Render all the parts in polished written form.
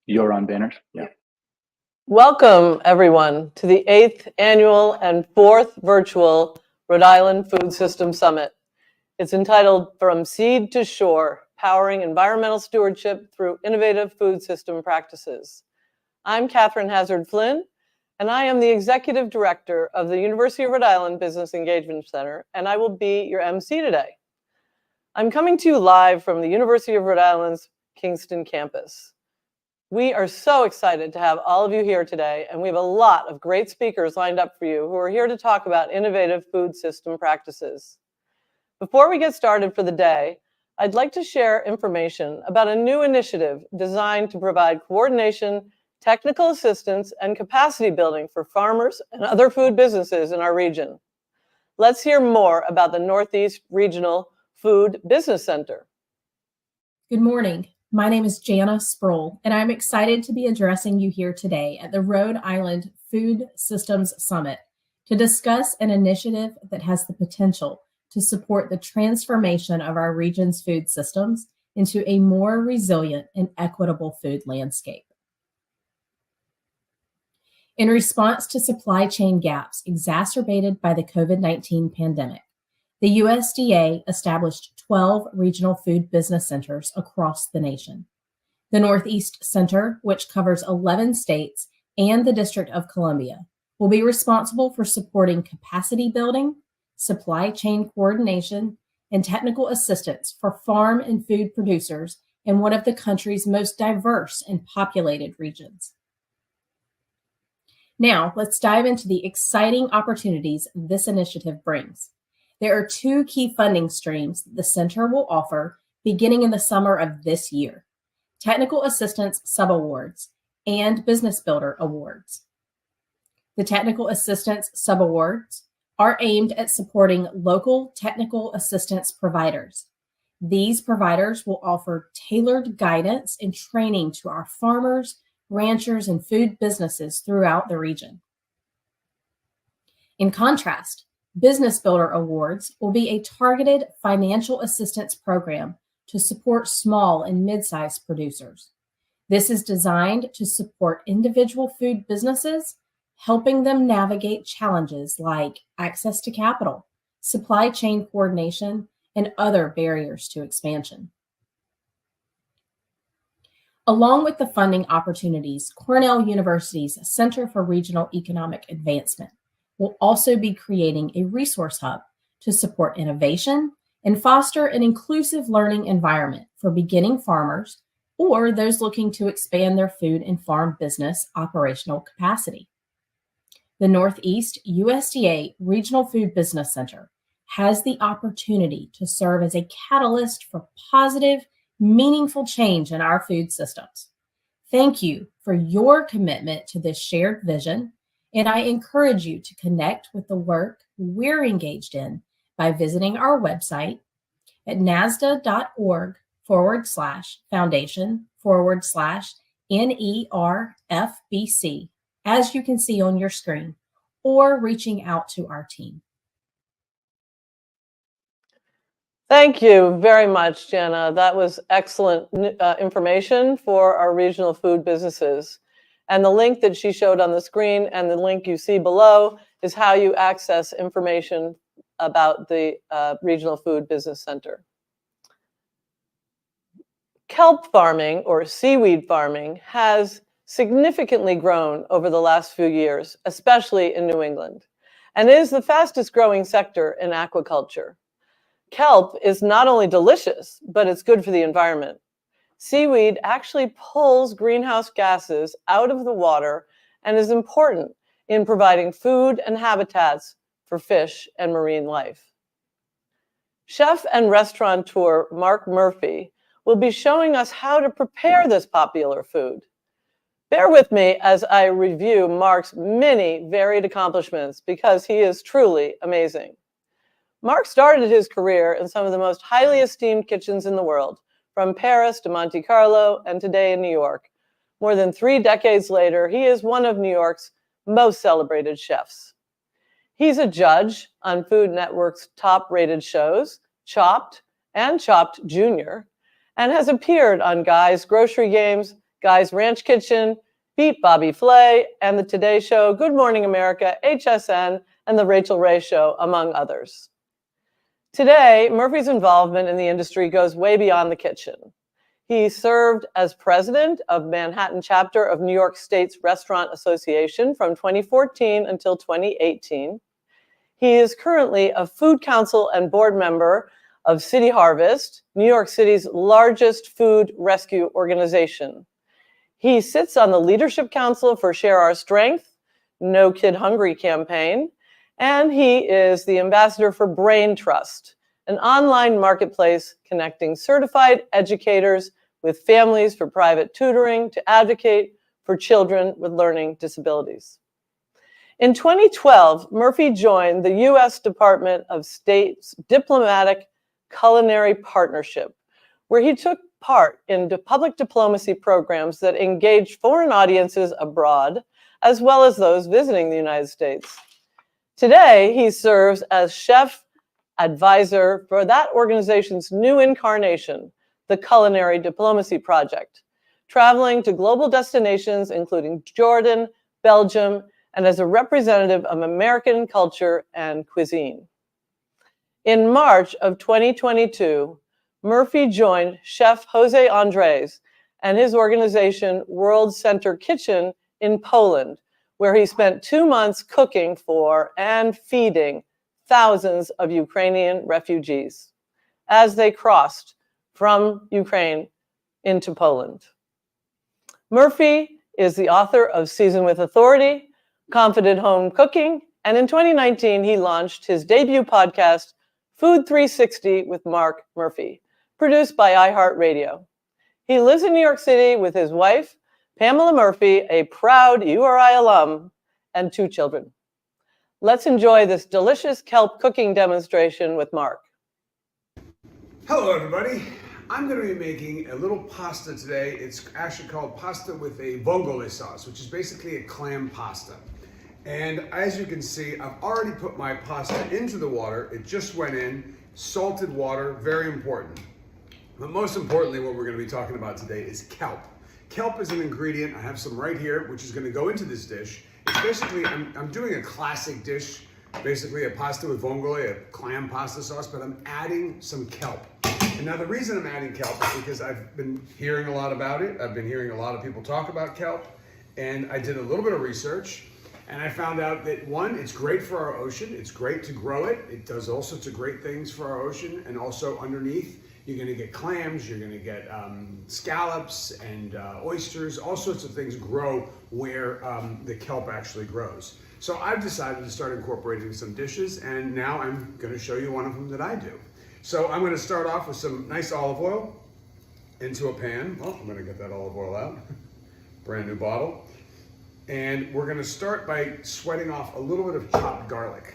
You're on banners? Yeah. Welcome, everyone, to the 8th Annual and 4th Virtual Rhode Island Food System Summit. It's entitled From Seed to Shore, Powering Environmental Stewardship Through Innovative Food System Practices. I'm Catherine Hazard Flynn, and I am the Executive Director of the University of Rhode Island Business Engagement Center, and I will be your MC today. I'm coming to you live from the University of Rhode Island's Kingston campus. We are so excited to have all of you here today, and we have a lot of great speakers lined up for you who are here to talk about innovative food system practices. Before we get started for the day, I'd like to share information about a new initiative designed to provide coordination, technical assistance, and capacity building for farmers and other food businesses in our region. Let's hear more about the Northeast Regional Food Business Center. Good morning. My name is Jana Sproul, and I'm excited to be addressing you here today at the Rhode Island Food Systems Summit to discuss an initiative that has the potential to support the transformation of our region's food systems into a more resilient and equitable food landscape. In response to supply chain gaps exacerbated by the COVID-19 pandemic, the USDA established 12 regional food business centers across the nation. The Northeast Center, which covers 11 states and the District of Columbia, will be responsible for supporting capacity building, supply chain coordination, and technical assistance for farm and food producers in one of the country's most diverse and populated regions. Now, let's dive into the exciting opportunities this initiative brings. There are two key funding streams that the center will offer beginning in the summer of this year: Technical Assistance Subawards and Business Builder Awards. The Technical Assistance Subawards are aimed at supporting local technical assistance providers. These providers will offer tailored guidance and training to our farmers, ranchers, and food businesses throughout the region. In contrast, Business Builder Awards will be a targeted financial assistance program to support small and mid-sized producers. This is designed to support individual food businesses, helping them navigate challenges like access to capital, supply chain coordination, and other barriers to expansion. Along with the funding opportunities, Cornell University's Center for Regional Economic Advancement will also be creating a resource hub to support innovation and foster an inclusive learning environment for beginning farmers or those looking to expand their food and farm business operational capacity. The Northeast USDA Regional Food Business Center has the opportunity to serve as a catalyst for positive, meaningful change in our food systems. Thank you for your commitment to this shared vision, and I encourage you to connect with the work we're engaged in by visiting our website at NASDA.org/foundation/NERFBC, as you can see on your screen, or reaching out to our team. Thank you very much, Jana. That was excellent information for our regional food businesses. And the link that she showed on the screen and the link you see below is how you access information about the Regional Food Business Center. Kelp farming, or seaweed farming, has significantly grown over the last few years, especially in New England, and is the fastest growing sector in aquaculture. Kelp is not only delicious, but it's good for the environment. Seaweed actually pulls greenhouse gases out of the water and is important in providing food and habitats for fish and marine life. Chef and restaurateur Mark Murphy will be showing us how to prepare this popular food. Bear with me as I review Mark's many varied accomplishments because he is truly amazing. Mark started his career in some of the most highly esteemed kitchens in the world, from Paris to Monte Carlo and today in New York. More than 3 decades later, he is one of New York's most celebrated chefs. He's a judge on Food Network's top-rated shows, Chopped and Chopped Jr., and has appeared on Guy's Grocery Games, Guy's Ranch Kitchen, Beat Bobby Flay, and The Today Show, Good Morning America, HSN, and The Rachel Ray Show, among others. Today, Murphy's involvement in the industry goes way beyond the kitchen. He served as president of Manhattan chapter of New York State's Restaurant Association from 2014 until 2018. He is currently a food council and board member of City Harvest, New York City's largest food rescue organization. He sits on the Leadership Council for Share Our Strength, No Kid Hungry campaign, and he is the ambassador for Brain Trust, an online marketplace connecting certified educators with families for private tutoring to advocate for children with learning disabilities. In 2012, Murphy joined the U.S. Department of State's Diplomatic Culinary Partnership, where he took part in public diplomacy programs that engaged foreign audiences abroad, as well as those visiting the United States. Today, he serves as chef advisor for that organization's new incarnation, the Culinary Diplomacy Project, traveling to global destinations including Jordan, Belgium, and as a representative of American culture and cuisine. In March of 2022, Murphy joined Chef Jose Andres and his organization World Center Kitchen in Poland, where he spent 2 months cooking for and feeding thousands of Ukrainian refugees as they crossed from Ukraine into Poland. Murphy is the author of Season with Authority, Confident Home Cooking, and in 2019, he launched his debut podcast, Food 360 with Mark Murphy, produced by iHeartRadio. He lives in New York City with his wife, Pamela Murphy, a proud URI alum, and 2 children. Let's enjoy this delicious kelp cooking demonstration with Mark. Hello everybody. I'm going to be making a little pasta today. It's actually called pasta with a vongole sauce, which is basically a clam pasta. And as you can see, I've already put my pasta into the water. It just went in, salted water, very important. But most importantly, what we're going to be talking about today is kelp. Kelp is an ingredient, I have some right here, which is going to go into this dish. It's basically, I'm doing a classic dish, basically a pasta with vongole, a clam pasta sauce, but I'm adding some kelp. And now the reason I'm adding kelp is because I've been hearing a lot about it. I've been hearing a lot of people talk about kelp, and I did a little bit of research, and I found out that one, it's great for our ocean. It's great to grow it. It does all sorts of great things for our ocean, and also underneath, you're gonna get clams, you're gonna get scallops and oysters, all sorts of things grow where the kelp actually grows. So I've decided to start incorporating some dishes, and now I'm gonna show you one of them that I do. So I'm gonna start off with some nice olive oil into a pan. Oh, I'm gonna get that olive oil out, brand new bottle. And we're gonna start by sweating off a little bit of chopped garlic.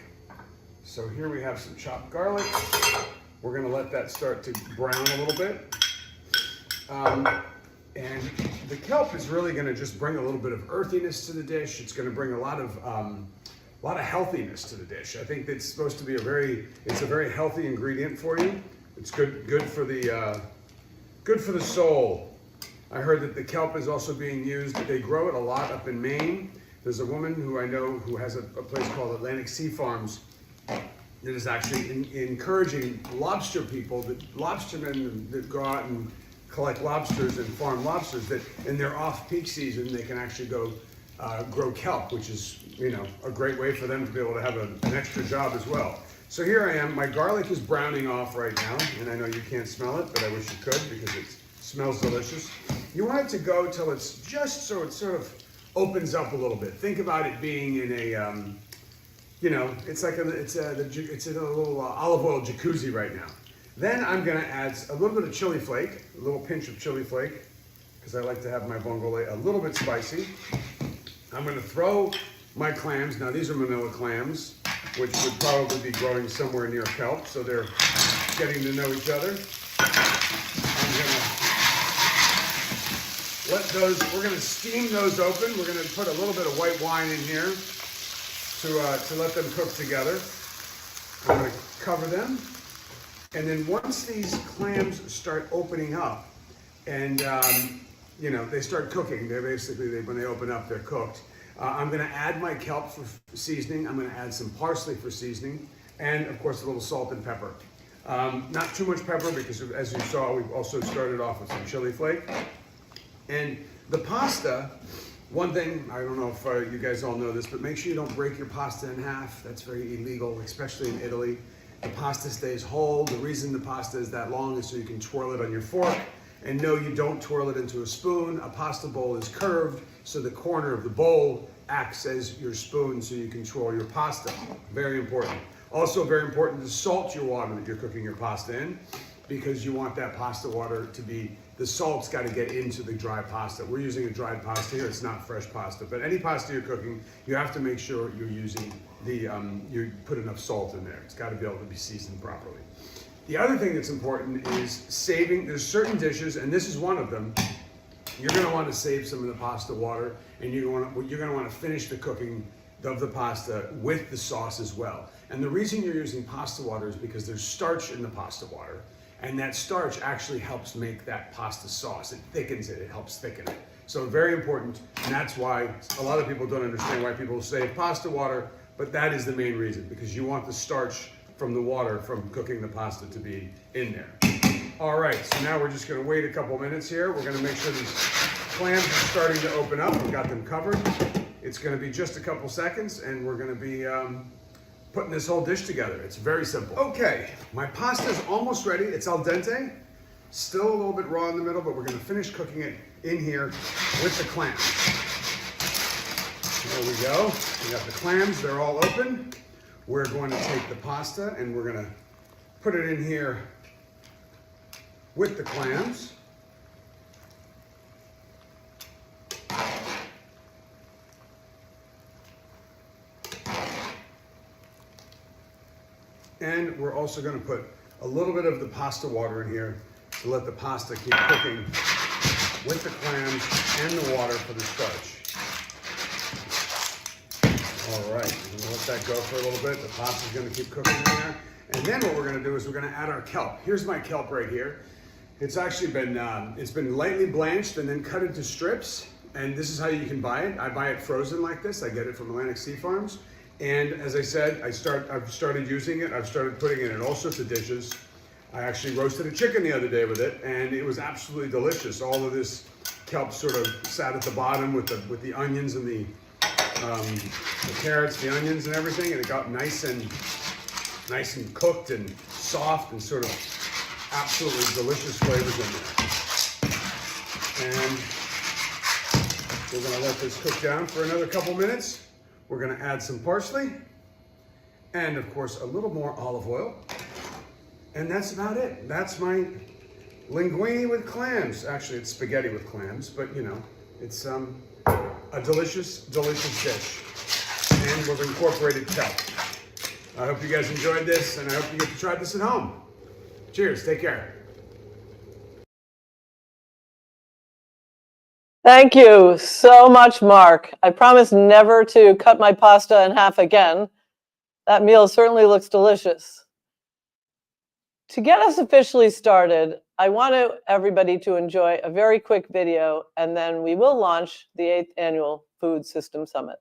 So here we have some chopped garlic. We're gonna let that start to brown a little bit. And the kelp is really gonna just bring a little bit of earthiness to the dish. It's gonna bring a lot of healthiness to the dish. I think it's supposed to be it's a very healthy ingredient for you. It's good for the soul. I heard that the kelp is also being used, they grow it a lot up in Maine. There's a woman who I know who has a place called Atlantic Sea Farms that is actually encouraging lobster people, lobstermen that go out and collect lobsters and farm lobsters, that in their off-peak season, they can actually go grow kelp, which is, a great way for them to be able to have an extra job as well. So here I am, my garlic is browning off right now, and I know you can't smell it, but I wish you could because it smells delicious. You want it to go till it's just so it sort of opens up a little bit. Think about it being in a, it's like it's a little olive oil jacuzzi right now. Then I'm gonna add a little bit of chili flake, a little pinch of chili flake, because I like to have my vongole a little bit spicy. I'm gonna throw my clams. Now these are manila clams, which would probably be growing somewhere near kelp, so they're getting to know each other. I'm gonna we're gonna steam those open. We're gonna put a little bit of white wine in here to let them cook together. I'm gonna cover them. And then once these clams start opening up, and you know, they start cooking. They're basically, when they open up, they're cooked. I'm gonna add my kelp for seasoning. I'm gonna add some parsley for seasoning, and of course a little salt and pepper. Not too much pepper because, as you saw, we've also started off with some chili flake. And the pasta, one thing, I don't know if you guys all know this, but make sure you don't break your pasta in half. That's very illegal, especially in Italy. The pasta stays whole. The reason the pasta is that long is so you can twirl it on your fork. And no, you don't twirl it into a spoon. A pasta bowl is curved, so the corner of the bowl acts as your spoon so you can twirl your pasta. Very important. Also very important to salt your water that you're cooking your pasta in, because you want that pasta water to be, the salt's got to get into the dry pasta. We're using a dried pasta here, it's not fresh pasta, but any pasta you're cooking, you have to make sure you're using the, you put enough salt in there. It's got to be able to be seasoned properly. The other thing that's important is saving, there's certain dishes, and this is one of them, you're going to want to save some of the pasta water, and you're going to want to finish the cooking of the pasta with the sauce as well. And the reason you're using pasta water is because there's starch in the pasta water, and that starch actually helps make that pasta sauce. It thickens it, it helps thicken it. So very important, and that's why a lot of people don't understand why people save pasta water, but that is the main reason, because you want the starch from the water from cooking the pasta to be in there. All right, so now we're just gonna wait a couple minutes here. We're gonna make sure these clams are starting to open up. We've got them covered. It's gonna be just a couple seconds, and we're gonna be putting this whole dish together. It's very simple. Okay, my pasta is almost ready. It's al dente, still a little bit raw in the middle, but we're gonna finish cooking it in here with the clams. There we go. We got the clams, they're all open. We're going to take the pasta and we're gonna put it in here with the clams. And we're also going to put a little bit of the pasta water in here to let the pasta keep cooking with the clams and the water for the starch. All right, we're going to let that go for a little bit. The pasta's going to keep cooking in there. And then what we're going to do is we're going to add our kelp. Here's my kelp right here. It's actually been, it's been lightly blanched and then cut into strips. And this is how you can buy it. I buy it frozen like this. I get it from Atlantic Sea Farms. And as I said, I've started using it. I've started putting it in all sorts of dishes. I actually roasted a chicken the other day with it, and it was absolutely delicious. All of this kelp sort of sat at the bottom with the onions and the carrots, the onions and everything, and it got nice and cooked and soft and sort of absolutely delicious flavors in there. And we're gonna let this cook down for another couple minutes. We're gonna add some parsley and of course a little more olive oil. And that's about it. That's my linguine with clams. Actually, it's spaghetti with clams, but you know, it's a delicious, delicious dish. And we've incorporated kelp. I hope you guys enjoyed this, and I hope you get to try this at home. Cheers, take care. Thank you so much, Mark. I promise never to cut my pasta in half again. That meal certainly looks delicious. To get us officially started, I want everybody to enjoy a very quick video, and then we will launch the 8th Annual Food System Summit.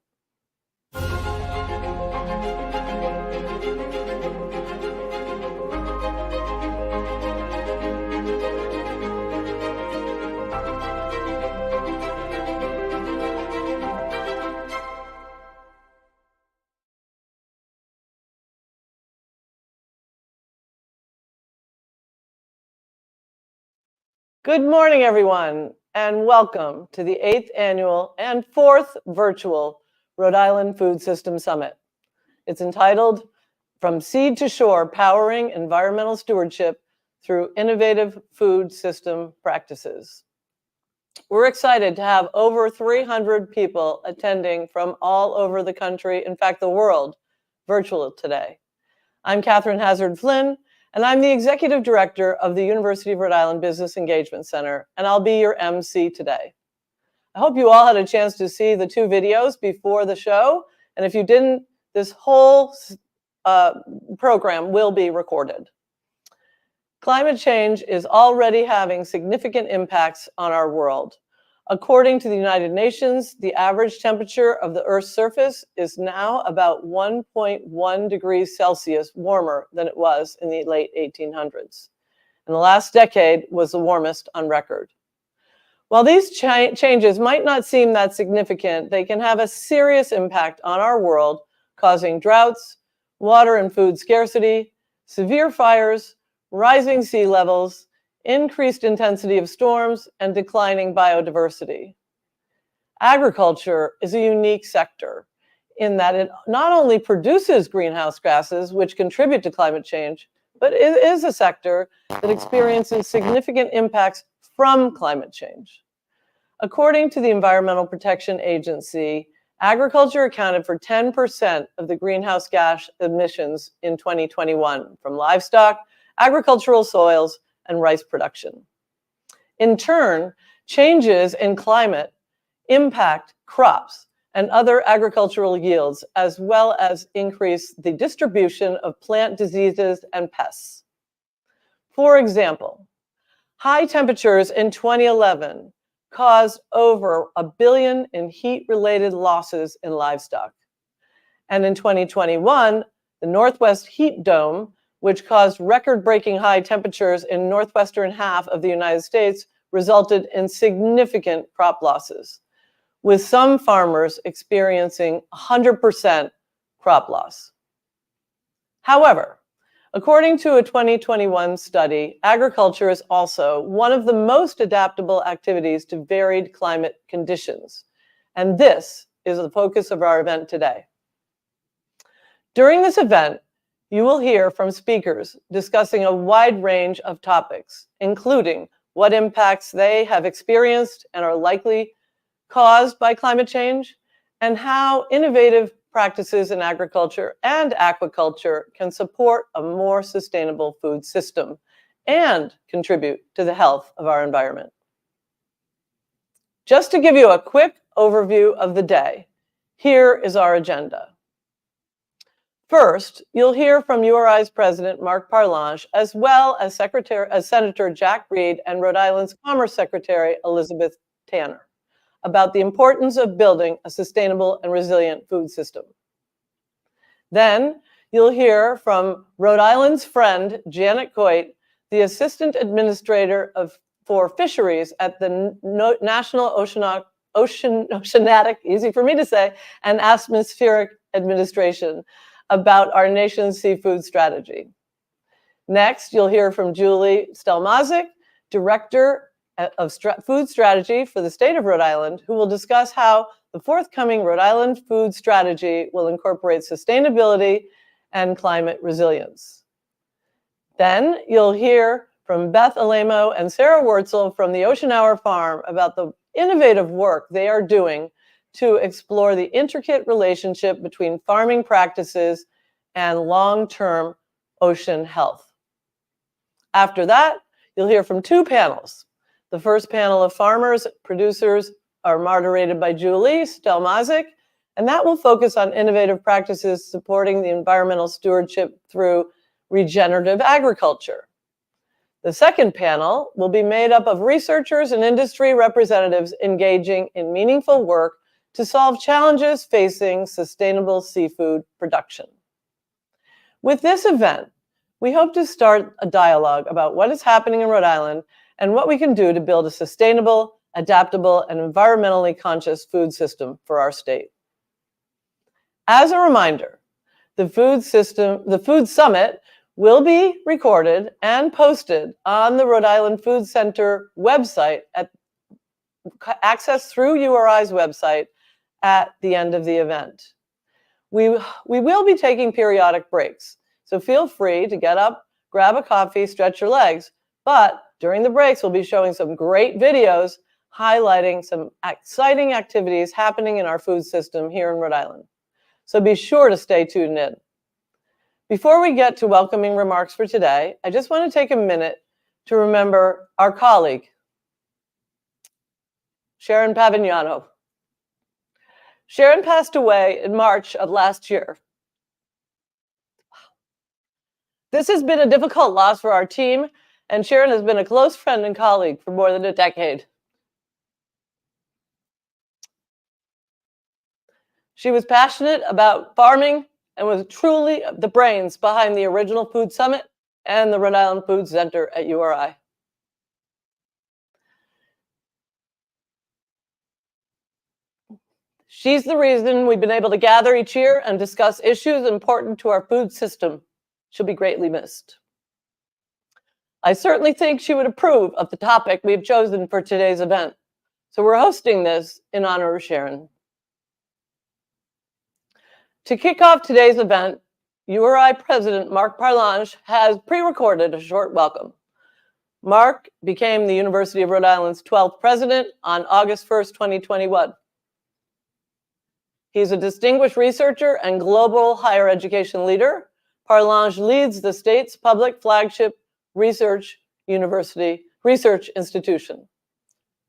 Good morning, everyone, and welcome to the 8th Annual and 4th Virtual Rhode Island Food System Summit. It's entitled From Seed to Shore, Powering Environmental Stewardship Through Innovative Food System Practices. We're excited to have over 300 people attending from all over the country, in fact, the world, virtual today. I'm Catherine Hazard-Flynn, and I'm the Executive Director of the University of Rhode Island Business Engagement Center, and I'll be your MC today. I hope you all had a chance to see the 2 videos before the show, and if you didn't, this whole program will be recorded. climate change is already having significant impacts on our world. According to the United Nations, the average temperature of the Earth's surface is now about 1.1 degrees Celsius warmer than it was in the late 1800s. And the last decade was the warmest on record. While these changes might not seem that significant, they can have a serious impact on our world, causing droughts, water and food scarcity, severe fires, rising sea levels, increased intensity of storms, and declining biodiversity. Agriculture is a unique sector in that it not only produces greenhouse gases, which contribute to climate change, but it is a sector that experiences significant impacts from climate change. According to the Environmental Protection Agency, agriculture accounted for 10% of the greenhouse gas emissions in 2021 from livestock, agricultural soils, and rice production. In turn, changes in climate impact crops and other agricultural yields, as well as increase the distribution of plant diseases and pests. For example, high temperatures in 2011 caused over $1 billion in heat-related losses in livestock. And in 2021, the Northwest Heat Dome, which caused record-breaking high temperatures in northwestern half of the United States, resulted in significant crop losses, with some farmers experiencing 100% crop loss. However, according to a 2021 study, agriculture is also one of the most adaptable activities to varied climate conditions. And this is the focus of our event today. During this event, you will hear from speakers discussing a wide range of topics, including what impacts they have experienced and are likely caused by climate change, and how innovative practices in agriculture and aquaculture can support a more sustainable food system and contribute to the health of our environment. Just to give you a quick overview of the day, here is our agenda. First, you'll hear from URI's President, Mark Parlange, as well as Senator Jack Reed and Rhode Island's Commerce Secretary, Elizabeth Tanner, about the importance of building a sustainable and resilient food system. Then, you'll hear from Rhode Island's friend, Janet Coit, the Assistant Administrator for Fisheries at the National Oceanic, easy for me to say, and Atmospheric Administration, about our nation's seafood strategy. Next, you'll hear from Julie Stelmazik, Director of Food Strategy for the state of Rhode Island, who will discuss how the forthcoming Rhode Island food strategy will incorporate sustainability and climate resilience. Then you'll hear from Beth Alemo and Sarah Wurtzel from the Ocean Hour Farm about the innovative work they are doing to explore the intricate relationship between farming practices and long-term ocean health. After that, you'll hear from two panels. The first panel of farmers, producers are moderated by Julie Stelmazik, and that will focus on innovative practices supporting the environmental stewardship through regenerative agriculture. The second panel will be made up of researchers and industry representatives engaging in meaningful work to solve challenges facing sustainable seafood production. With this event, we hope to start a dialogue about what is happening in Rhode Island and what we can do to build a sustainable, adaptable, and environmentally conscious food system for our state. As a reminder, the Food Summit will be recorded and posted on the Rhode Island Food Center website accessed through URI's website at the end of the event. We will be taking periodic breaks, so feel free to get up, grab a coffee, stretch your legs, but during the breaks, we'll be showing some great videos highlighting some exciting activities happening in our food system here in Rhode Island. So be sure to stay tuned in. Before we get to welcoming remarks for today, I just want to take a minute to remember our colleague, Sharon Pavignano. Sharon passed away in March of last year. This has been a difficult loss for our team and Sharon has been a close friend and colleague for more than a decade. She was passionate about farming and was truly the brains behind the original Food Summit and the Rhode Island Food Center at URI. She's the reason we've been able to gather each year and discuss issues important to our food system. She'll be greatly missed. I certainly think she would approve of the topic we've chosen for today's event. So we're hosting this in honor of Sharon. To kick off today's event, URI President Mark Parlange has pre-recorded a short welcome. Mark became the University of Rhode Island's 12th president on August 1st, 2021. He's a distinguished researcher and global higher education leader. Parlange leads the state's public flagship research institution.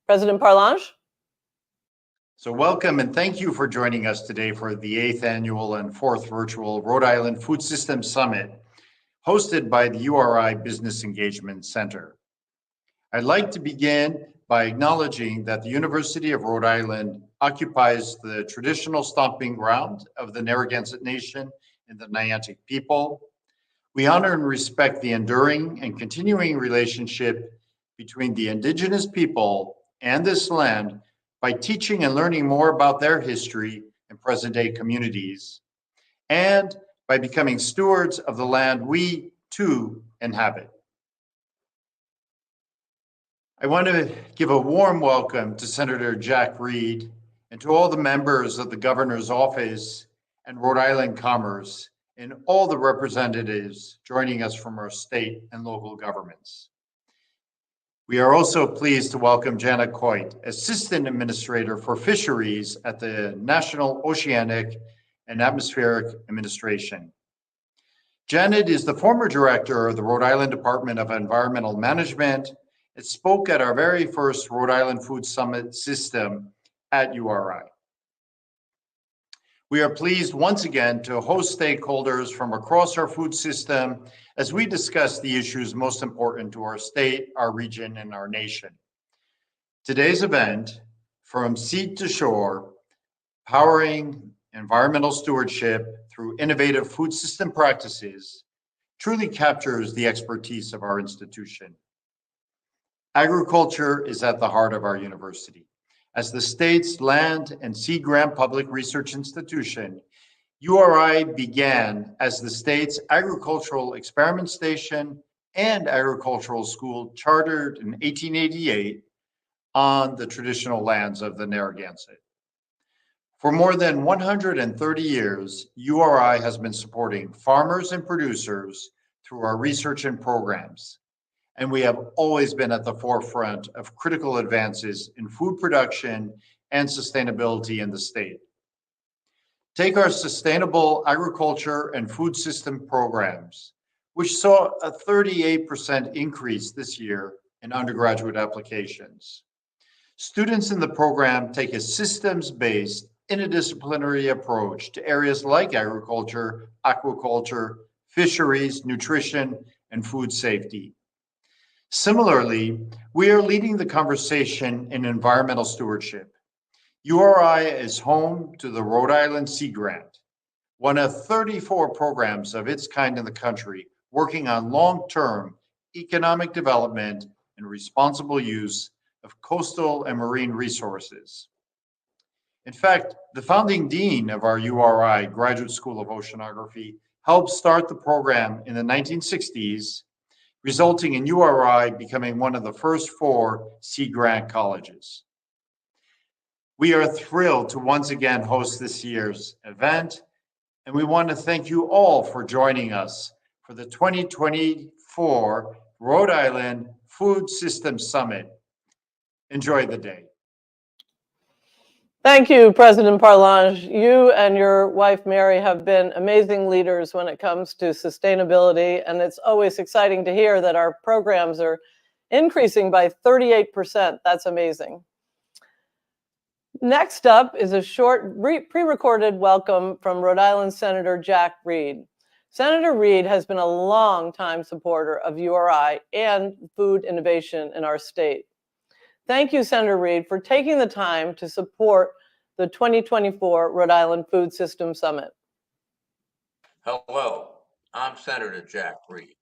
President Parlange? So welcome and thank you for joining us today for the 8th annual and 4th virtual Rhode Island Food System Summit, hosted by the URI Business Engagement Center. I'd like to begin by acknowledging that the University of Rhode Island occupies the traditional stomping ground of the Narragansett Nation and the Niantic people. We honor and respect the enduring and continuing relationship between the indigenous people and this land by teaching and learning more about their history and present-day communities, and by becoming stewards of the land we, too, inhabit. I want to give a warm welcome to Senator Jack Reed and to all the members of the Governor's Office and Rhode Island Commerce and all the representatives joining us from our state and local governments. We are also pleased to welcome Janet Coit, Assistant Administrator for Fisheries at the National Oceanic and Atmospheric Administration. Janet is the former director of the Rhode Island Department of Environmental Management and spoke at our very first Rhode Island Food Summit system at URI. We are pleased once again to host stakeholders from across our food system as we discuss the issues most important to our state, our region, and our nation. Today's event, From Seed to Shore, Powering Environmental Stewardship Through Innovative Food System Practices, truly captures the expertise of our institution. Agriculture is at the heart of our university. As the state's land and sea grant public research institution, URI began as the state's agricultural experiment station and agricultural school chartered in 1888 on the traditional lands of the Narragansett. For more than 130 years, URI has been supporting farmers and producers through our research and programs, and we have always been at the forefront of critical advances in food production and sustainability in the state. Take our sustainable agriculture and food system programs, which saw a 38% increase this year in undergraduate applications. Students in the program take a systems-based, interdisciplinary approach to areas like agriculture, aquaculture, fisheries, nutrition, and food safety. Similarly, we are leading the conversation in environmental stewardship. URI is home to the Rhode Island Sea Grant, one of 34 programs of its kind in the country working on long-term economic development and responsible use of coastal and marine resources. In fact, the founding dean of our URI Graduate School of Oceanography helped start the program in the 1960s, resulting in URI becoming one of the first 4 Sea Grant colleges. We are thrilled to once again host this year's event, and we want to thank you all for joining us for the 2024 Rhode Island Food System Summit. Enjoy the day. Thank you, President Parlange. You and your wife, Mary, have been amazing leaders when it comes to sustainability, and it's always exciting to hear that our programs are increasing by 38%. That's amazing. Next up is a short pre-recorded welcome from Rhode Island Senator Jack Reed. Senator Reed has been a long-time supporter of URI and food innovation in our state. Thank you, Senator Reed, for taking the time to support the 2024 Rhode Island Food System Summit. Hello, I'm Senator Jack Reed.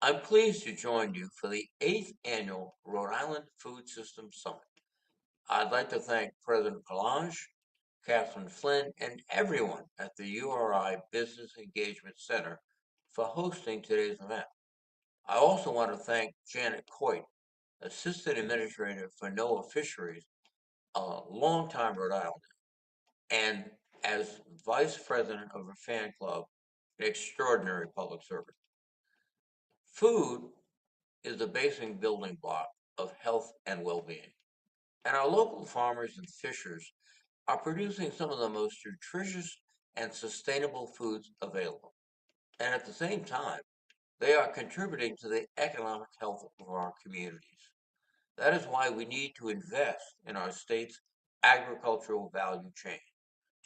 I'm pleased to join you for the 8th Annual Rhode Island Food System Summit. I'd like to thank President Kalange, Catherine Flynn, and everyone at the URI Business Engagement Center for hosting today's event. I also want to thank Janet Coit, Assistant Administrator for NOAA Fisheries, a longtime Rhode Islander, and as Vice President of her fan club, an extraordinary public servant. Food is the basic building block of health and well-being, and our local farmers and fishers are producing some of the most nutritious and sustainable foods available. And at the same time, they are contributing to the economic health of our communities. That is why we need to invest in our state's agricultural value chain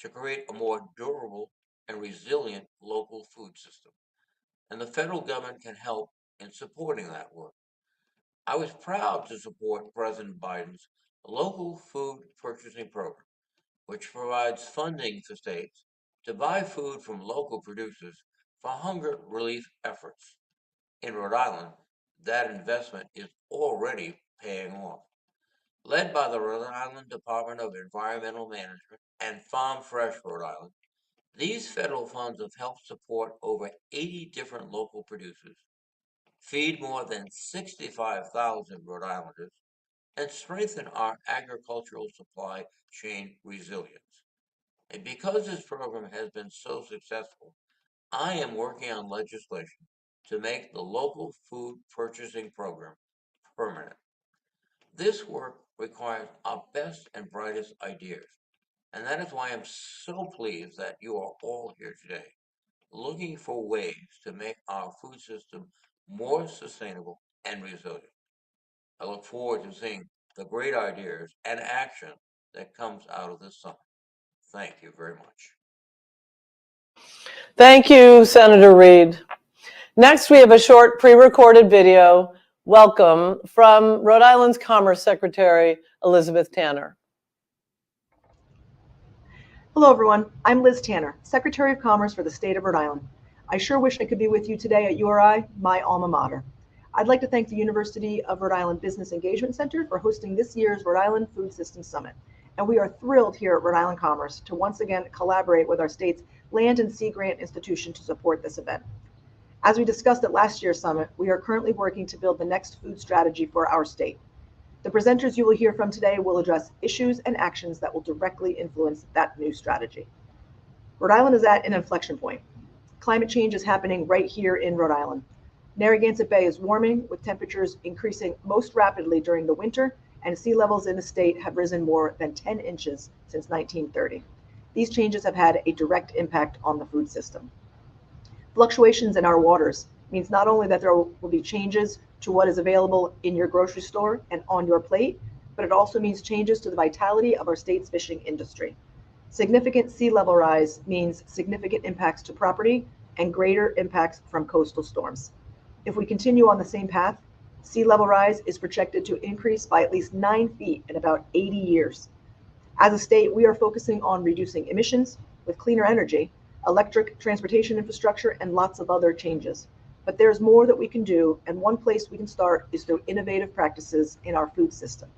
to create a more durable and resilient local food system. And the federal government can help in supporting that work. I was proud to support President Biden's local food purchasing program, which provides funding for states to buy food from local producers for hunger relief efforts. In Rhode Island, that investment is already paying off. Led by the Rhode Island Department of Environmental Management and Farm Fresh Rhode Island, these federal funds have helped support over 80 different local producers, feed more than 65,000 Rhode Islanders, and strengthen our agricultural supply chain resilience. And because this program has been so successful, I am working on legislation to make the local food purchasing program permanent. This work requires our best and brightest ideas, and that is why I'm so pleased that you are all here today, looking for ways to make our food system more sustainable and resilient. I look forward to seeing the great ideas and action that comes out of this summit. Thank you very much. Thank you, Senator Reed. Next, we have a short pre-recorded video welcome from Rhode Island's Commerce Secretary, Elizabeth Tanner. Hello, everyone. I'm Liz Tanner, Secretary of Commerce for the state of Rhode Island. I sure wish I could be with you today at URI, my alma mater. I'd like to thank the University of Rhode Island Business Engagement Center for hosting this year's Rhode Island Food System Summit. And we are thrilled here at Rhode Island Commerce to once again collaborate with our state's Land and Sea Grant Institution to support this event. As we discussed at last year's summit, we are currently working to build the next food strategy for our state. The presenters you will hear from today will address issues and actions that will directly influence that new strategy. Rhode Island is at an inflection point. Climate change is happening right here in Rhode Island. Narragansett Bay is warming, with temperatures increasing most rapidly during the winter, and sea levels in the state have risen more than 10 inches since 1930. These changes have had a direct impact on the food system. Fluctuations in our waters means not only that there will be changes to what is available in your grocery store and on your plate, but it also means changes to the vitality of our state's fishing industry. Significant sea level rise means significant impacts to property and greater impacts from coastal storms. If we continue on the same path, sea level rise is projected to increase by at least 9 feet in about 80 years. As a state, we are focusing on reducing emissions with cleaner energy, electric transportation infrastructure, and lots of other changes. But there's more that we can do, and one place we can start is through innovative practices in our food system.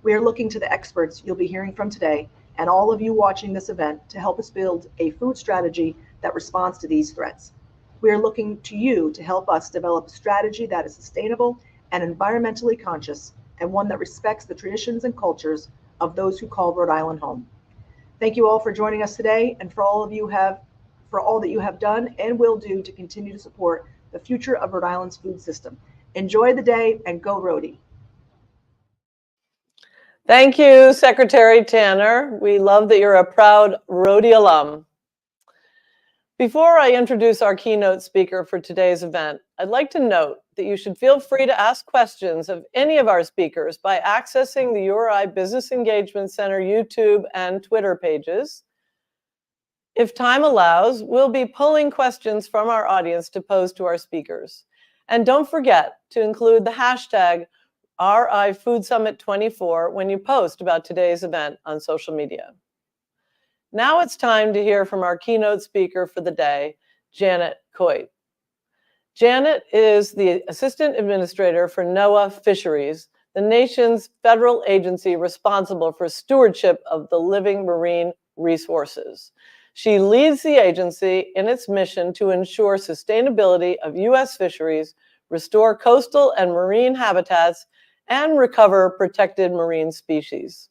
We are looking to the experts you'll be hearing from today and all of you watching this event to help us build a food strategy that responds to these threats. We are looking to you to help us develop a strategy that is sustainable and environmentally conscious, and one that respects the traditions and cultures of those who call Rhode Island home. Thank you all for joining us today, and for all that you have done and will do to continue to support the future of Rhode Island's food system. Enjoy the day and go Rhody. Thank you, Secretary Tanner. We love that you're a proud Rhody alum. Before I introduce our keynote speaker for today's event, I'd like to note that you should feel free to ask questions of any of our speakers by accessing the URI Business Engagement Center YouTube and Twitter pages. If time allows, we'll be pulling questions from our audience to pose to our speakers. And don't forget to include the hashtag RI Food Summit 24 when you post about today's event on social media. Now it's time to hear from our keynote speaker for the day, Janet Coit. Janet is the Assistant Administrator for NOAA Fisheries, the nation's federal agency responsible for stewardship of the living marine resources. She leads the agency in its mission to ensure sustainability of U.S. fisheries, restore coastal and marine habitats, and recover protected marine species.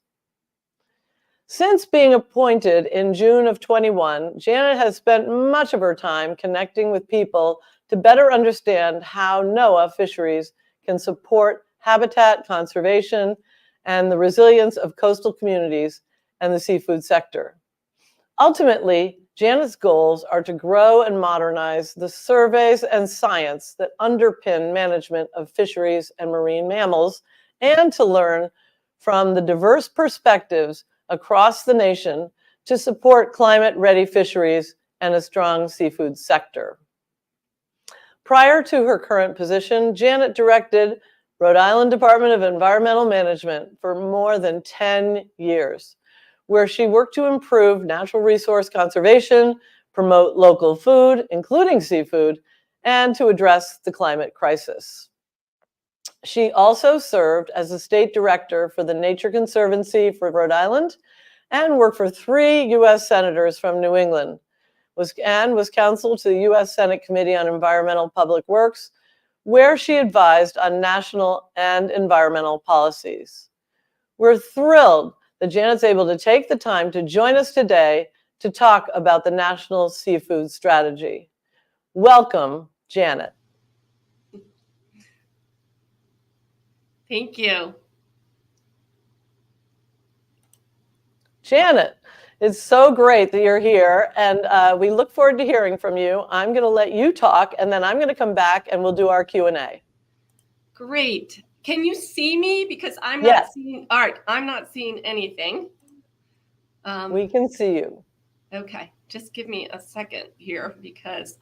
Since being appointed in June of 21, Janet has spent much of her time connecting with people to better understand how NOAA fisheries can support habitat conservation and the resilience of coastal communities and the seafood sector. Ultimately, Janet's goals are to grow and modernize the surveys and science that underpin management of fisheries and marine mammals, and to learn from the diverse perspectives across the nation to support climate-ready fisheries and a strong seafood sector. Prior to her current position, Janet directed Rhode Island Department of Environmental Management for more than 10 years, where she worked to improve natural resource conservation, promote local food, including seafood, and to address the climate crisis. She also served as the state director for the Nature Conservancy for Rhode Island and worked for 3 U.S. senators from New England, and was counsel to the U.S. Senate Committee on Environmental Public Works, where she advised on national and environmental policies. We're thrilled that Janet's able to take the time to join us today to talk about the National Seafood Strategy. Welcome, Janet. Thank you. Janet, it's so great that you're here, and we look forward to hearing from you. I'm going to let you talk, and then I'm going to come back and we'll do our Q&A. Great. Can you see me? Because I'm Yes. not seeing, all right, I'm not seeing anything. We can see you. Okay, just give me a second here because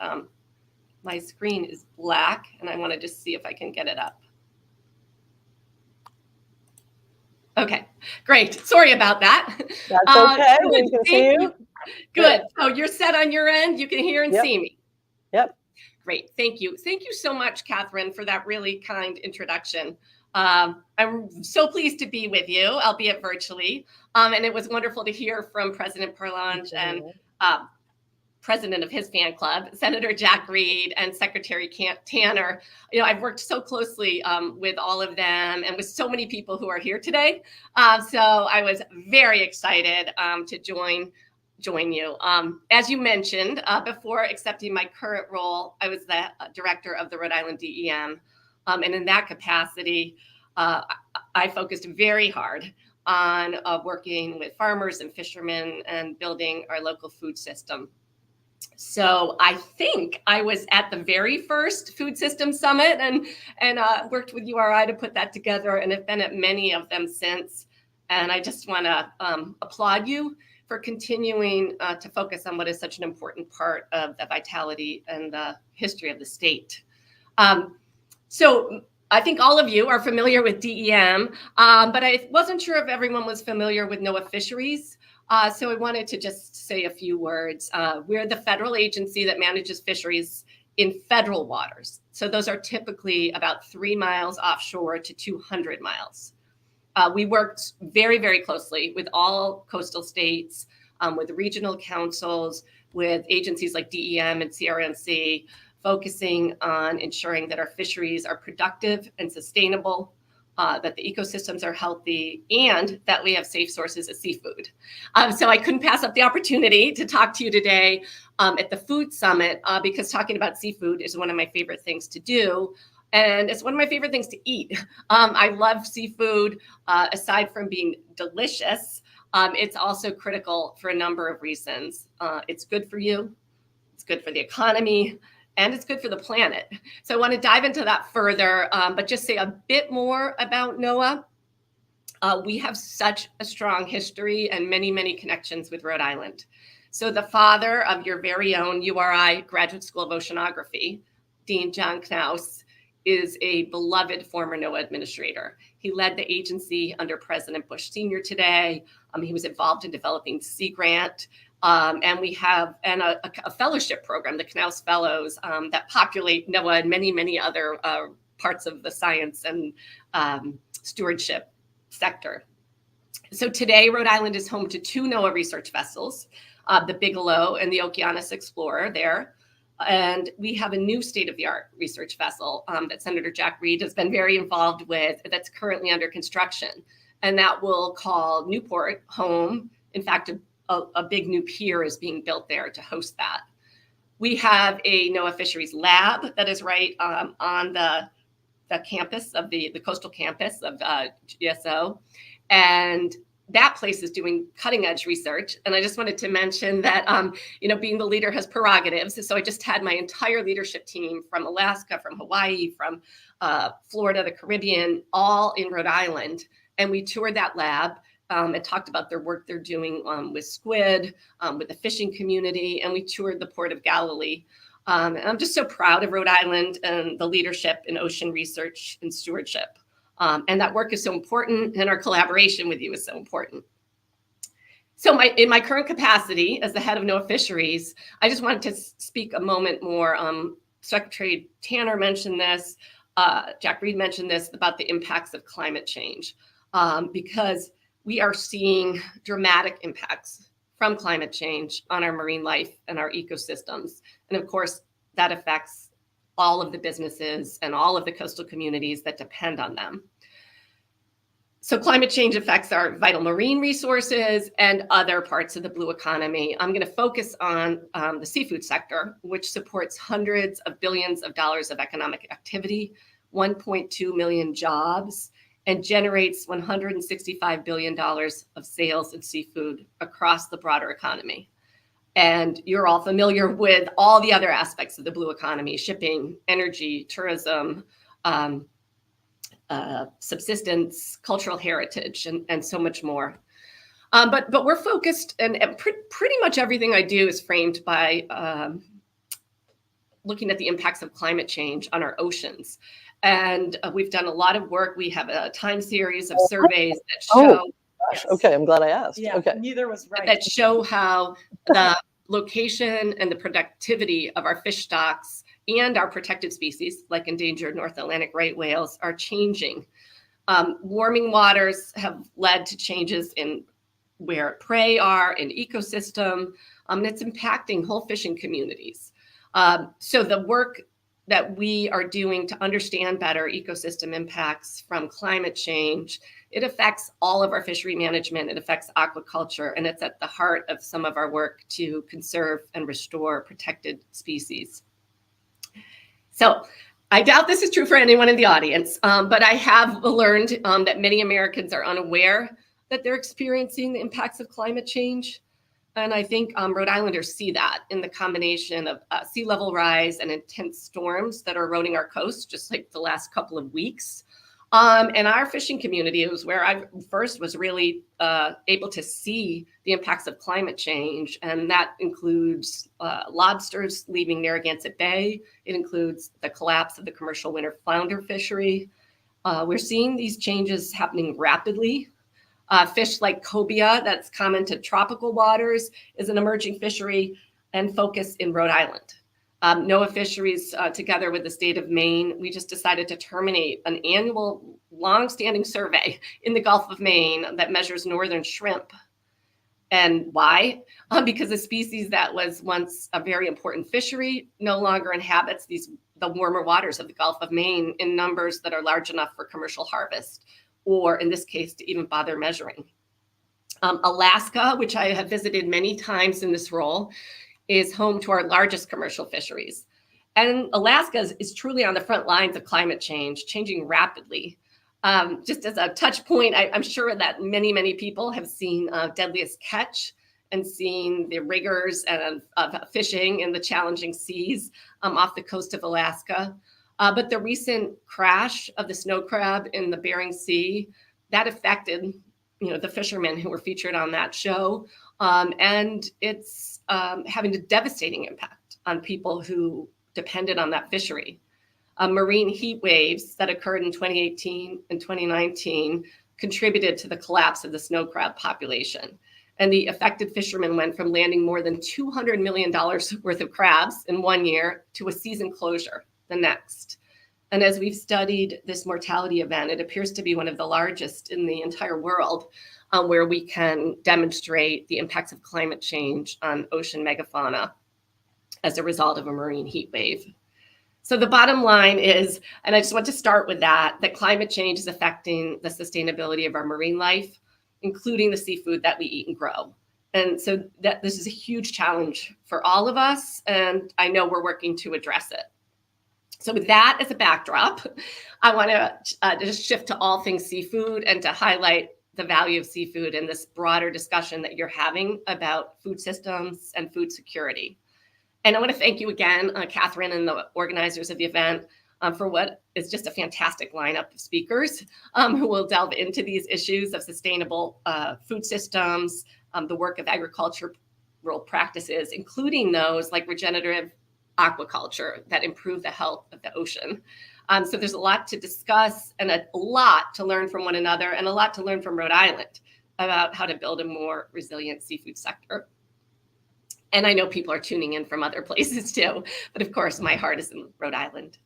my screen is black and I want to just see if I can get it up. Okay, great. Sorry about that. That's okay. Good. We can see you. Good. So you're set on your end. You can hear and see me. Yep. Great. Thank you. Thank you so much, Catherine, for that really kind introduction. I'm so pleased to be with you, albeit virtually. And it was wonderful to hear from President Perlange and president of his fan club, Senator Jack Reed, and Secretary Tanner. You know, I've worked so closely with all of them and with so many people who are here today. So I was very excited to join you. As you mentioned, before accepting my current role, I was the director of the Rhode Island DEM. And in that capacity, I focused very hard on working with farmers and fishermen and building our local food system. So I think I was at the very first Food System Summit and worked with URI to put that together, and have been at many of them since. And I just want to applaud you for continuing to focus on what is such an important part of the vitality and the history of the state. So I think all of you are familiar with DEM, but I wasn't sure if everyone was familiar with NOAA Fisheries. So I wanted to just say a few words. We're the federal agency that manages fisheries in federal waters. So those are typically about 3 miles offshore to 200 miles. We worked very, very closely with all coastal states, with regional councils, with agencies like DEM and CRNC, focusing on ensuring that our fisheries are productive and sustainable, that the ecosystems are healthy, and that we have safe sources of seafood. So I couldn't pass up the opportunity to talk to you today at the Food Summit, because talking about seafood is one of my favorite things to do. And it's one of my favorite things to eat. I love seafood. Aside from being delicious, it's also critical for a number of reasons. It's good for you, it's good for the economy, and it's good for the planet. So I want to dive into that further, but just say a bit more about NOAA. We have such a strong history and many, many connections with Rhode Island. So the father of your very own URI Graduate School of Oceanography, Dean John Knaus, is a beloved former NOAA administrator. He led the agency under President Bush Sr. today. He was involved in developing Sea Grant. And we have a fellowship program, the Knaus Fellows, that populate NOAA and many, many other parts of the science and stewardship sector. So today, Rhode Island is home to 2 NOAA research vessels, the Bigelow and the Okeanos Explorer there. And we have a new state-of-the-art research vessel that Senator Jack Reed has been very involved with that's currently under construction. And that will call Newport home. In fact, a big new pier is being built there to host that. We have a NOAA Fisheries Lab that is right on the campus of the coastal campus of GSO. And that place is doing cutting edge research. And I just wanted to mention that, being the leader has prerogatives. So I just had my entire leadership team from Alaska, from Hawaii, from Florida, the Caribbean, all in Rhode Island. And we toured that lab and talked about their work they're doing with squid, with the fishing community. And we toured the Port of Galilee. And I'm just so proud of Rhode Island and the leadership in ocean research and stewardship. And that work is so important, and our collaboration with you is so important. So in my current capacity as the head of NOAA Fisheries, I just wanted to speak a moment more. Secretary Tanner mentioned this, Jack Reed mentioned this about the impacts of climate change, because we are seeing dramatic impacts from climate change on our marine life and our ecosystems. And of course, that affects all of the businesses and all of the coastal communities that depend on them. So climate change affects our vital marine resources and other parts of the blue economy. I'm going to focus on the seafood sector, which supports hundreds of billions of dollars of economic activity, 1.2 million jobs, and generates $165 billion of sales in seafood across the broader economy. And you're all familiar with all the other aspects of the blue economy: shipping, energy, tourism, subsistence, cultural heritage, and so much more. But we're focused, and pretty much everything I do is framed by looking at the impacts of climate change on our oceans. And we've done a lot of work. We have a time series of surveys that show. Gosh, okay, I'm glad I asked. Yeah, okay. neither was right. That show how the location and the productivity of our fish stocks and our protected species, like endangered North Atlantic right whales, are changing. Warming waters have led to changes in where prey are in ecosystem, and it's impacting whole fishing communities. So the work that we are doing to understand better ecosystem impacts from climate change, it affects all of our fishery management, it affects aquaculture, and it's at the heart of some of our work to conserve and restore protected species. So I doubt this is true for anyone in the audience, but I have learned that many Americans are unaware that they're experiencing the impacts of climate change. And I think Rhode Islanders see that in the combination of sea level rise and intense storms that are eroding our coast, just like the last couple of weeks. And our fishing community was where I first was really able to see the impacts of climate change. And that includes lobsters leaving Narragansett Bay. It includes the collapse of the commercial winter flounder fishery. We're seeing these changes happening rapidly. Fish like cobia, that's common to tropical waters, is an emerging fishery and focus in Rhode Island. NOAA Fisheries, together with the state of Maine, we just decided to terminate an annual long-standing survey in the Gulf of Maine that measures northern shrimp. And why? Because a species that was once a very important fishery no longer inhabits the warmer waters of the Gulf of Maine in numbers that are large enough for commercial harvest, or in this case, to even bother measuring. Alaska, which I have visited many times in this role, is home to our largest commercial fisheries. And Alaska is truly on the front lines of climate change, changing rapidly. Just as a touch point, I'm sure that many, many people have seen Deadliest Catch and seen the rigors of fishing in the challenging seas off the coast of Alaska. But the recent crash of the snow crab in the Bering Sea, that affected the fishermen who were featured on that show. And it's having a devastating impact on people who depended on that fishery. Marine heat waves that occurred in 2018 and 2019 contributed to the collapse of the snow crab population. And the affected fishermen went from landing more than $200 million worth of crabs in one year to a season closure the next. And as we've studied this mortality event, it appears to be one of the largest in the entire world, where we can demonstrate the impacts of climate change on ocean megafauna as a result of a marine heat wave. So the bottom line is, and I just want to start with that climate change is affecting the sustainability of our marine life, including the seafood that we eat and grow. And so that this is a huge challenge for all of us, and I know we're working to address it. So with that as a backdrop, I want to just shift to all things seafood and to highlight the value of seafood in this broader discussion that you're having about food systems and food security. And I want to thank you again, Catherine, and the organizers of the event for what is just a fantastic lineup of speakers who will delve into these issues of sustainable food systems, the work of agricultural practices, including those like regenerative aquaculture that improve the health of the ocean. So there's a lot to discuss and a lot to learn from one another and a lot to learn from Rhode Island about how to build a more resilient seafood sector. And I know people are tuning in from other places too, but of course my heart is in Rhode Island.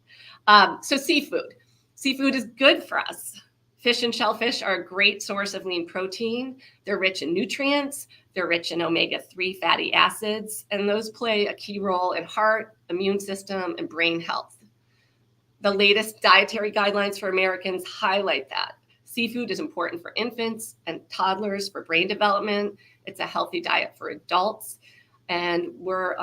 So seafood. Seafood is good for us. Fish and shellfish are a great source of lean protein. They're rich in nutrients. They're rich in omega-3 fatty acids, and those play a key role in heart, immune system, and brain health. The latest dietary guidelines for Americans highlight that. Seafood is important for infants and toddlers for brain development. It's a healthy diet for adults. And we're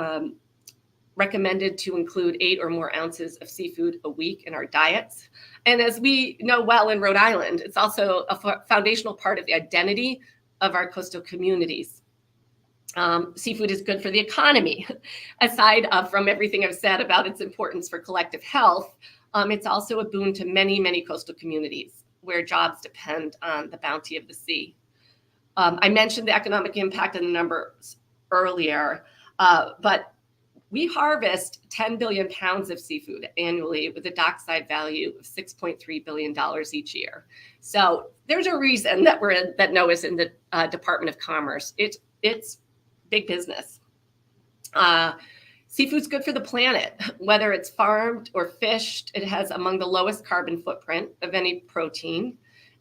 recommended to include 8 or more ounces of seafood a week in our diets. And as we know well in Rhode Island, it's also a foundational part of the identity of our coastal communities. Seafood is good for the economy. Aside from everything I've said about its importance for collective health, it's also a boon to many, many coastal communities where jobs depend on the bounty of the sea. I mentioned the economic impact and the numbers earlier, but we harvest 10 billion pounds of seafood annually with a dockside value of $6.3 billion each year. So there's a reason that that NOAA's in the Department of Commerce. It's big business. Seafood's good for the planet, whether it's farmed or fished. It has among the lowest carbon footprint of any protein.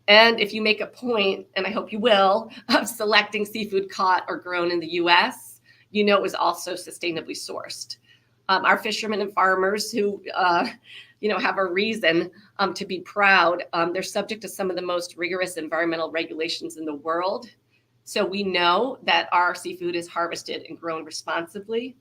And if you make a point, and I hope you will, of selecting seafood caught or grown in the US, you know it was also sustainably sourced. Our fishermen and farmers who have a reason to be proud, they're subject to some of the most rigorous environmental regulations in the world. So we know that our seafood is harvested and grown responsibly.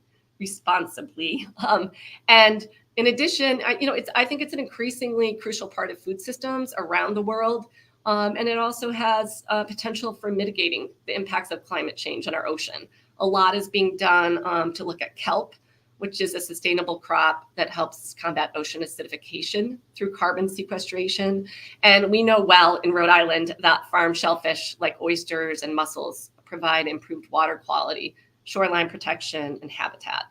And in addition, I think it's an increasingly crucial part of food systems around the world. And it also has potential for mitigating the impacts of climate change on our ocean. A lot is being done to look at kelp, which is a sustainable crop that helps combat ocean acidification through carbon sequestration. And we know well in Rhode Island that farm shellfish like oysters and mussels provide improved water quality, shoreline protection, and habitat.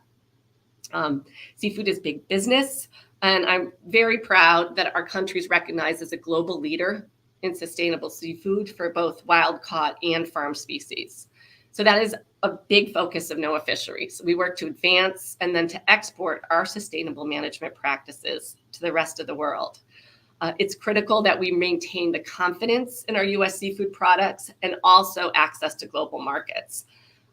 Seafood is big business, and I'm very proud that our country is recognized as a global leader in sustainable seafood for both wild caught and farm species. So that is a big focus of NOAA Fisheries. We work to advance and then to export our sustainable management practices to the rest of the world. It's critical that we maintain the confidence in our US seafood products and also access to global markets.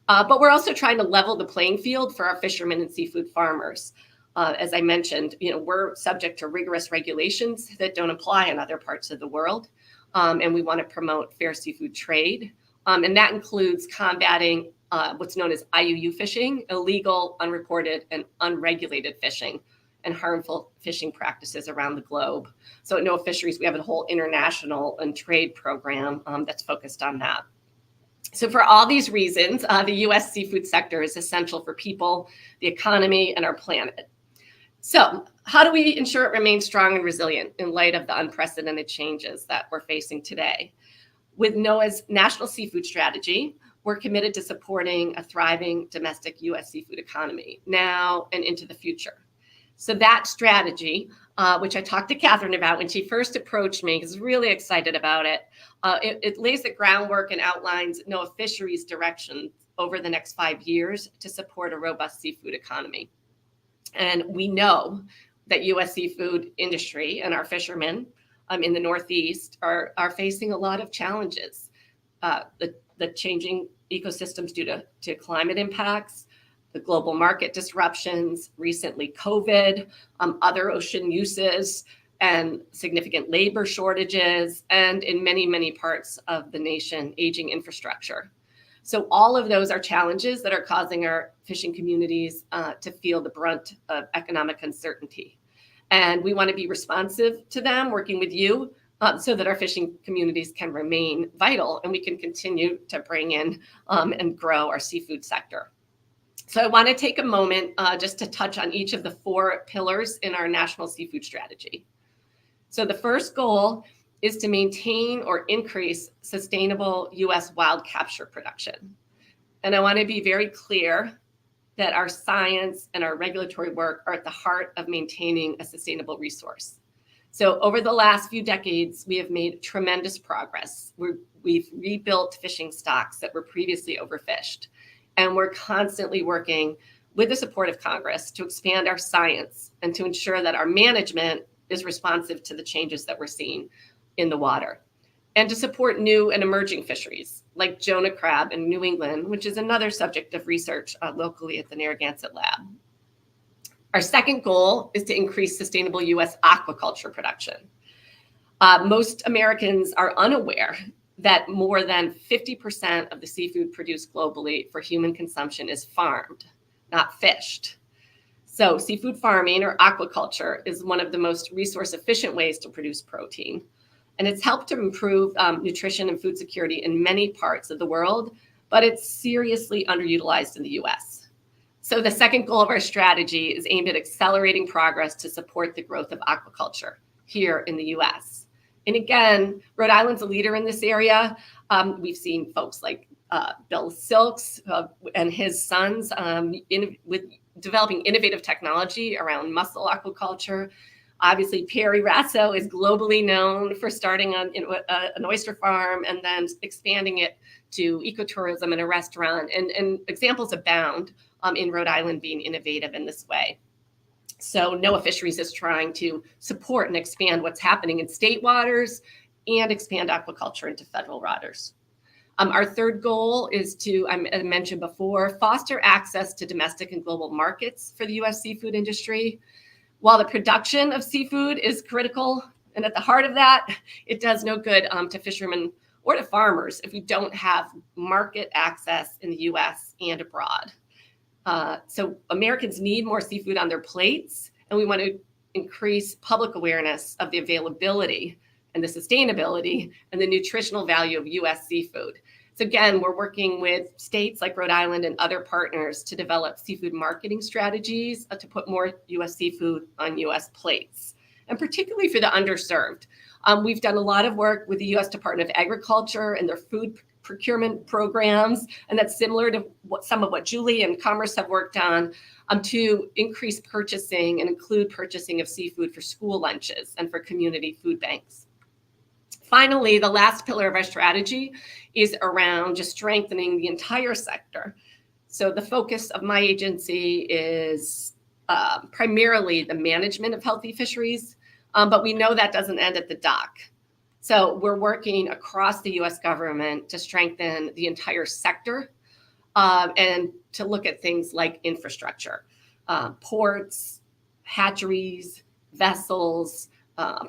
But we're also trying to level the playing field for our fishermen and seafood farmers. As I mentioned, we're subject to rigorous regulations that don't apply in other parts of the world. And we want to promote fair seafood trade. And that includes combating what's known as IUU fishing, illegal, unreported, and unregulated fishing, and harmful fishing practices around the globe. So at NOAA Fisheries, we have a whole international and trade program that's focused on that. So for all these reasons, the U.S. seafood sector is essential for people, the economy, and our planet. So how do we ensure it remains strong and resilient in light of the unprecedented changes that we're facing today? With NOAA's National Seafood Strategy, we're committed to supporting a thriving domestic U.S. seafood economy now and into the future. So that strategy, which I talked to Catherine about when she first approached me, is really excited about it. It lays the groundwork and outlines NOAA Fisheries direction over the next 5 years to support a robust seafood economy. And we know that U.S. seafood industry and our fishermen in the Northeast are facing a lot of challenges. The changing ecosystems due to climate impacts, the global market disruptions, recently COVID, other ocean uses, and significant labor shortages, and in many, many parts of the nation, aging infrastructure. So all of those are challenges that are causing our fishing communities to feel the brunt of economic uncertainty. And we want to be responsive to them, working with you so that our fishing communities can remain vital and we can continue to bring in and grow our seafood sector. So I want to take a moment just to touch on each of the 4 pillars in our national seafood strategy. So the first goal is to maintain or increase sustainable U.S. wild capture production. And I want to be very clear that our science and our regulatory work are at the heart of maintaining a sustainable resource. So over the last few decades, we have made tremendous progress. We've rebuilt fishing stocks that were previously overfished. And we're constantly working with the support of Congress to expand our science and to ensure that our management is responsive to the changes that we're seeing in the water, and to support new and emerging fisheries like Jonah crab in New England, which is another subject of research locally at the Narragansett Lab. Our second goal is to increase sustainable U.S. aquaculture production. Most Americans are unaware that more than 50% of the seafood produced globally for human consumption is farmed, not fished. So seafood farming or aquaculture is one of the most resource efficient ways to produce protein. And it's helped to improve nutrition and food security in many parts of the world, but it's seriously underutilized in the US. So the second goal of our strategy is aimed at accelerating progress to support the growth of aquaculture here in the US. And again, Rhode Island's a leader in this area. We've seen folks like Bill Silks and his sons with developing innovative technology around mussel aquaculture. Obviously, Perry Rasso is globally known for starting an oyster farm and then expanding it to ecotourism and a restaurant. And examples abound in Rhode Island being innovative in this way. So NOAA Fisheries is trying to support and expand what's happening in state waters and expand aquaculture into federal waters. Our third goal is to, I mentioned before, foster access to domestic and global markets for the U.S. seafood industry. While the production of seafood is critical, and at the heart of that, it does no good to fishermen or to farmers if we don't have market access in the U.S. and abroad. So Americans need more seafood on their plates, and we want to increase public awareness of the availability and the sustainability and the nutritional value of U.S. seafood. So again, we're working with states like Rhode Island and other partners to develop seafood marketing strategies to put more U.S. seafood on U.S. plates, and particularly for the underserved. We've done a lot of work with the U.S. Department of Agriculture and their food procurement programs, and that's similar to some of what Julie and Commerce have worked on to increase purchasing and include purchasing of seafood for school lunches and for community food banks. Finally, the last pillar of our strategy is around just strengthening the entire sector. So the focus of my agency is primarily the management of healthy fisheries, but we know that doesn't end at the dock. So we're working across the US government to strengthen the entire sector and to look at things like infrastructure, ports, hatcheries, vessels,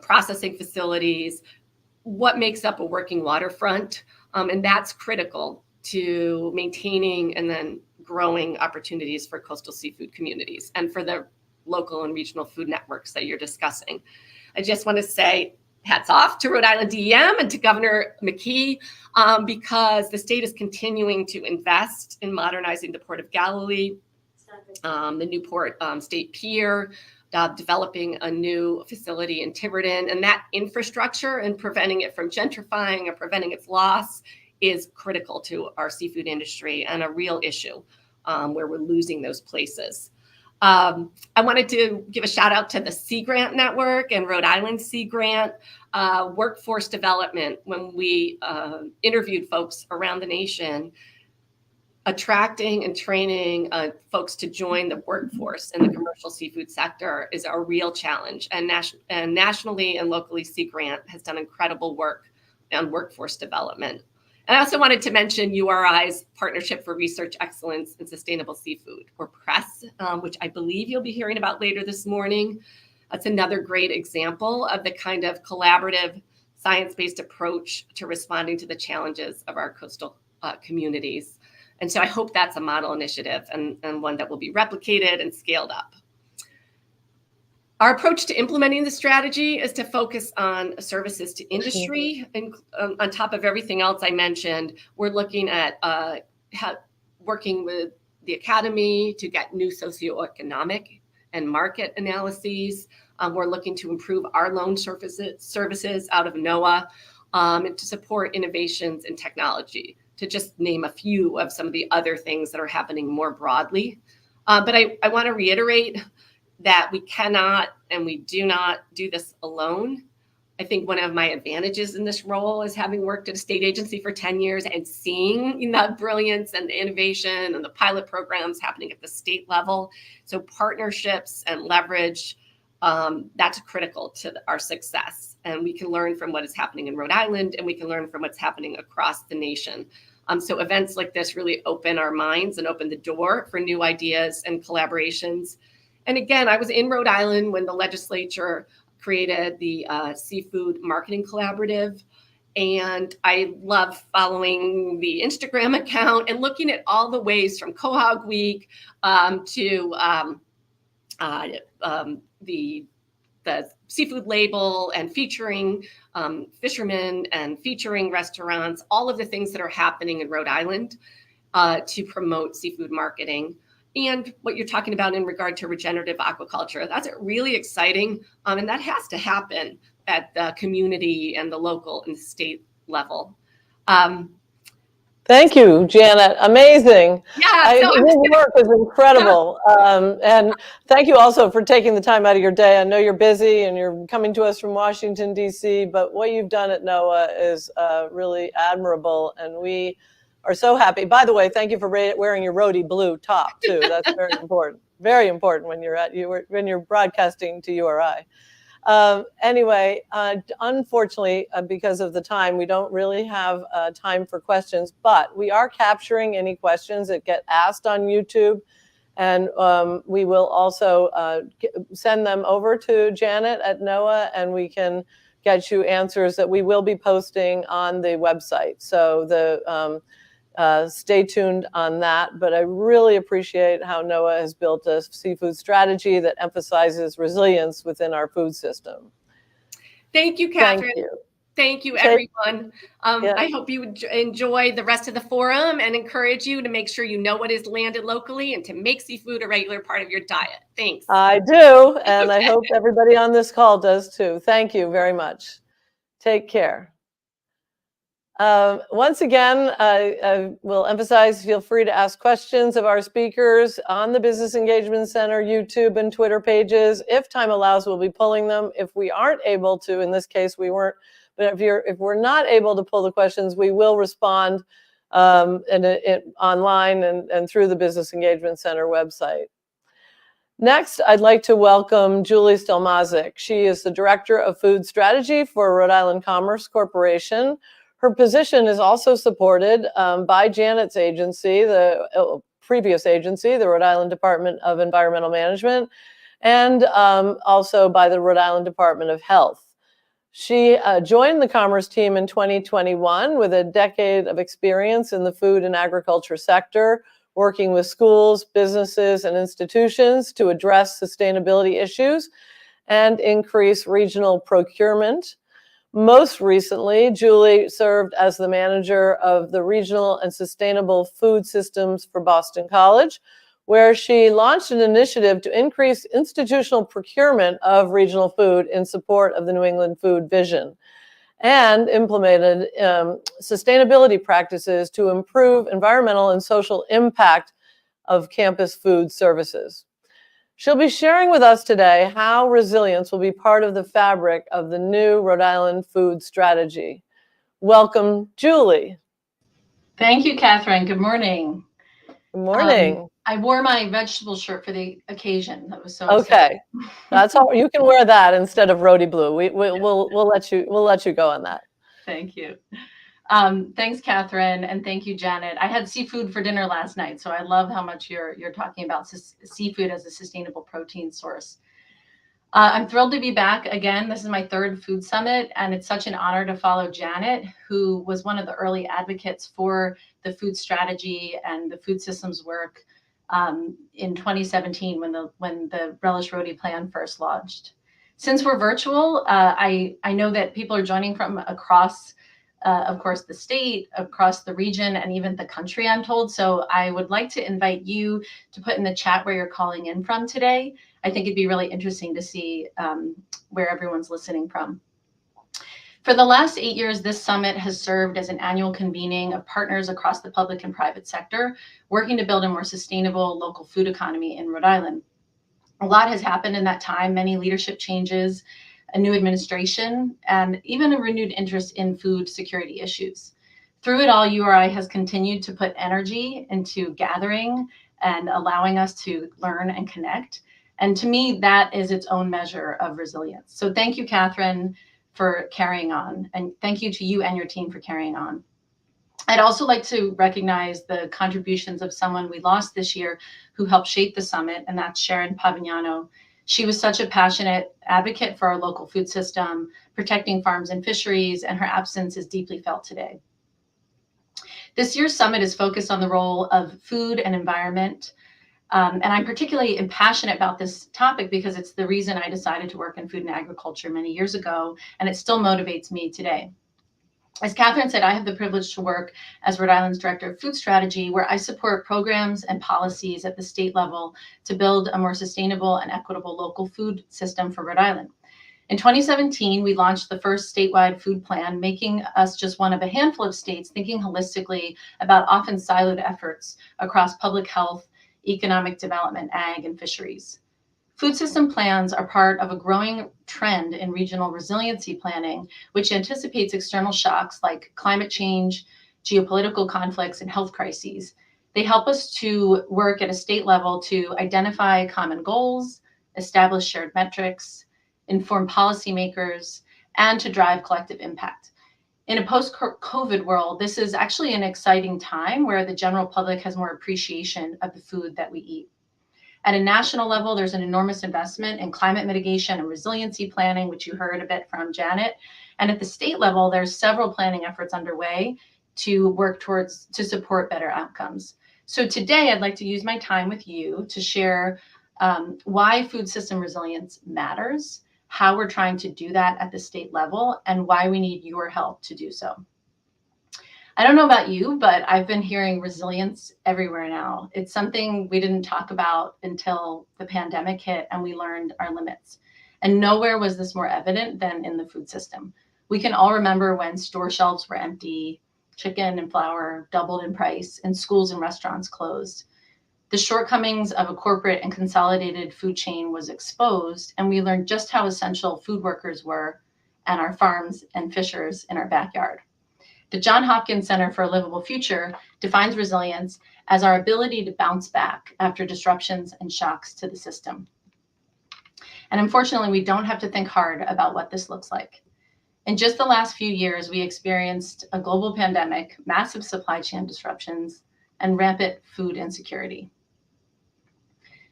processing facilities, what makes up a working waterfront. And that's critical to maintaining and then growing opportunities for coastal seafood communities and for the local and regional food networks that you're discussing. I just want to say hats off to Rhode Island DEM and to Governor McKee because the state is continuing to invest in modernizing the Port of Galilee, the Newport State Pier, developing a new facility in Tiverton, and that infrastructure and preventing it from gentrifying or preventing its loss is critical to our seafood industry and a real issue where we're losing those places. I wanted to give a shout out to the Sea Grant Network and Rhode Island Sea Grant workforce development. When we interviewed folks around the nation, attracting and training folks to join the workforce in the commercial seafood sector is a real challenge. And nationally and locally, Sea Grant has done incredible work on workforce development. And I also wanted to mention URI's Partnership for Research Excellence in Sustainable Seafood, or PRESS, which I believe you'll be hearing about later this morning. That's another great example of the kind of collaborative, science-based approach to responding to the challenges of our coastal communities. And so I hope that's a model initiative and one that will be replicated and scaled up. Our approach to implementing the strategy is to focus on services to industry. And on top of everything else I mentioned, we're looking at working with the academy to get new socioeconomic and market analyses. We're looking to improve our loan services out of NOAA and to support innovations in technology, to just name a few of some of the other things that are happening more broadly. But I want to reiterate that we cannot and we do not do this alone. I think one of my advantages in this role is having worked at a state agency for 10 years and seeing the brilliance and the innovation and the pilot programs happening at the state level. So partnerships and leverage, that's critical to our success. And we can learn from what is happening in Rhode Island, and we can learn from what's happening across the nation. So events like this really open our minds and open the door for new ideas and collaborations. And again, I was in Rhode Island when the legislature created the Seafood Marketing Collaborative. And I love following the Instagram account and looking at all the ways from Quahog Week to the seafood label and featuring fishermen and featuring restaurants, all of the things that are happening in Rhode Island to promote seafood marketing. And what you're talking about in regard to regenerative aquaculture, that's really exciting. And that has to happen at the community and the local and state level. Thank you, Janet. Amazing. Yeah, Your work is incredible. And thank you also for taking the time out of your day. I know you're busy and you're coming to us from Washington, D.C., but what you've done at NOAA is really admirable. And we are so happy. By the way, thank you for wearing your roadie blue top, too. That's very important. Very important when you're broadcasting to URI. Anyway, unfortunately, because of the time, we don't really have time for questions, but we are capturing any questions that get asked on YouTube. And we will also send them over to Janet at NOAA, and we can get you answers that we will be posting on the website. So stay tuned on that. But I really appreciate how NOAA has built a seafood strategy that emphasizes resilience within our food system. Thank you, Catherine. Thank you. Thank you, everyone. I hope you enjoy the rest of the forum and encourage you to make sure you know what is landed locally and to make seafood a regular part of your diet. Thanks. I do, and I hope everybody on this call does too. Thank you very much. Take care. Once again, I will emphasize, feel free to ask questions of our speakers on the Business Engagement Center YouTube and Twitter pages. If time allows, we'll be pulling them. If we aren't able to, in this case, we weren't, but if we're not able to pull the questions, we will respond online and through the Business Engagement Center website. Next, I'd like to welcome Julie Stelmazik. She is the Director of Food Strategy for Rhode Island Commerce Corporation. Her position is also supported by Janet's agency, the previous agency, the Rhode Island Department of Environmental Management, and also by the Rhode Island Department of Health. She joined the Commerce team in 2021 with a decade of experience in the food and agriculture sector, working with schools, businesses, and institutions to address sustainability issues and increase regional procurement. Most recently, Julie served as the manager of the Regional and Sustainable Food Systems for Boston College, where she launched an initiative to increase institutional procurement of regional food in support of the New England Food Vision, and implemented sustainability practices to improve environmental and social impact of campus food services. She'll be sharing with us today how resilience will be part of the fabric of the new Rhode Island food strategy. Welcome, Julie. Thank you, Catherine. Good morning. Good morning. I wore my vegetable shirt for the occasion. That was so Okay, exciting. that's all. You can wear that instead of rhodey blue. We'll let you go on that. Thank you. Thanks, Catherine, and thank you, Janet. I had seafood for dinner last night, so I love how much you're talking about seafood as a sustainable protein source. I'm thrilled to be back again. This is my third food summit, and it's such an honor to follow Janet, who was one of the early advocates for the food strategy and the food systems work in 2017 when the Relish Rhody plan first launched. Since we're virtual, I know that people are joining from across, of course, the state, across the region, and even the country, I'm told. So I would like to invite you to put in the chat where you're calling in from today. I think it'd be really interesting to see where everyone's listening from. For the last 8 years, this summit has served as an annual convening of partners across the public and private sector, working to build a more sustainable local food economy in Rhode Island. A lot has happened in that time, many leadership changes, a new administration, and even a renewed interest in food security issues. Through it all, URI has continued to put energy into gathering and allowing us to learn and connect. And to me, that is its own measure of resilience. So thank you, Catherine, for carrying on. And thank you to you and your team for carrying on. I'd also like to recognize the contributions of someone we lost this year who helped shape the summit, and that's Sharon Pavignano. She was such a passionate advocate for our local food system, protecting farms and fisheries, and her absence is deeply felt today. This year's summit is focused on the role of food and environment. And I'm particularly passionate about this topic because it's the reason I decided to work in food and agriculture many years ago, and it still motivates me today. As Catherine said, I have the privilege to work as Rhode Island's Director of Food Strategy, where I support programs and policies at the state level to build a more sustainable and equitable local food system for Rhode Island. In 2017, we launched the first statewide food plan, making us just one of a handful of states thinking holistically about often siloed efforts across public health, economic development, ag, and fisheries. Food system plans are part of a growing trend in regional resiliency planning, which anticipates external shocks like climate change, geopolitical conflicts, and health crises. They help us to work at a state level to identify common goals, establish shared metrics, inform policymakers, and to drive collective impact. In a post-COVID world, this is actually an exciting time where the general public has more appreciation of the food that we eat. At a national level, there's an enormous investment in climate mitigation and resiliency planning, which you heard a bit from Janet. And at the state level, there's several planning efforts underway to work to support better outcomes. So today, I'd like to use my time with you to share why food system resilience matters, how we're trying to do that at the state level, and why we need your help to do so. I don't know about you, but I've been hearing resilience everywhere now. It's something we didn't talk about until the pandemic hit and we learned our limits. And nowhere was this more evident than in the food system. We can all remember when store shelves were empty, chicken and flour doubled in price, and schools and restaurants closed. The shortcomings of a corporate and consolidated food chain was exposed, and we learned just how essential food workers were and our farms and fishers in our backyard. The Johns Hopkins Center for a Livable Future defines resilience as our ability to bounce back after disruptions and shocks to the system. And unfortunately, we don't have to think hard about what this looks like. In just the last few years, we experienced a global pandemic, massive supply chain disruptions, and rampant food insecurity.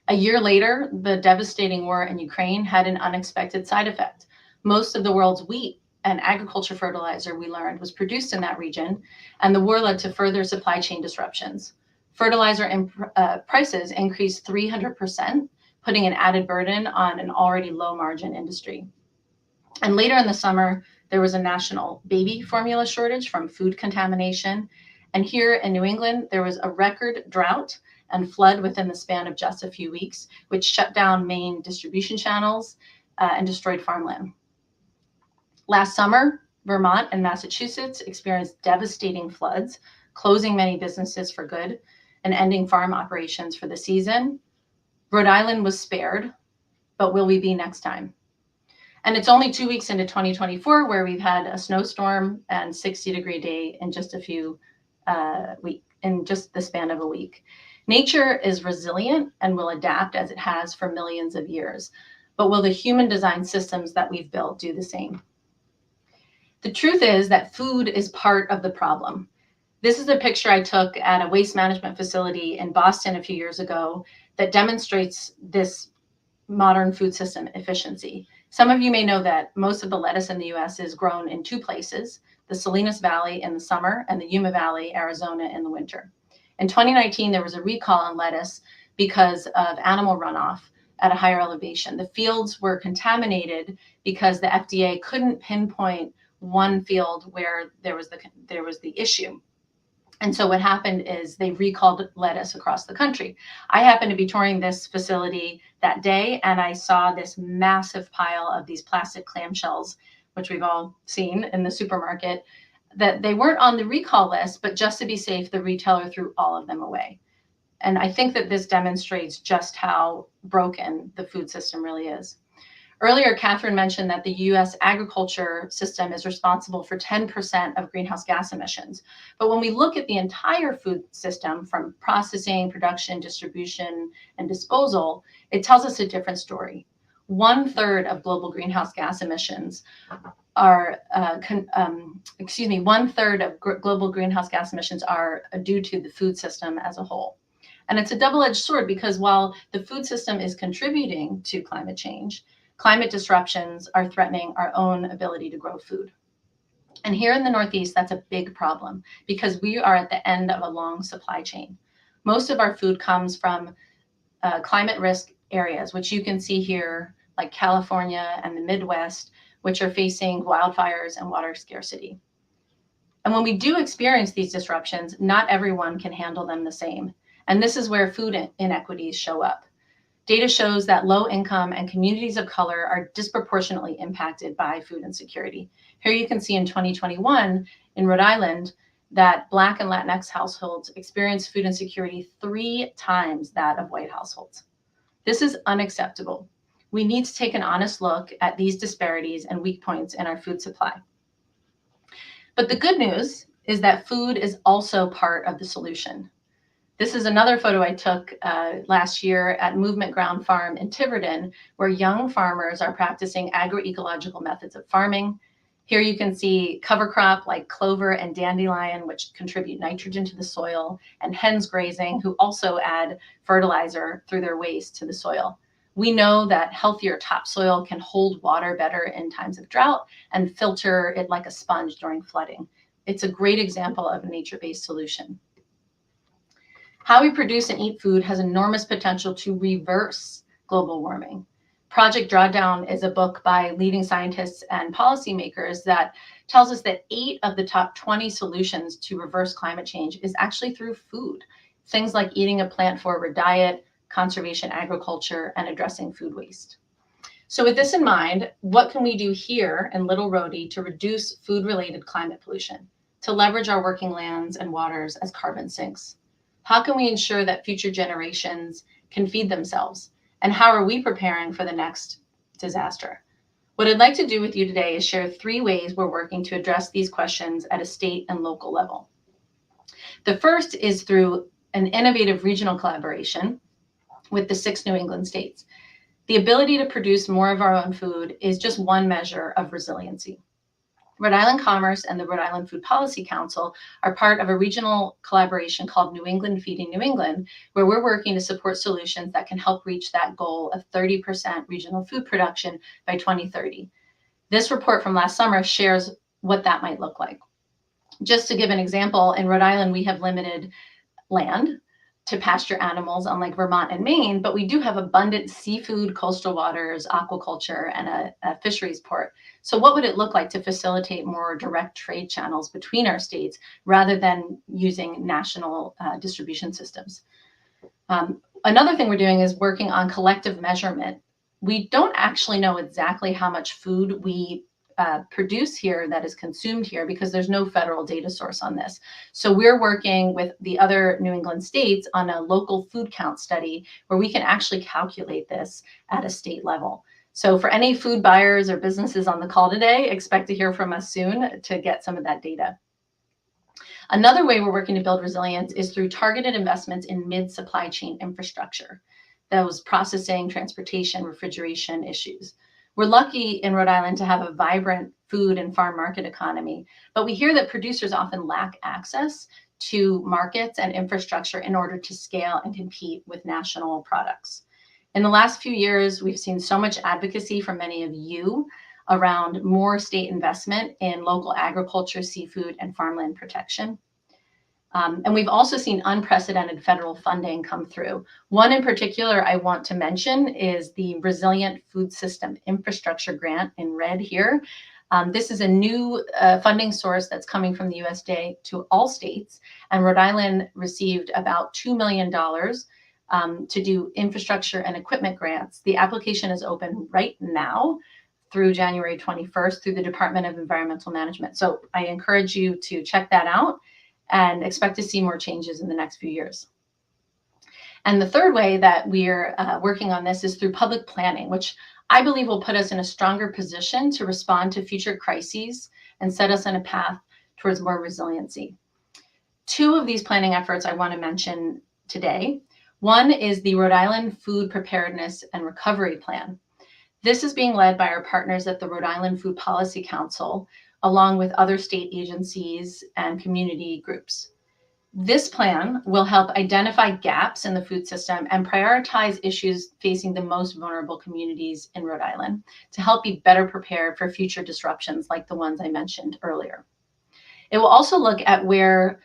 A year later, the devastating war in Ukraine had an unexpected side effect. Most of the world's wheat and agriculture fertilizer, we learned, was produced in that region, and the war led to further supply chain disruptions. Fertilizer prices increased 300%, putting an added burden on an already low margin industry. And later in the summer, there was a national baby formula shortage from food contamination, And here in New England, there was a record drought and flood within the span of just a few weeks, which shut down main distribution channels and destroyed farmland. Last summer, Vermont and Massachusetts experienced devastating floods, closing many businesses for good and ending farm operations for the season. Rhode Island was spared, but will we be next time? And it's only 2 weeks into 2024 where we've had a snowstorm and 60-degree day in just a few in just the span of a week. Nature is resilient and will adapt as it has for millions of years. But will the human design systems that we've built do the same? The truth is that food is part of the problem. This is a picture I took at a waste management facility in Boston a few years ago that demonstrates this modern food system efficiency. Some of you may know that most of the lettuce in the US is grown in two places, the Salinas Valley in the summer and the Yuma Valley, Arizona in the winter. In 2019, there was a recall on lettuce because of animal runoff at a higher elevation. The fields were contaminated because the FDA couldn't pinpoint one field where there was the issue. And so what happened is they recalled lettuce across the country. I happened to be touring this facility that day, and I saw this massive pile of these plastic clamshells, which we've all seen in the supermarket, that they weren't on the recall list, but just to be safe, the retailer threw all of them away. And I think that this demonstrates just how broken the food system really is. Earlier, Catherine mentioned that the US agriculture system is responsible for 10% of greenhouse gas emissions. But when we look at the entire food system from processing, production, distribution, and disposal, it tells us a different story. 1/3 of global greenhouse gas emissions are, 1/3 of global greenhouse gas emissions are due to the food system as a whole. And it's a double-edged sword because while the food system is contributing to climate change, climate disruptions are threatening our own ability to grow food. And here in the Northeast, that's a big problem because we are at the end of a long supply chain. Most of our food comes from climate risk areas, which you can see here, like California and the Midwest, which are facing wildfires and water scarcity. And when we do experience these disruptions, not everyone can handle them the same. And this is where food inequities show up. Data shows that low income and communities of color are disproportionately impacted by food insecurity. Here you can see in 2021 in Rhode Island that Black and Latinx households experience food insecurity 3 times that of white households. This is unacceptable. We need to take an honest look at these disparities and weak points in our food supply. But the good news is that food is also part of the solution. This is another photo I took last year at Movement Ground Farm in Tiverton, where young farmers are practicing agroecological methods of farming. Here you can see cover crop like clover and dandelion, which contribute nitrogen to the soil, and hens grazing, who also add fertilizer through their waste to the soil. We know that healthier topsoil can hold water better in times of drought and filter it like a sponge during flooding. It's a great example of a nature-based solution. How we produce and eat food has enormous potential to reverse global warming. Project Drawdown is a book by leading scientists and policymakers that tells us that 8 of the top 20 solutions to reverse climate change is actually through food. Things like eating a plant-forward diet, conservation agriculture, and addressing food waste. So with this in mind, what can we do here in Little Rhodey to reduce food-related climate pollution, to leverage our working lands and waters as carbon sinks? How can we ensure that future generations can feed themselves? And how are we preparing for the next disaster? What I'd like to do with you today is share 3 ways we're working to address these questions at a state and local level. The first is through an innovative regional collaboration with the 6 New England states. The ability to produce more of our own food is just one measure of resiliency. Rhode Island Commerce and the Rhode Island Food Policy Council are part of a regional collaboration called New England Feeding New England, where we're working to support solutions that can help reach that goal of 30% regional food production by 2030. This report from last summer shares what that might look like. Just to give an example, in Rhode Island, we have limited land, to pasture animals, unlike Vermont and Maine, but we do have abundant seafood, coastal waters, aquaculture, and a fisheries port. So what would it look like to facilitate more direct trade channels between our states rather than using national distribution systems? Another thing we're doing is working on collective measurement. We don't actually know exactly how much food we produce here that is consumed here because there's no federal data source on this. So we're working with the other New England states on a local food count study where we can actually calculate this at a state level. So for any food buyers or businesses on the call today, expect to hear from us soon to get some of that data. Another way we're working to build resilience is through targeted investments in mid-supply chain infrastructure, those processing, transportation, refrigeration issues. We're lucky in Rhode Island to have a vibrant food and farm market economy, but we hear that producers often lack access to markets and infrastructure in order to scale and compete with national products. In the last few years, we've seen so much advocacy from many of you around more state investment in local agriculture, seafood, and farmland protection. And we've also seen unprecedented federal funding come through. One in particular I want to mention is the Resilient Food System Infrastructure Grant in red here. This is a new funding source that's coming from the USDA to all states, and Rhode Island received about $2 million to do infrastructure and equipment grants. The application is open right now through January 21st through the Department of Environmental Management. So I encourage you to check that out and expect to see more changes in the next few years. And the third way that we're working on this is through public planning, which I believe will put us in a stronger position to respond to future crises and set us on a path towards more resiliency. Two of these planning efforts I want to mention today. One is the Rhode Island Food Preparedness and Recovery Plan. This is being led by our partners at the Rhode Island Food Policy Council, along with other state agencies and community groups. This plan will help identify gaps in the food system and prioritize issues facing the most vulnerable communities in Rhode Island to help be better prepared for future disruptions like the ones I mentioned earlier. It will also look at where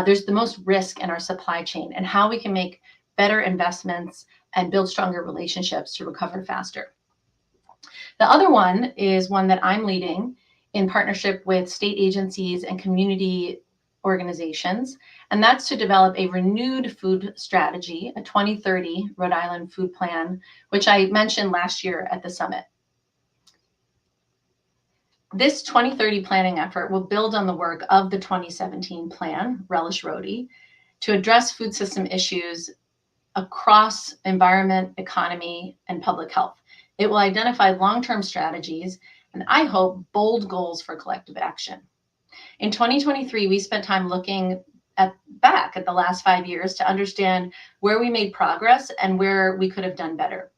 there's the most risk in our supply chain and how we can make better investments and build stronger relationships to recover faster. The other one is one that I'm leading in partnership with state agencies and community organizations, and that's to develop a renewed food strategy, a 2030 Rhode Island food plan, which I mentioned last year at the summit. This 2030 planning effort will build on the work of the 2017 plan, Relish Rhody, to address food system issues across environment, economy, and public health. It will identify long-term strategies and I hope bold goals for collective action. In 2023, we spent time looking back at the last 5 years to understand where we made progress and where we could have done better.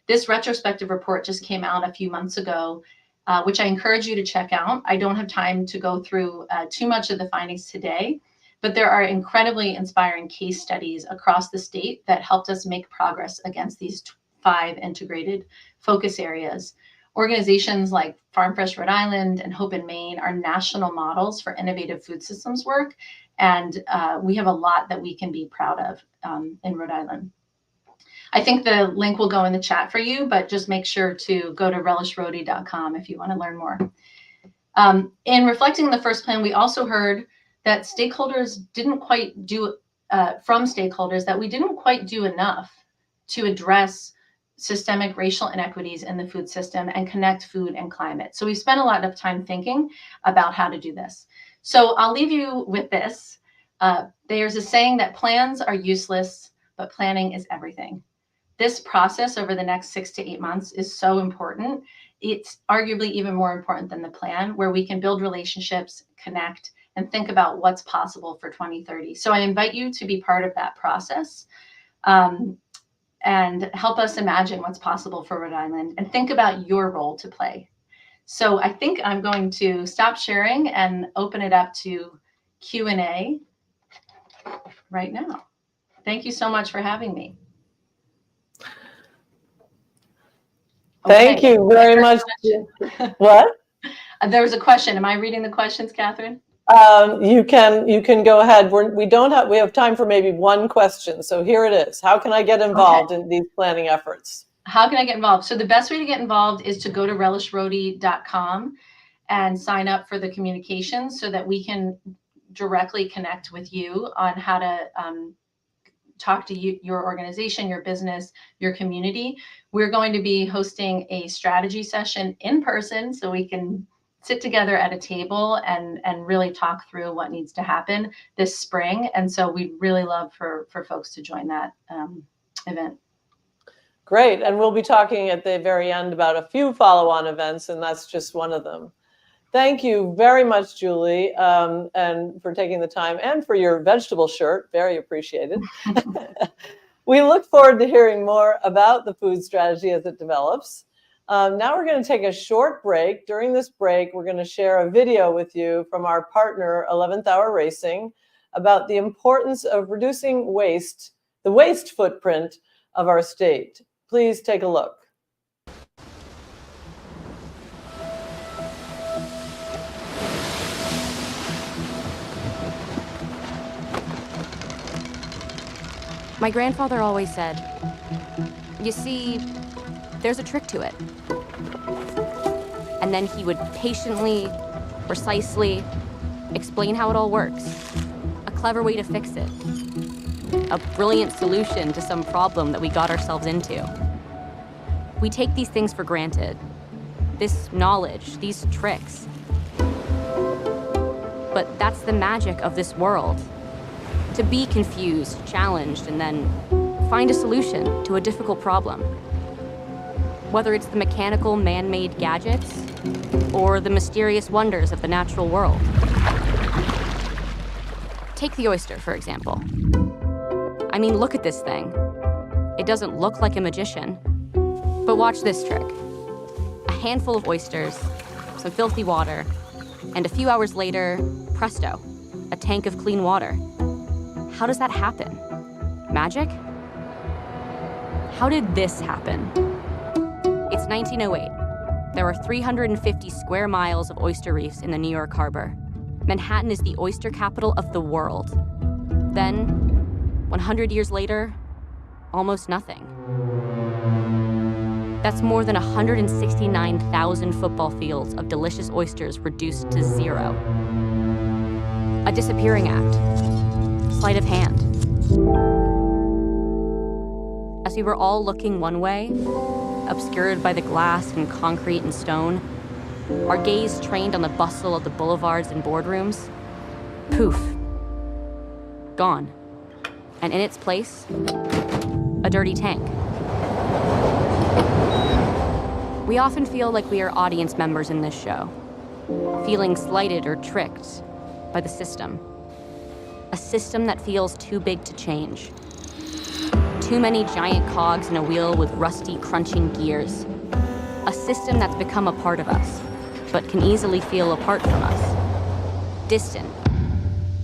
This retrospective report just came out a few months ago, which I encourage you to check out. I don't have time to go through too much of the findings today, but there are incredibly inspiring case studies across the state that helped us make progress against these 5 integrated focus areas. Organizations like Farm Fresh Rhode Island and Hope in Maine are national models for innovative food systems work, and we have a lot that we can be proud of in Rhode Island. I think the link will go in the chat for you, but just make sure to go to relishrhody.com if you want to learn more. In reflecting on the first plan, we also heard that stakeholders didn't quite do, from stakeholders, that we didn't quite do enough to address systemic racial inequities in the food system and connect food and climate. So we spent a lot of time thinking about how to do this. So I'll leave you with this. There's a saying that plans are useless, but planning is everything. This process over the next 6 to 8 months is so important. It's arguably even more important than the plan, where we can build relationships, connect, and think about what's possible for 2030. So I invite you to be part of that process. And help us imagine what's possible for Rhode Island and think about your role to play. So I think I'm going to stop sharing and open it up to Q&A right now. Thank you so much for having me. Thank you very much. What? There was a question. Am I reading the questions, Catherine? You can go ahead. We have time for maybe one question. So here it is. How can I get involved in these planning efforts? How can I get involved? So the best way to get involved is to go to relishrody.com and sign up for the communications so that we can directly connect with you on how to talk to you, your organization, your business, your community. We're going to be hosting a strategy session in person so we can sit together at a table and really talk through what needs to happen this spring. And so we'd really love for folks to join that event. Great. And we'll be talking at the very end about a few follow-on events, and that's just one of them. Thank you very much, Julie, and for taking the time and for your vegetable shirt. Very appreciated. We look forward to hearing more about the food strategy as it develops. Now we're going to take a short break. During this break, we're going to share a video with you from our partner, 11th Hour Racing, about the importance of reducing waste, the waste footprint of our state. Please take a look. My grandfather always said, you see, there's a trick to it. And then he would patiently, precisely explain how it all works. A clever way to fix it. A brilliant solution to some problem that we got ourselves into. We take these things for granted. This knowledge, these tricks. But that's the magic of this world. To be confused, challenged, and then find a solution to a difficult problem. Whether it's the mechanical man-made gadgets or the mysterious wonders of the natural world. Take the oyster, for example. I mean, look at this thing. It doesn't look like a magician, but watch this trick. A handful of oysters, some filthy water, and a few hours later, presto, a tank of clean water. How does that happen? Magic? How did this happen? It's 1908. There are 350 square miles of oyster reefs in the New York Harbor. Manhattan is the oyster capital of the world. Then, 100 years later, almost nothing. That's more than 169,000 football fields of delicious oysters reduced to zero. A disappearing act. Sleight of hand. As we were all looking one way, obscured by the glass and concrete and stone, our gaze trained on the bustle of the boulevards and boardrooms, poof, gone. And in its place, a dirty tank. We often feel like we are audience members in this show, feeling slighted or tricked by the system. A system that feels too big to change. Too many giant cogs in a wheel with rusty, crunching gears. A system that's become a part of us, but can easily feel apart from us. Distant.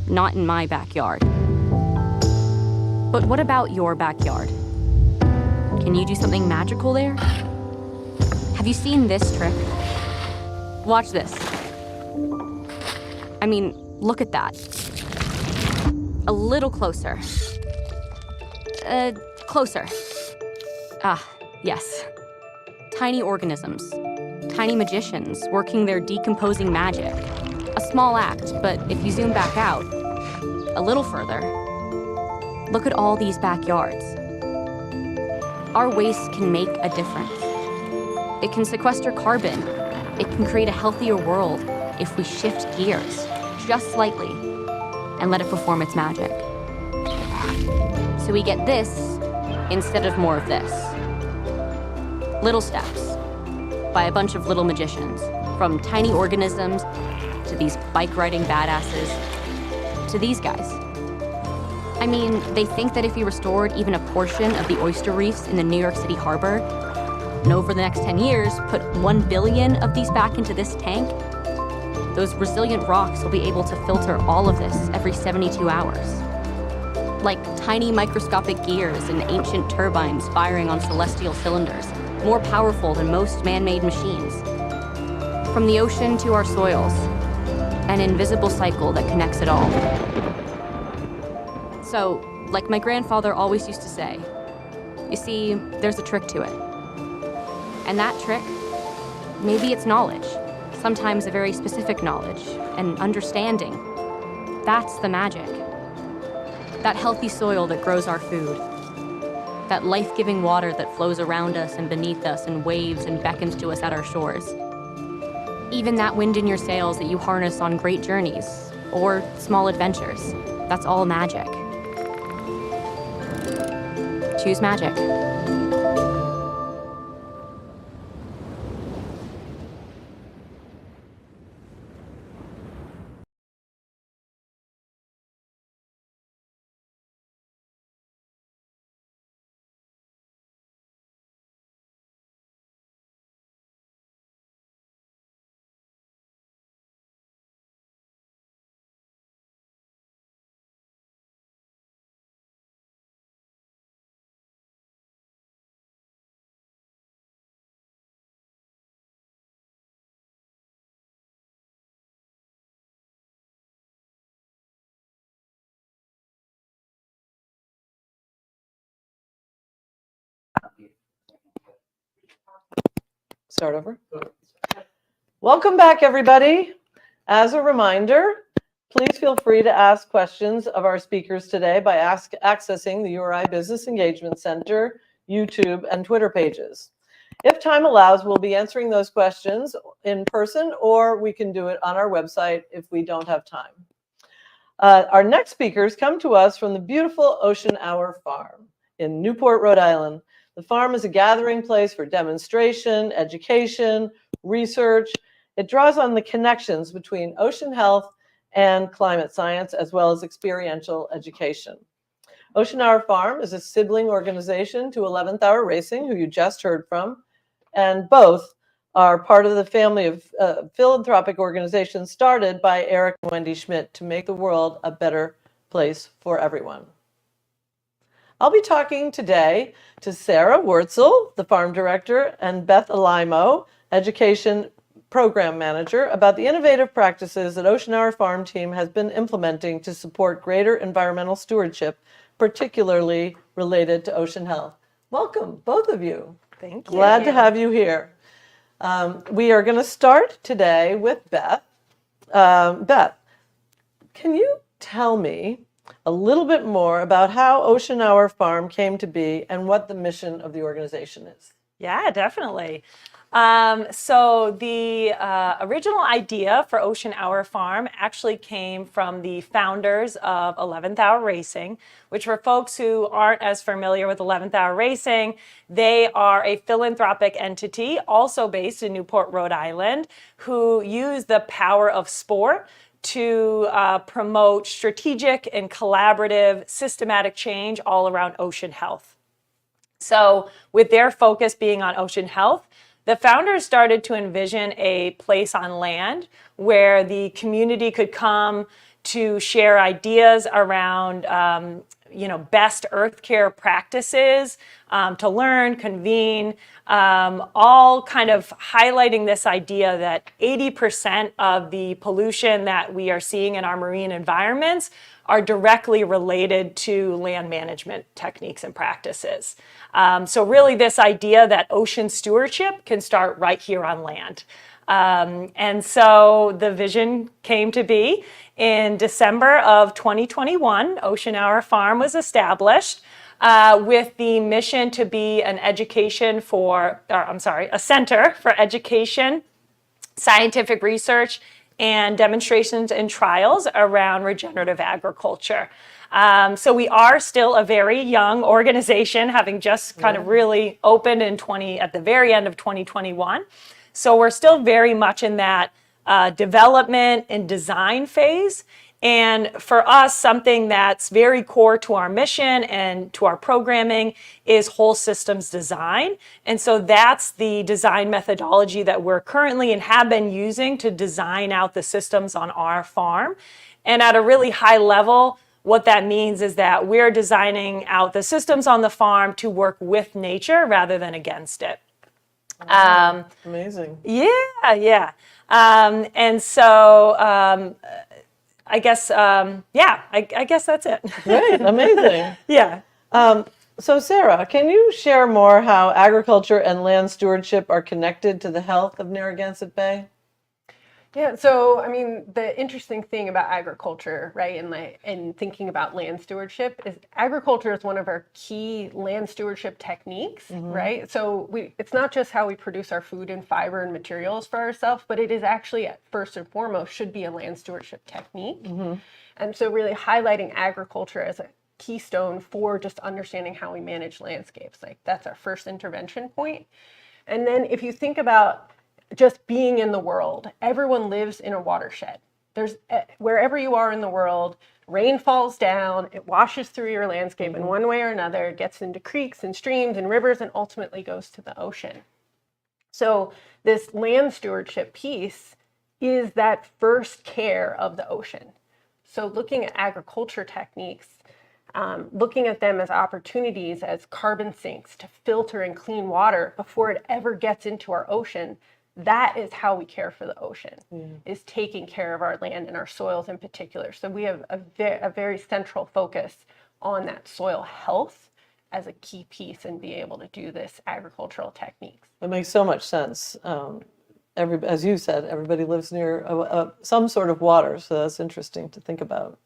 Not in my backyard. But what about your backyard? Can you do something magical there? Have you seen this trick? Watch this. I mean, look at that. A little closer. Closer. Ah, yes. Tiny organisms. Tiny magicians working their decomposing magic. A small act, but if you zoom back out, a little further, look at all these backyards. Our waste can make a difference. It can sequester carbon. It can create a healthier world if we shift gears, just slightly, and let it perform its magic. So we get this instead of more of this. Little steps by a bunch of little magicians, from tiny organisms to these bike-riding badasses to these guys. I mean, they think that if we restored even a portion of the oyster reefs in the New York City harbor, and over the next 10 years, put 1 billion of these back into this tank, those resilient rocks will be able to filter all of this every 72 hours. Like tiny microscopic gears and ancient turbines firing on celestial cylinders, more powerful than most man-made machines. From the ocean to our soils, an invisible cycle that connects it all. So, like my grandfather always used to say, you see, there's a trick to it. And that trick, maybe it's knowledge, sometimes a very specific knowledge, and understanding. That's the magic. That healthy soil that grows our food. That life-giving water that flows around us and beneath us and waves and beckons to us at our shores. Even that wind in your sails that you harness on great journeys or small adventures. That's all magic. Choose magic. Start over. Welcome back, everybody. As a reminder, please feel free to ask questions of our speakers today by accessing the URI Business Engagement Center, YouTube, and Twitter pages. If time allows, we'll be answering those questions in person, or we can do it on our website if we don't have time. Our next speakers come to us from the beautiful Ocean Hour Farm in Newport, Rhode Island. The farm is a gathering place for demonstration, education, research. It draws on the connections between ocean health and climate science, as well as experiential education. Ocean Hour Farm is a sibling organization to 11th Hour Racing, who you just heard from, and both are part of the family of philanthropic organizations started by Eric and Wendy Schmidt to make the world a better place for everyone. I'll be talking today to Sarah Wurtzel, the farm director, and Beth Alimo, education program manager, about the innovative practices that Ocean Hour Farm team has been implementing to support greater environmental stewardship, particularly related to ocean health. Welcome, both of you. Thank you. Glad to have you here. We are going to start today with Beth. Beth, can you tell me a little bit more about how Ocean Hour Farm came to be and what the mission of the organization is? Yeah, definitely. So the original idea for Ocean Hour Farm actually came from the founders of 11th Hour Racing, which for folks who aren't as familiar with 11th Hour Racing, they are a philanthropic entity also based in Newport, Rhode Island, who use the power of sport to promote strategic and collaborative systematic change all around ocean health. So with their focus being on ocean health, the founders started to envision a place on land where the community could come to share ideas around best earth care practices, to learn, convene, all kind of highlighting this idea that 80% of the pollution that we are seeing in our marine environments are directly related to land management techniques and practices. So really this idea that ocean stewardship can start right here on land. And so the vision came to be in December of 2021. Ocean Hour Farm was established with the mission to be a center for education, scientific research, and demonstrations and trials around regenerative agriculture. So we are still a very young organization, having just kind of really opened at the very end of 2021. So we're still very much in that development and design phase. And for us, something that's very core to our mission and to our programming is whole systems design. And so that's the design methodology that we're currently and have been using to design out the systems on our farm. And at a really high level, what that means is that we're designing out the systems on the farm to work with nature rather than against it. Amazing. Yeah. And so I guess, I guess that's it. Great, amazing. Yeah. So Sarah, can you share more how agriculture and land stewardship are connected to the health of Narragansett Bay? Yeah, so I mean, the interesting thing about agriculture, right, and thinking about land stewardship is agriculture is one of our key land stewardship techniques, right? So it's not just how we produce our food and fiber and materials for ourselves, but it is actually first and foremost should be a land stewardship technique. And so really highlighting agriculture as a keystone for just understanding how we manage landscapes, like that's our first intervention point. And then if you think about just being in the world. Everyone lives in a watershed. There's wherever you are in the world, rain falls down, it washes through your landscape in one way or another, it gets into creeks and streams and rivers and ultimately goes to the ocean. So this land stewardship piece is that first care of the ocean. So looking at agriculture techniques, looking at them as opportunities, as carbon sinks to filter and clean water before it ever gets into our ocean, that is how we care for the ocean, is taking care of our land and our soils in particular. So we have a very central focus on that soil health as a key piece and be able to do this agricultural techniques. It makes so much sense. As you said, everybody lives near some sort of water, so that's interesting to think about.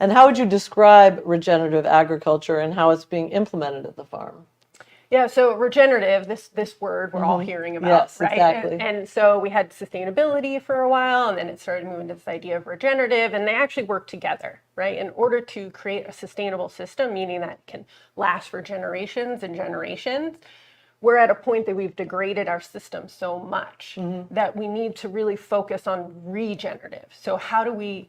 And how would you describe regenerative agriculture and how it's being implemented at the farm? Yeah, so regenerative, this word we're all hearing about, yes, right? Exactly. And so we had sustainability for a while, and then it started moving to this idea of regenerative, and they actually work together, right? In order to create a sustainable system, meaning that it can last for generations and generations, we're at a point that we've degraded our system so much that we need to really focus on regenerative. So how do we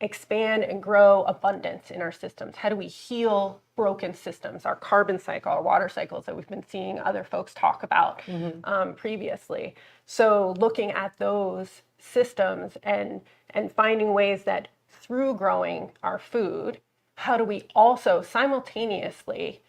expand and grow abundance in our systems? How do we heal broken systems, our carbon cycle, our water cycles that we've been seeing other folks talk about previously? So looking at those systems and finding ways that through growing our food, how do we also simultaneously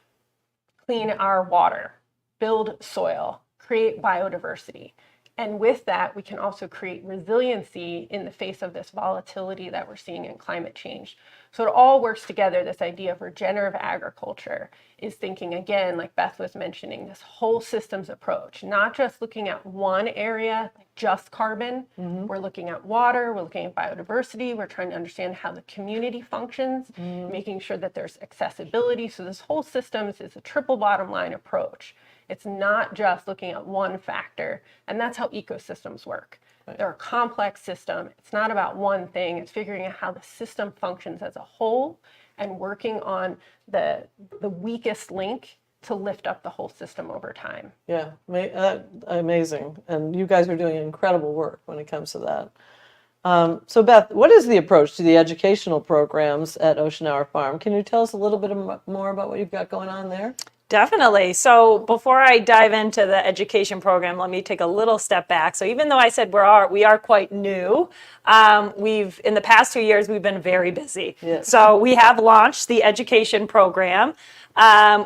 clean our water, build soil, create biodiversity? And with that, we can also create resiliency in the face of this volatility that we're seeing in climate change. So it all works together. This idea of regenerative agriculture is thinking, again, like Beth was mentioning, this whole systems approach, not just looking at one area, like just carbon. We're looking at water, we're looking at biodiversity, we're trying to understand how the community functions, making sure that there's accessibility. So this whole systems is a triple bottom line approach. It's not just looking at one factor, and that's how ecosystems work. Right. They're a complex system. It's not about one thing. It's figuring out how the system functions as a whole and working on the weakest link to lift up the whole system over time. Yeah, amazing. And you guys are doing incredible work when it comes to that. So Beth, what is the approach to the educational programs at Ocean Hour Farm? Can you tell us a little bit more about what you've got going on there? Definitely. So before I dive into the education program, let me take a little step back. So even though I said we are quite new, in the past 2 years, we've been very busy. Yes. So we have launched the education program.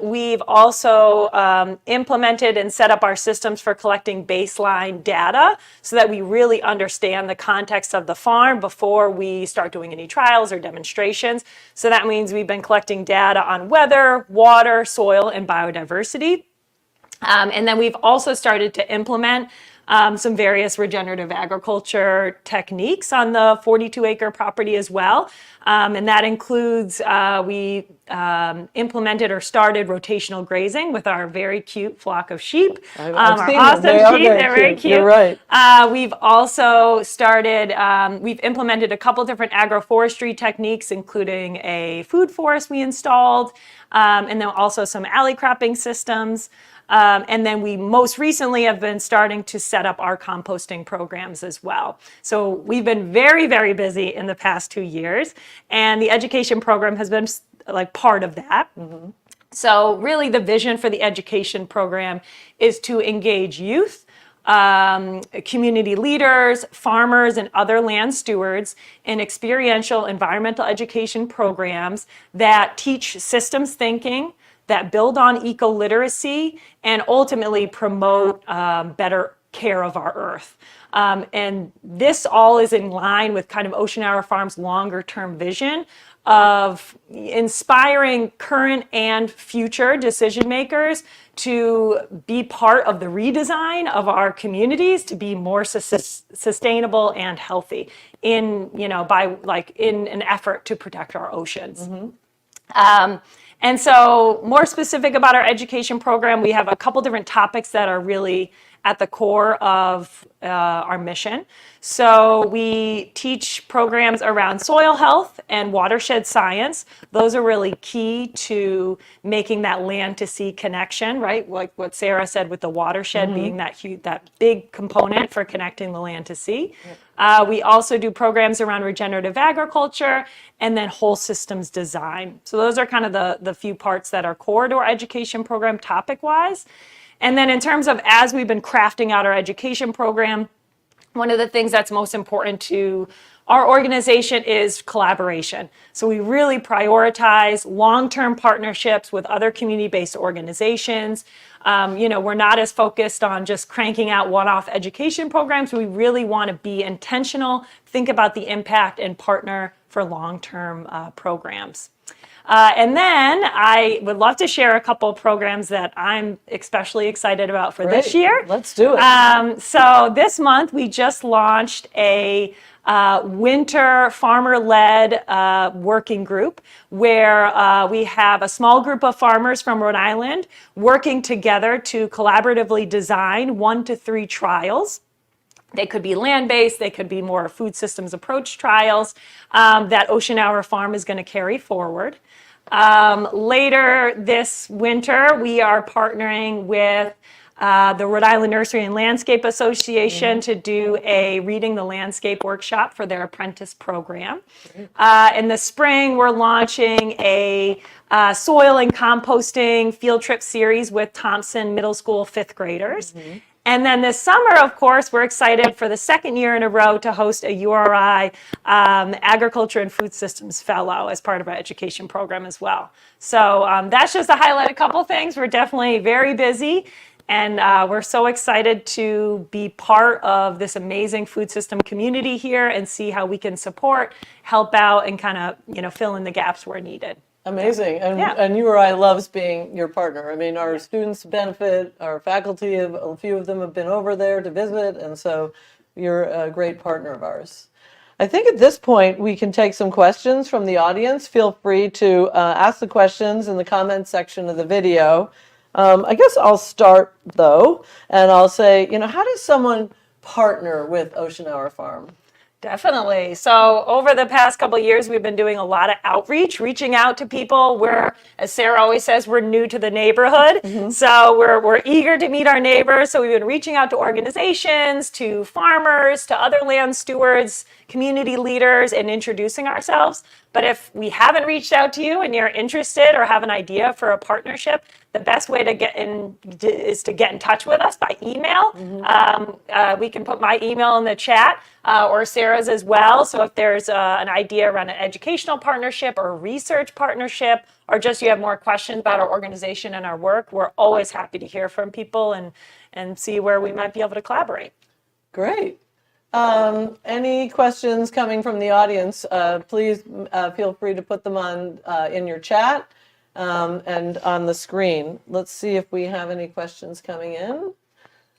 We've also implemented and set up our systems for collecting baseline data so that we really understand the context of the farm before we start doing any trials or demonstrations. So that means we've been collecting data on weather, water, soil, and biodiversity. And then we've also started to implement some various regenerative agriculture techniques on the 42-acre property as well. And that includes, we implemented or started rotational grazing with our very cute flock of sheep. I've our seen awesome them. sheep, they're very cute. You're right. We've also started, we've implemented a couple different agroforestry techniques, including a food forest we installed, and then also some alley cropping systems. And then we most recently have been starting to set up our composting programs as well. So we've been very, very busy in the past 2 years, and the education program has been like part of that. So really the vision for the education program is to engage youth, community leaders, farmers, and other land stewards in experiential environmental education programs that teach systems thinking, that build on eco-literacy and ultimately promote better care of our earth. And this all is in line with kind of Ocean Hour Farm's longer term vision of inspiring current and future decision makers to be part of the redesign of our communities to be more sustainable and healthy in an effort to protect our oceans. And so more specific about our education program, we have a couple different topics that are really at the core of our mission. So we teach programs around soil health and watershed science. Those are really key to making that land to sea connection, right? Like what Sarah said with the watershed being that big component for connecting the land to sea. We also do programs around regenerative agriculture and then whole systems design. So those are kind of the few parts that are core to our education program topic-wise. And then in terms of as we've been crafting out our education program, one of the things that's most important to our organization is collaboration. So we really prioritize long-term partnerships with other community-based organizations. We're not as focused on just cranking out one-off education programs. We really want to be intentional, think about the impact, and partner for long-term programs. And then I would love to share a couple of programs that I'm especially excited about for this year. Let's do it. So this month we just launched a winter farmer-led working group where we have a small group of farmers from Rhode Island working together to collaboratively design 1 to 3 trials. They could be land-based, they could be more food systems approach trials that Ocean Hour Farm is going to carry forward. Later this winter, we are partnering with the Rhode Island Nursery and Landscape Association to do a Reading the Landscape workshop for their apprentice program. In the spring, we're launching a soil and composting field trip series with Thompson Middle School 5th graders. And then this summer, of course, we're excited for the 2nd year in a row to host a URI Agriculture and Food Systems Fellow as part of our education program as well. So that's just to highlight a couple things. We're definitely very busy, and we're so excited to be part of this amazing food system community here and see how we can support, help out, and kind of fill in the gaps where needed. Amazing. And URI loves being your partner. I mean, our students benefit, our faculty, a few of them have been over there to visit, and so you're a great partner of ours. I think at this point we can take some questions from the audience. Feel free to ask the questions in the comments section of the video. I guess I'll start though, and I'll say, how does someone partner with Ocean Hour Farm? Definitely. So over the past couple of years, we've been doing a lot of outreach, reaching out to people. We're, as Sarah always says, we're new to the neighborhood. So we're eager to meet our neighbors. So we've been reaching out to organizations, to farmers, to other land stewards, community leaders, and introducing ourselves. But if we haven't reached out to you and you're interested or have an idea for a partnership, the best way to get in is to get in touch with us by email. We can put my email in the chat or Sarah's as well. So if there's an idea around an educational partnership or a research partnership, or just you have more questions about our organization and our work, we're always happy to hear from people and see where we might be able to collaborate. Great. Any questions coming from the audience? Please feel free to put them on in your chat and on the screen. Let's see if we have any questions coming in.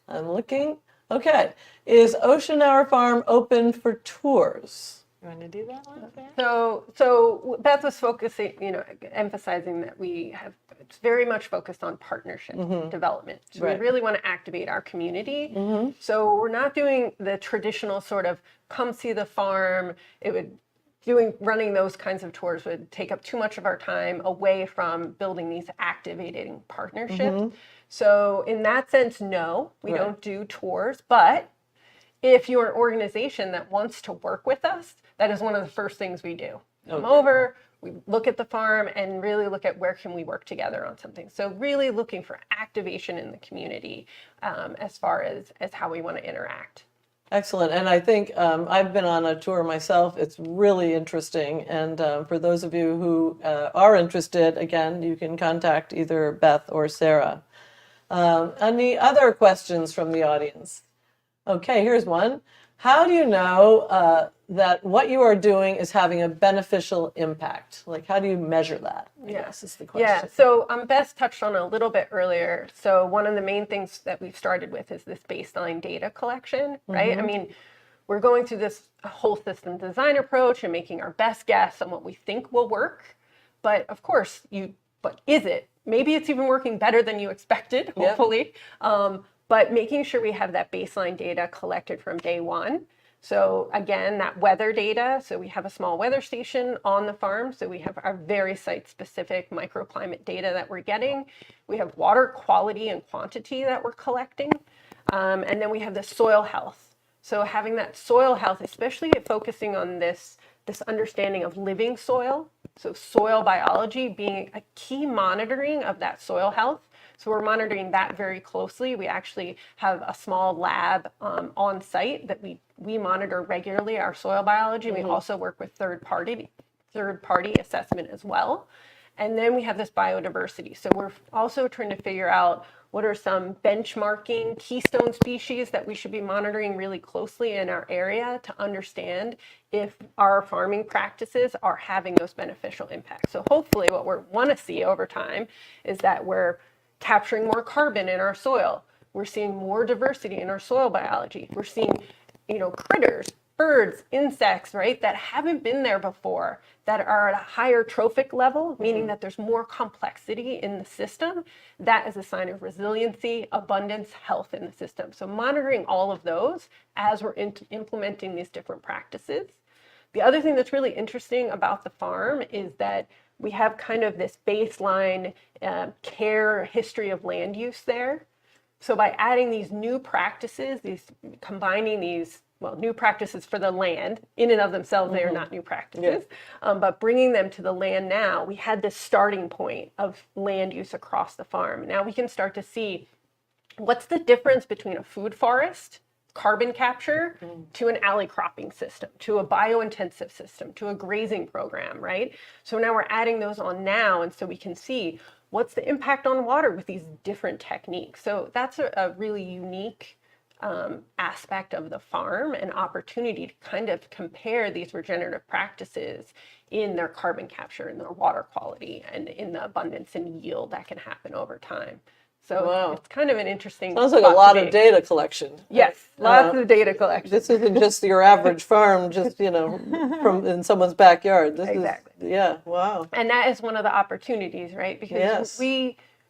I'm looking. Okay. Is Ocean Hour Farm open for tours? You want to do that one? So Beth was focusing, emphasizing that it's very much focused on partnership development. So we really want to activate our community. So we're not doing the traditional sort of come see the farm. Running those kinds of tours would take up too much of our time away from building these activating partnerships. So in that sense, no, we don't do tours, but if you're an organization that wants to work with us, that is one of the first things we do. Come over, we look at the farm and really look at where can we work together on something. So really looking for activation in the community as far as how we want to interact. Excellent. And I think I've been on a tour myself. It's really interesting. And for those of you who are interested, again, you can contact either Beth or Sarah. Any other questions from the audience? Okay, here's one. How do you know that what you are doing is having a beneficial impact? Like, how do you measure that? Yes, is the question. Yeah, so Beth touched on it a little bit earlier. So one of the main things that we've started with is this baseline data collection, right? I mean, we're going through this whole system design approach and making our best guess on what we think will work. But of course, but is it? Maybe it's even working better than you expected, hopefully. But making sure we have that baseline data collected from day one. So again, that weather data. So we have a small weather station on the farm. So we have our very site-specific microclimate data that we're getting. We have water quality and quantity that we're collecting. And then we have the soil health. So having that soil health, especially focusing on this understanding of living soil. So soil biology being a key monitoring of that soil health. So we're monitoring that very closely. We actually have a small lab on site that we monitor regularly, our soil biology. We also work with third party assessment as well. And then we have this biodiversity. So we're also trying to figure out what are some benchmarking keystone species that we should be monitoring really closely in our area to understand if our farming practices are having those beneficial impacts. So hopefully what we want to see over time is that we're capturing more carbon in our soil. We're seeing more diversity in our soil biology. We're seeing, critters, birds, insects, right, that haven't been there before, that are at a higher trophic level, meaning that there's more complexity in the system. That is a sign of resiliency, abundance, health in the system. So monitoring all of those as we're implementing these different practices. The other thing that's really interesting about the farm is that we have kind of this baseline care history of land use there. So by adding these new practices, combining these new practices for the land, in and of themselves, they are not new practices, but bringing them to the land now, we had this starting point of land use across the farm. Now we can start to see what's the difference between a food forest, carbon capture, to an alley cropping system, to a biointensive system, to a grazing program, right? So now we're adding those on now, and so we can see what's the impact on water with these different techniques. So that's a really unique aspect of the farm, an opportunity to kind of compare these regenerative practices in their carbon capture, in their water quality, and in the abundance and yield that can happen over time. So it's kind of an interesting. Sounds like a lot of data collection. Yes, lots of data collection. This isn't just your average farm, just from in someone's backyard. This is wow. And that is one of the opportunities, right? Because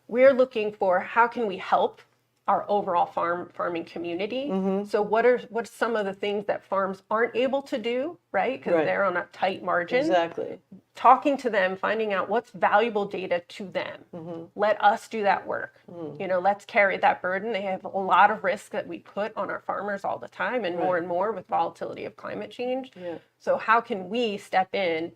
we're looking for how can we help our overall farming community. So what's some of the things that farms aren't able to do, right? Because they're on a tight margin. Exactly. Talking to them, finding out what's valuable data to them. Let us do that work. Let's carry that burden. They have a lot of risk that we put on our farmers all the time, and more with volatility of climate change. So how can we step in,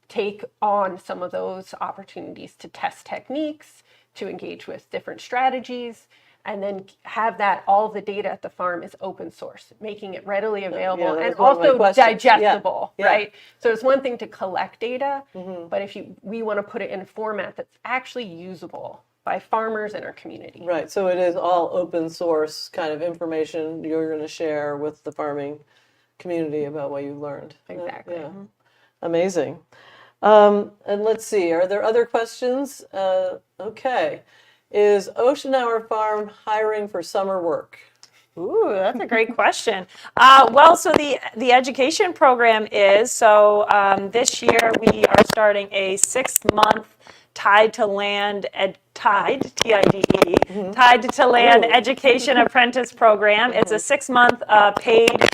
take on some of those opportunities to test techniques, to engage with different strategies, and then have all the data at the farm is open source, making it readily available and also digestible, right? So it's one thing to collect data, but if we want to put it in a format that's actually usable by farmers in our community. Right, so it is all open source kind of information you're going to share with the farming community about what you learned. Exactly. Amazing. And let's see, are there other questions? Okay. Is Ocean Hour Farm hiring for summer work? Ooh, that's a great question. Well, so the education program is, so this year we are starting a 6-month tied to land, T-I-D-E, tied to land education apprentice program. It's a 6-month paid,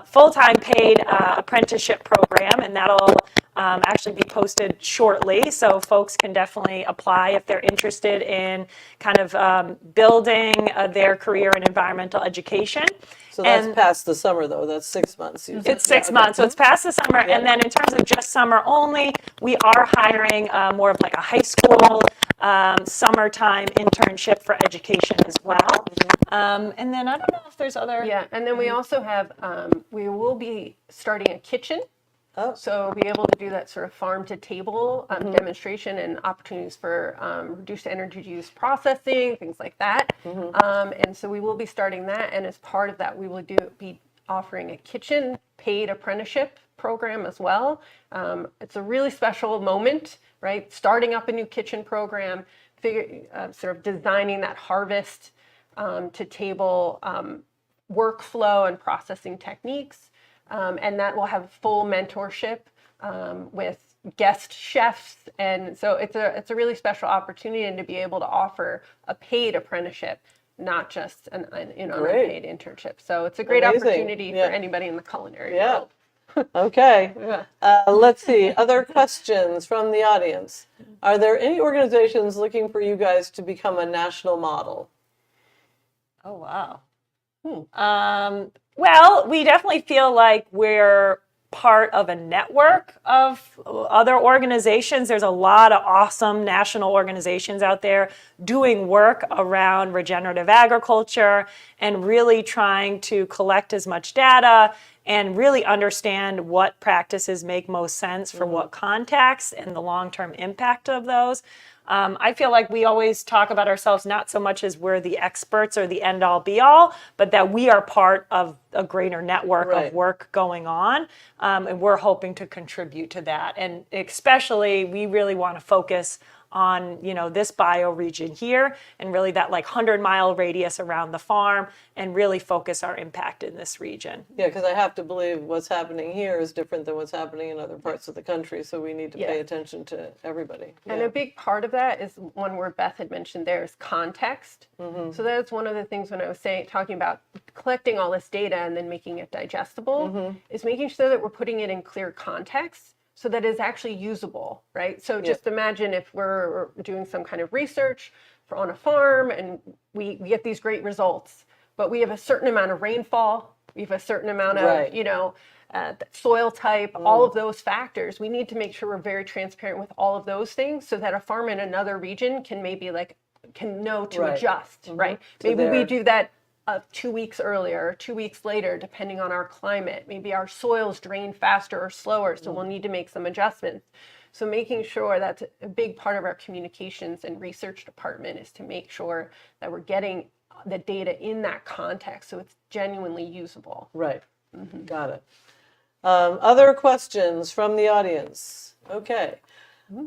full-time paid apprenticeship program, and that'll actually be posted shortly. So folks can definitely apply if they're interested in kind of building their career in environmental education. So that's past the summer, though. That's 6 months. You said. It's 6 months, so it's past the summer. And then in terms of just summer only, we are hiring more of like a high school summertime internship for education as well. And then I don't know if there's other. Yeah, and then we also have, we will be starting a kitchen. Oh. So be able to do that sort of farm to table demonstration and opportunities for reduced energy use processing, things like that. And so we will be starting that. And as part of that, we will be offering a kitchen paid apprenticeship program as well. It's a really special moment, right? Starting up a new kitchen program, sort of designing that harvest to table workflow and processing techniques. And that will have full mentorship with guest chefs, and so it's a really special opportunity, and to be able to offer a paid apprenticeship, not just an unpaid internship. So it's a great opportunity for anybody in the culinary world. Okay. Let's see. Other questions from the audience. Are there any organizations looking for you guys to become a national model? Oh, wow. Well, we definitely feel like we're part of a network of other organizations. There's a lot of awesome national organizations out there doing work around regenerative agriculture and really trying to collect as much data and really understand what practices make most sense for what context and the long-term impact of those. I feel like we always talk about ourselves not so much as we're the experts or the end-all be-all, but that we are part of a greater network of work going on, and we're hoping to contribute to that. And especially, we really want to focus on this bioregion here and really that like 100-mile radius around the farm and really focus our impact in this region. Yeah, because I have to believe what's happening here is different than what's happening in other parts of the country, so we need to pay attention to everybody. And a big part of that is one word Beth had mentioned there is context. So that's one of the things when I was talking about collecting all this data and then making it digestible, is making sure that we're putting it in clear context, so that it's actually usable, right? So just imagine if we're doing some kind of research on a farm and we get these great results, but we have a certain amount of rainfall, we have a certain amount of, soil type, all of those factors. We need to make sure we're very transparent with all of those things so that a farm in another region can maybe can know to adjust, right? Maybe we do that 2 weeks earlier, 2 weeks later, depending on our climate. Maybe our soils drain faster or slower, so we'll need to make some adjustments. So making sure that's a big part of our communications and research department is to make sure that we're getting the data in that context so it's genuinely usable. Right. Got it. Other questions from the audience? Okay.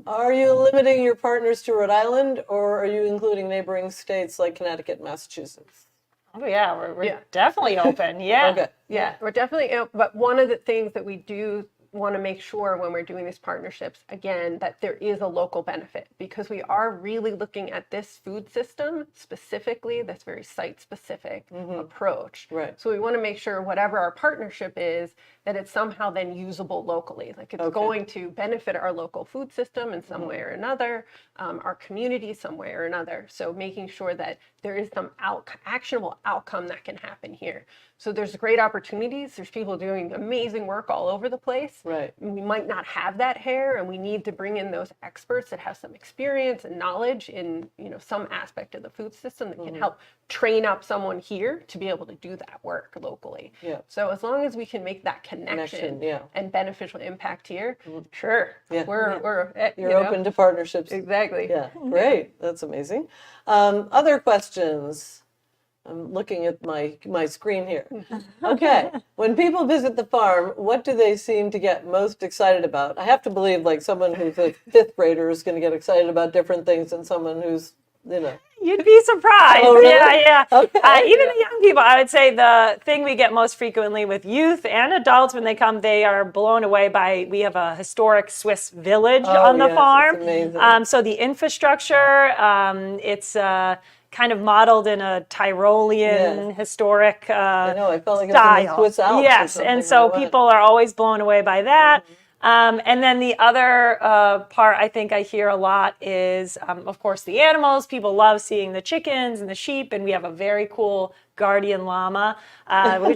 Are you limiting your partners to Rhode Island, or are you including neighboring states like Connecticut and Massachusetts? Oh yeah, we're definitely open. Yeah. Okay. Yeah, we're definitely, but one of the things that we do want to make sure when we're doing these partnerships, again, that there is a local benefit, because we are really looking at this food system specifically, that's very site-specific approach. Right. So we want to make sure whatever our partnership is, that it's somehow then usable locally. Like it's going to benefit our local food system in some way or another, our community some way or another. So making sure that there is some actionable outcome that can happen here. So there's great opportunities. There's people doing amazing work all over the place. Right. We might not have that here, and we need to bring in those experts that have some experience and knowledge in some aspect of the food system that can help train up someone here to be able to do that work locally. Yeah. So as long as we can make that connection and beneficial impact here, sure. Yeah. We're You're open to partnerships. Exactly. Yeah. Great. That's amazing. Other questions? I'm looking at my screen here. Okay. When people visit the farm, what do they seem to get most excited about? I have to believe like someone who's a fifth grader is going to get excited about different things than someone who's, You'd be surprised. Oh, really? Yeah. Okay. Even the young people, I would say the thing we get most frequently with youth and adults when they come, they are blown away by, we have a historic Swiss village on the farm. It's amazing. So the infrastructure, it's kind of modeled in a Tyrolean historic I know, I felt like style. it was in the Swiss Alps. Yes, and so people are always blown away by that. And then the other part I think I hear a lot is, of course, the animals. People love seeing the chickens and the sheep, and we have a very cool guardian llama,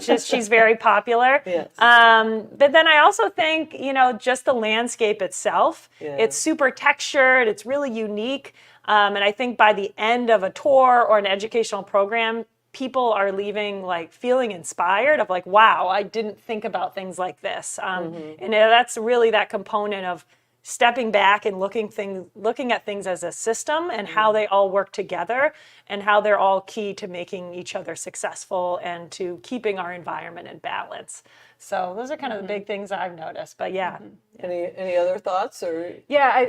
she's very popular. Yes. But then I also think, just the landscape itself, it's super textured, it's really unique. And I think by the end of a tour or an educational program, people are leaving like feeling inspired of like, wow, I didn't think about things like this. And that's really that component of stepping back and looking at things as a system and how they all work together and how they're all key to making each other successful and to keeping our environment in balance. So those are kind of the big things I've noticed. But yeah. Any other thoughts or? Yeah,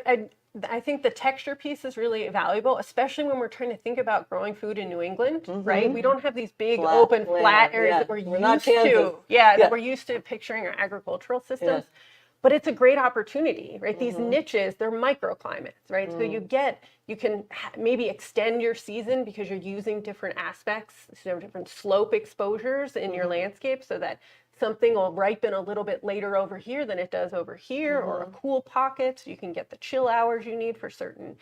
I think the texture piece is really valuable, especially when we're trying to think about growing food in New England, right? We don't have these big open flat areas that we're used to. That we're used to picturing our agricultural systems. But it's a great opportunity, right? These niches, they're microclimates, right? So you can maybe extend your season because you're using different aspects, different slope exposures in your landscape so that something will ripen a little bit later over here than it does over here, or a cool pocket. So you can get the chill hours you need for certain,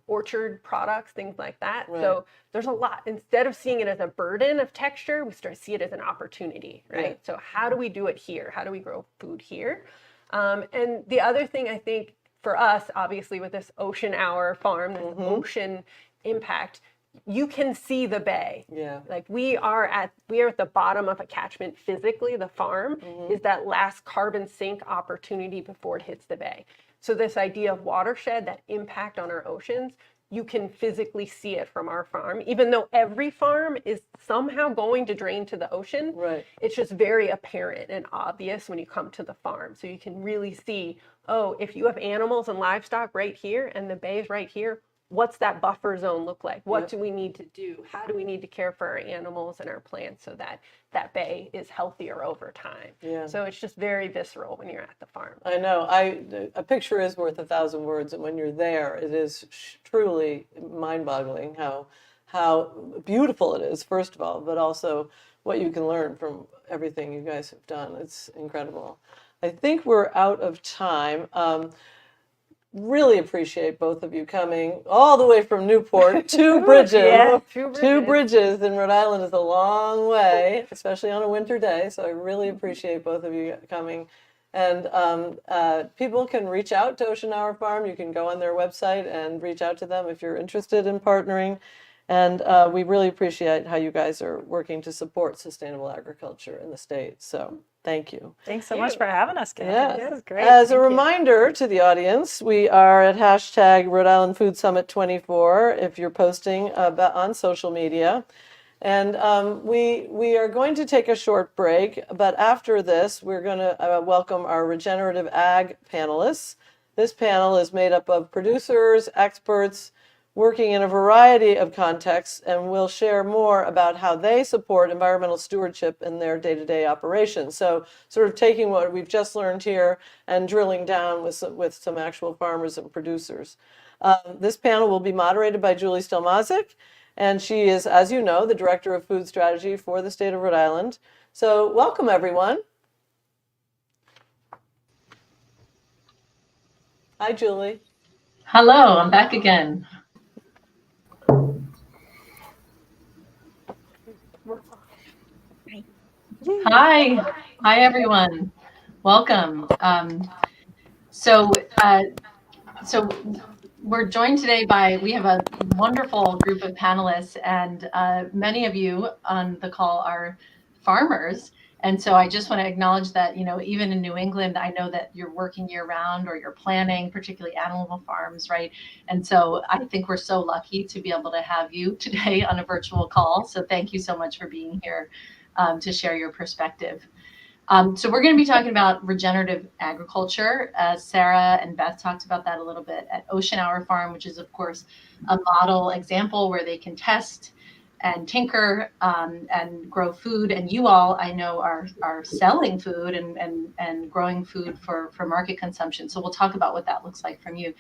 orchard products, things like that. Right. So there's a lot. Instead of seeing it as a burden of texture, we start to see it as an opportunity, right? Yeah. So how do we do it here? How do we grow food here? And the other thing I think for us, obviously with this Ocean Hour farm, this ocean impact, you can see the bay. Yeah. Like we are at the bottom of a catchment physically. The farm is that last carbon sink opportunity before it hits the bay. So this idea of watershed, that impact on our oceans, you can physically see it from our farm, even though every farm is somehow going to drain to the ocean. Right. It's just very apparent and obvious when you come to the farm. So you can really see, oh, if you have animals and livestock right here and the bay is right here, what's that buffer zone look like? What do we need to do? How do we need to care for our animals and our plants so that that bay is healthier over time? Yeah. So it's just very visceral when you're at the farm. I know. A picture is worth 1,000 words, and when you're there, it is truly mind-boggling how beautiful it is, first of all, but also what you can learn from everything you guys have done. It's incredible. I think we're out of time. Really appreciate both of you coming all the way from Newport. Two bridges. Two bridges in Rhode Island is a long way, especially on a winter day. So I really appreciate both of you coming. And people can reach out to Ocean Hour Farm. You can go on their website and reach out to them if you're interested in partnering. And we really appreciate how you guys are working to support sustainable agriculture in the state. So thank you. Thanks so much for having us, Kathy. Yeah. This is great. As a reminder to the audience, we are at hashtag Rhode Island Food Summit 24 if you're posting on social media. And we are going to take a short break, but after this, we're going to welcome our Regenerative Ag panelists. This panel is made up of producers, experts, working in a variety of contexts, and we'll share more about how they support environmental stewardship in their day-to-day operations. So sort of taking what we've just learned here and drilling down with some actual farmers and producers. This panel will be moderated by Julie Stelmazik, and she is, as you know, the Director of Food Strategy for the state of Rhode Island. So welcome, everyone. Hi, Julie. Hello, I'm back again. Hi everyone. Welcome. So we're joined today we have a wonderful group of panelists, and many of you on the call are farmers. And so I just want to acknowledge that, even in New England, I know that you're working year round or you're planning, particularly animal farms, right? And so I think we're so lucky to be able to have you today on a virtual call. So thank you so much for being here to share your perspective. So we're going to be talking about regenerative agriculture. Sarah and Beth talked about that a little bit at Ocean Hour Farm, which is, of course, a model example where they can test and tinker and grow food. And you all, I know, are selling food and growing food for market consumption. So we'll talk about what that looks like from you.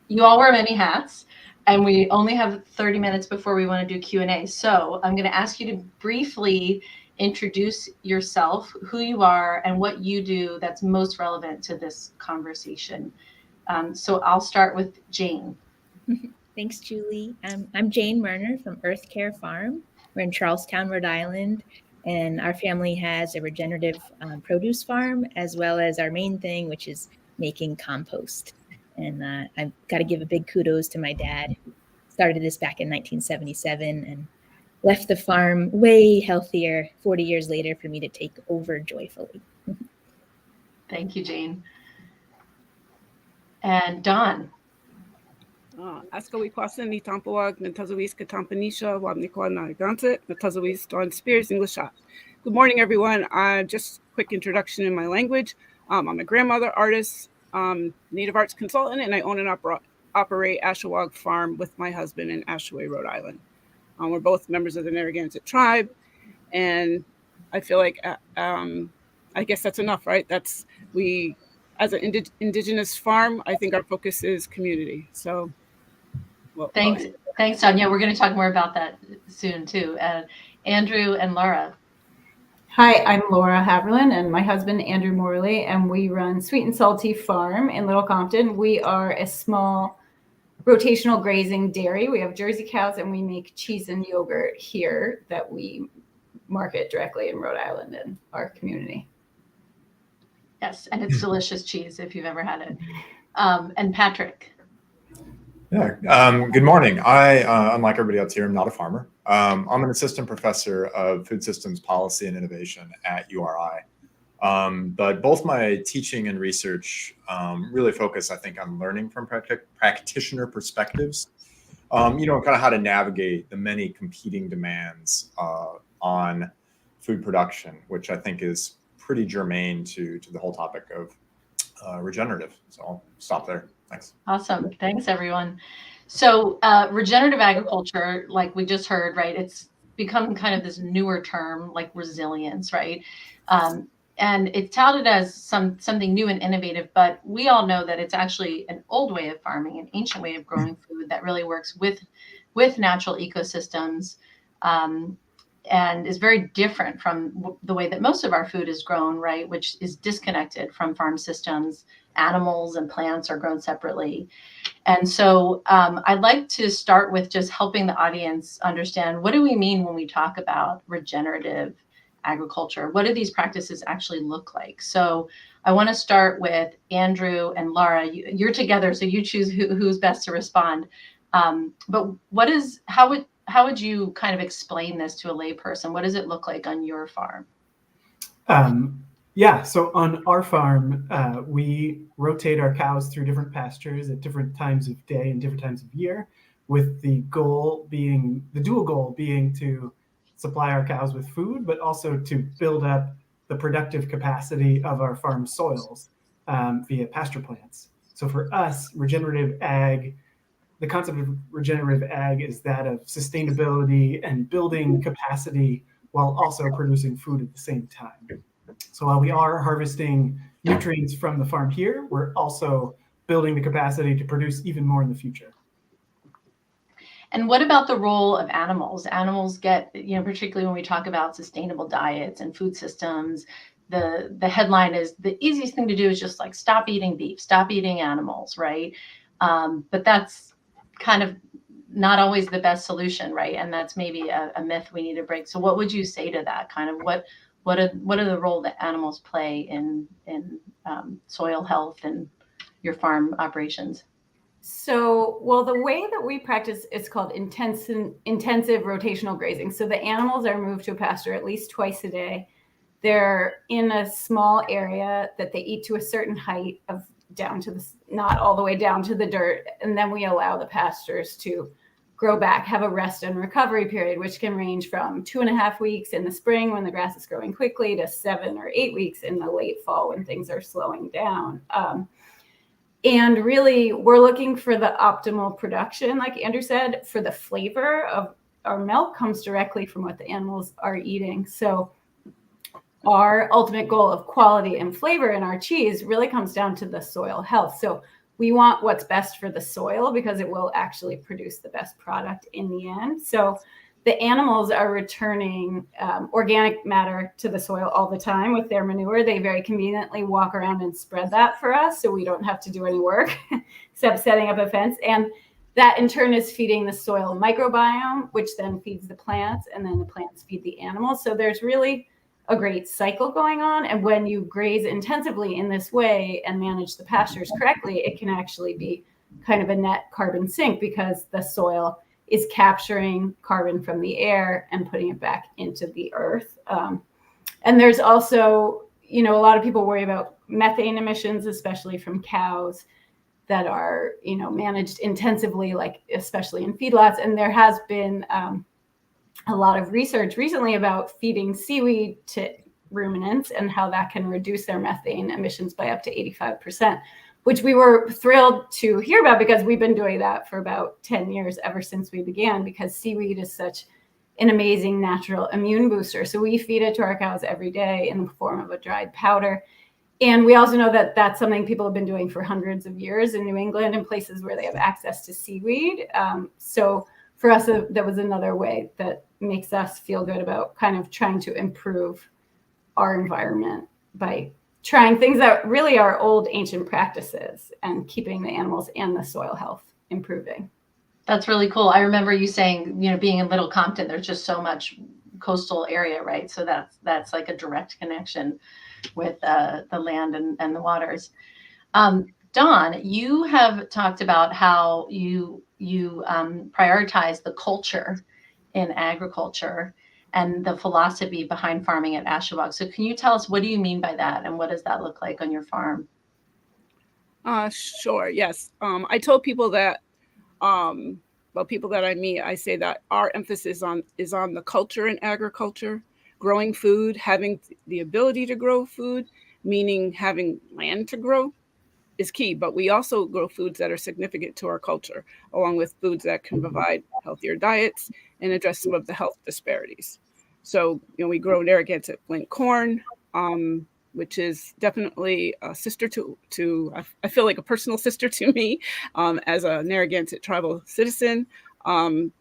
You all wear many hats, and we only have 30 minutes before we want to do Q&A. So I'm going to ask you to briefly introduce yourself, who you are, and what you do that's most relevant to this conversation. So I'll start with Jane. Thanks, Julie. I'm Jane Merner from Earth Care Farm. We're in Charlestown, Rhode Island, and our family has a regenerative produce farm, as well as our main thing, which is making compost. And I've got to give a big kudos to my dad, who started this back in 1977 and left the farm way healthier 40 years later for me to take over joyfully. Thank you, Jane. And Dawn. Askawi Kwasa ni Tampawag, Natazawis Katampanisha, Wabnikwa Nagansett, Natazawis Dawn Spears, English shop. Good morning, everyone. Just quick introduction in my language. I'm a grandmother, artist, native arts consultant, and I own and operate Ashawag Farm with my husband in Ashaway, Rhode Island. We're both members of the Narragansett tribe, and I feel like, I guess that's enough, right? As an indigenous farm, I think our focus is community. So, well, Thanks, Dawn. Yeah, we're going to talk more about that soon too. Andrew and Laura. Hi, I'm Laura Haverland and my husband, Andrew Morley, and we run Sweet and Salty Farm in Little Compton. We are a small rotational grazing dairy. We have Jersey cows and we make cheese and yogurt here that we market directly in Rhode Island and our community. Yes, and it's delicious cheese if you've ever had it. And Patrick. Yeah, good morning. I, unlike everybody else here, I'm not a farmer. I'm an assistant professor of food systems policy and innovation at URI. But both my teaching and research really focus, I think, on learning from practitioner perspectives, kind of how to navigate the many competing demands on food production, which I think is pretty germane to the whole topic of regenerative. So I'll stop there. Thanks. Awesome. Thanks, everyone. So regenerative agriculture, like we just heard, right, it's become kind of this newer term like resilience, right? And it's touted as something new and innovative, but we all know that it's actually an old way of farming, an ancient way of growing food that really works with natural ecosystems, and is very different from the way that most of our food is grown, right, which is disconnected from farm systems. Animals and plants are grown separately. And so I'd like to start with just helping the audience understand, what do we mean when we talk about regenerative agriculture? What do these practices actually look like? So I want to start with Andrew and Laura. You're together, so you choose who's best to respond. But how would you kind of explain this to a layperson? What does it look like on your farm? Yeah, so on our farm, we rotate our cows through different pastures at different times of day and different times of year, with the dual goal being to supply our cows with food, but also to build up the productive capacity of our farm soils via pasture plants. So for us, regenerative ag, the concept of regenerative ag is that of sustainability and building capacity while also producing food at the same time. So while we are harvesting nutrients from the farm here, we're also building the capacity to produce even more in the future. And what about the role of animals? Animals get, particularly when we talk about sustainable diets and food systems, the headline is the easiest thing to do is just like stop eating beef, stop eating animals, right? But that's kind of not always the best solution, right? And that's maybe a myth we need to break. So what would you say to that? Kind of what are the role that animals play in soil health and your farm operations? So, well, the way that we practice, it's called intensive rotational grazing. So the animals are moved to a pasture at least twice a day. They're in a small area that they eat to a certain height of down to not all the way down to the dirt. And then we allow the pastures to grow back, have a rest and recovery period, which can range from 2.5 weeks in the spring when the grass is growing quickly to 7 or 8 weeks in the late fall when things are slowing down. And really, we're looking for the optimal production, like Andrew said, for the flavor of our milk comes directly from what the animals are eating. So our ultimate goal of quality and flavor in our cheese really comes down to the soil health. So we want what's best for the soil because it will actually produce the best product in the end. So the animals are returning organic matter to the soil all the time with their manure. They very conveniently walk around and spread that for us, so we don't have to do any work except setting up a fence. And that in turn is feeding the soil microbiome, which then feeds the plants, and then the plants feed the animals. So there's really a great cycle going on. And when you graze intensively in this way and manage the pastures correctly, it can actually be kind of a net carbon sink, because the soil is capturing carbon from the air and putting it back into the earth. And there's also, a lot of people worry about methane emissions, especially from cows that are, managed intensively, like especially in feedlots. And there has been a lot of research recently about feeding seaweed to ruminants and how that can reduce their methane emissions by up to 85%. Which we were thrilled to hear about, because we've been doing that for about 10 years, ever since we began, because seaweed is such an amazing natural immune booster. So we feed it to our cows every day in the form of a dried powder. And we also know that that's something people have been doing for hundreds of years in New England and places where they have access to seaweed. So for us, that was another way that makes us feel good about kind of trying to improve our environment by trying things that really are old ancient practices and keeping the animals and the soil health improving. That's really cool. I remember you saying, being in Little Compton, there's just so much coastal area, right? So that's like a direct connection with the land and the waters. Dawn, you have talked about how you prioritize the culture in agriculture and the philosophy behind farming at Ashtabog. So can you tell us, what do you mean by that, and what does that look like on your farm? Sure, yes. I told people that, people that I meet, I say that our emphasis is on the culture in agriculture, growing food, having the ability to grow food, meaning having land to grow, is key. But we also grow foods that are significant to our culture, along with foods that can provide healthier diets and address some of the health disparities. So, we grow Narragansett flint corn, which is definitely a sister to I feel like a personal sister to me as a Narragansett tribal citizen. And,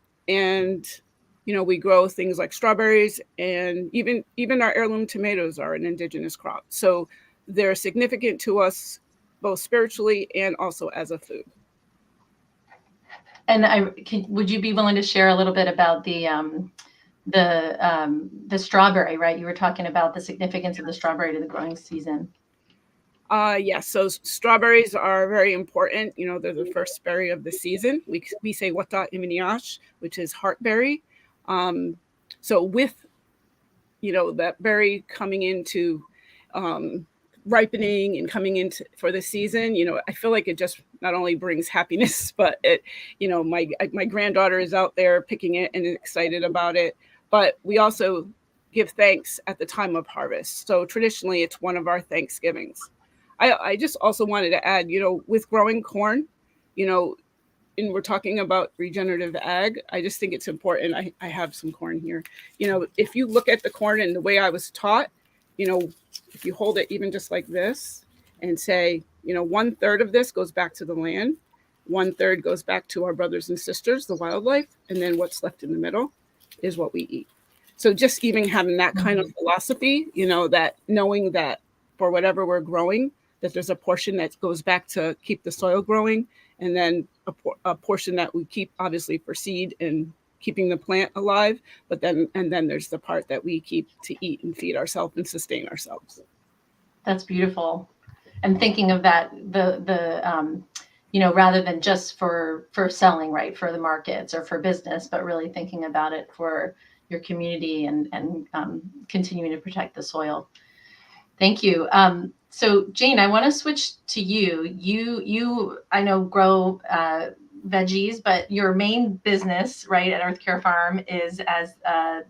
we grow things like strawberries, and even our heirloom tomatoes are an indigenous crop. So they're significant to us both spiritually and also as a food. And would you be willing to share a little bit about the strawberry, right? You were talking about the significance of the strawberry to the growing season. Yes, so strawberries are very important. They're the first berry of the season. We say wata iminiash, which is heartberry. So with, that berry coming into ripening and coming into for the season, I feel like it just not only brings happiness, but it, my granddaughter is out there picking it and excited about it. But we also give thanks at the time of harvest. So traditionally, it's one of our Thanksgivings. I just also wanted to add, with growing corn, and we're talking about regenerative ag, I just think it's important. I have some corn here. If you look at the corn and the way I was taught, if you hold it even just like this and say, 1/3 of this goes back to the land, 1/3 goes back to our brothers and sisters, the wildlife, and then what's left in the middle is what we eat. So just even having that kind of philosophy, that knowing that for whatever we're growing, that there's a portion that goes back to keep the soil growing, and then a portion that we keep obviously for seed and keeping the plant alive, but then there's the part that we keep to eat and feed ourselves and sustain ourselves. That's beautiful. And thinking of that, rather than just for selling, right, for the markets or for business, but really thinking about it for your community and continuing to protect the soil. Thank you. So Jane, I want to switch to you. You I know grow veggies, but your main business, right, at Earth Care Farm is as I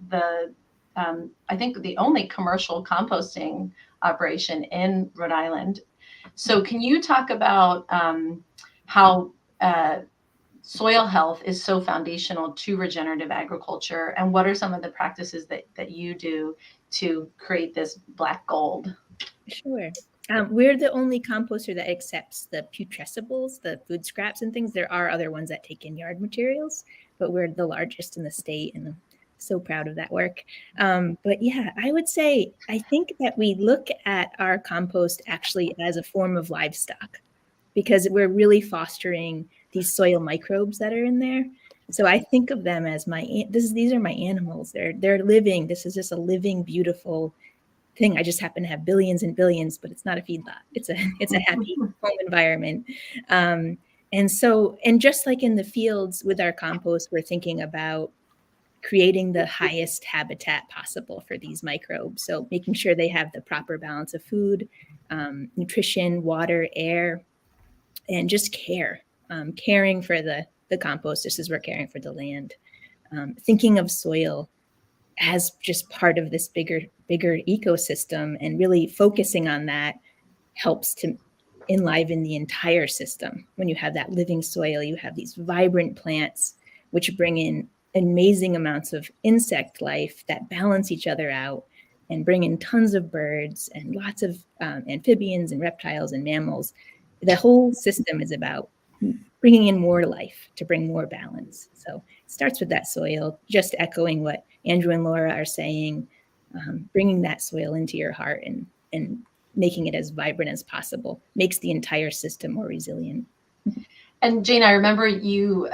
think the only commercial composting operation in Rhode Island. So can you talk about how soil health is so foundational to regenerative agriculture, and what are some of the practices that you do to create this black gold? Sure. We're the only composter that accepts the putrescibles, the food scraps and things. There are other ones that take in yard materials, but we're the largest in the state and So proud of that work. But yeah, I would say, I think that we look at our compost actually as a form of livestock, because we're really fostering these soil microbes that are in there. So I think of them as these are my animals. They're living. This is just a living, beautiful thing. I just happen to have billions and billions, but it's not a feedlot. It's a happy home environment. And just like in the fields with our compost, we're thinking about creating the highest habitat possible for these microbes. So making sure they have the proper balance of food, nutrition, water, air, and just caring for the compost just as we're caring for the land. Thinking of soil as just part of this bigger ecosystem, and really focusing on that helps to enliven the entire system. When you have that living soil, you have these vibrant plants, which bring in amazing amounts of insect life that balance each other out, and bring in tons of birds and lots of amphibians and reptiles and mammals. The whole system is about bringing in more life to bring more balance. So it starts with that soil, just echoing what Andrew and Laura are saying, bringing that soil into your heart and making it as vibrant as possible makes the entire system more resilient. And Jane, I remember you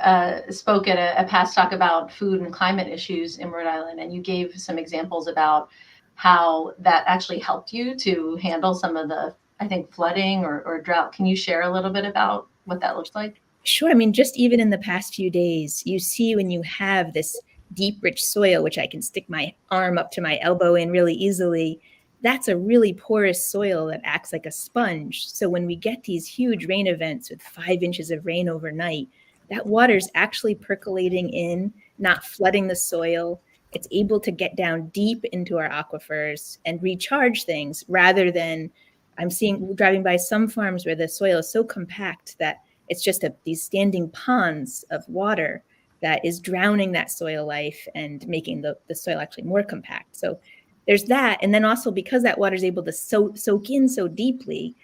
spoke at a past talk about food and climate issues in Rhode Island, and you gave some examples about how that actually helped you to handle some of the, I think, flooding or drought. Can you share a little bit about what that looks like? Sure. I mean, just even in the past few days, you see when you have this deep, rich soil, which I can stick my arm up to my elbow in really easily, that's a really porous soil that acts like a sponge. So when we get these huge rain events with 5 inches of rain overnight, that water's actually percolating in, not flooding the soil. It's able to get down deep into our aquifers and recharge things, rather than I'm driving by some farms where the soil is so compact that it's just these standing ponds of water that is drowning that soil life and making the soil actually more compact. So there's that. And then also, because that water is able to soak in so deeply,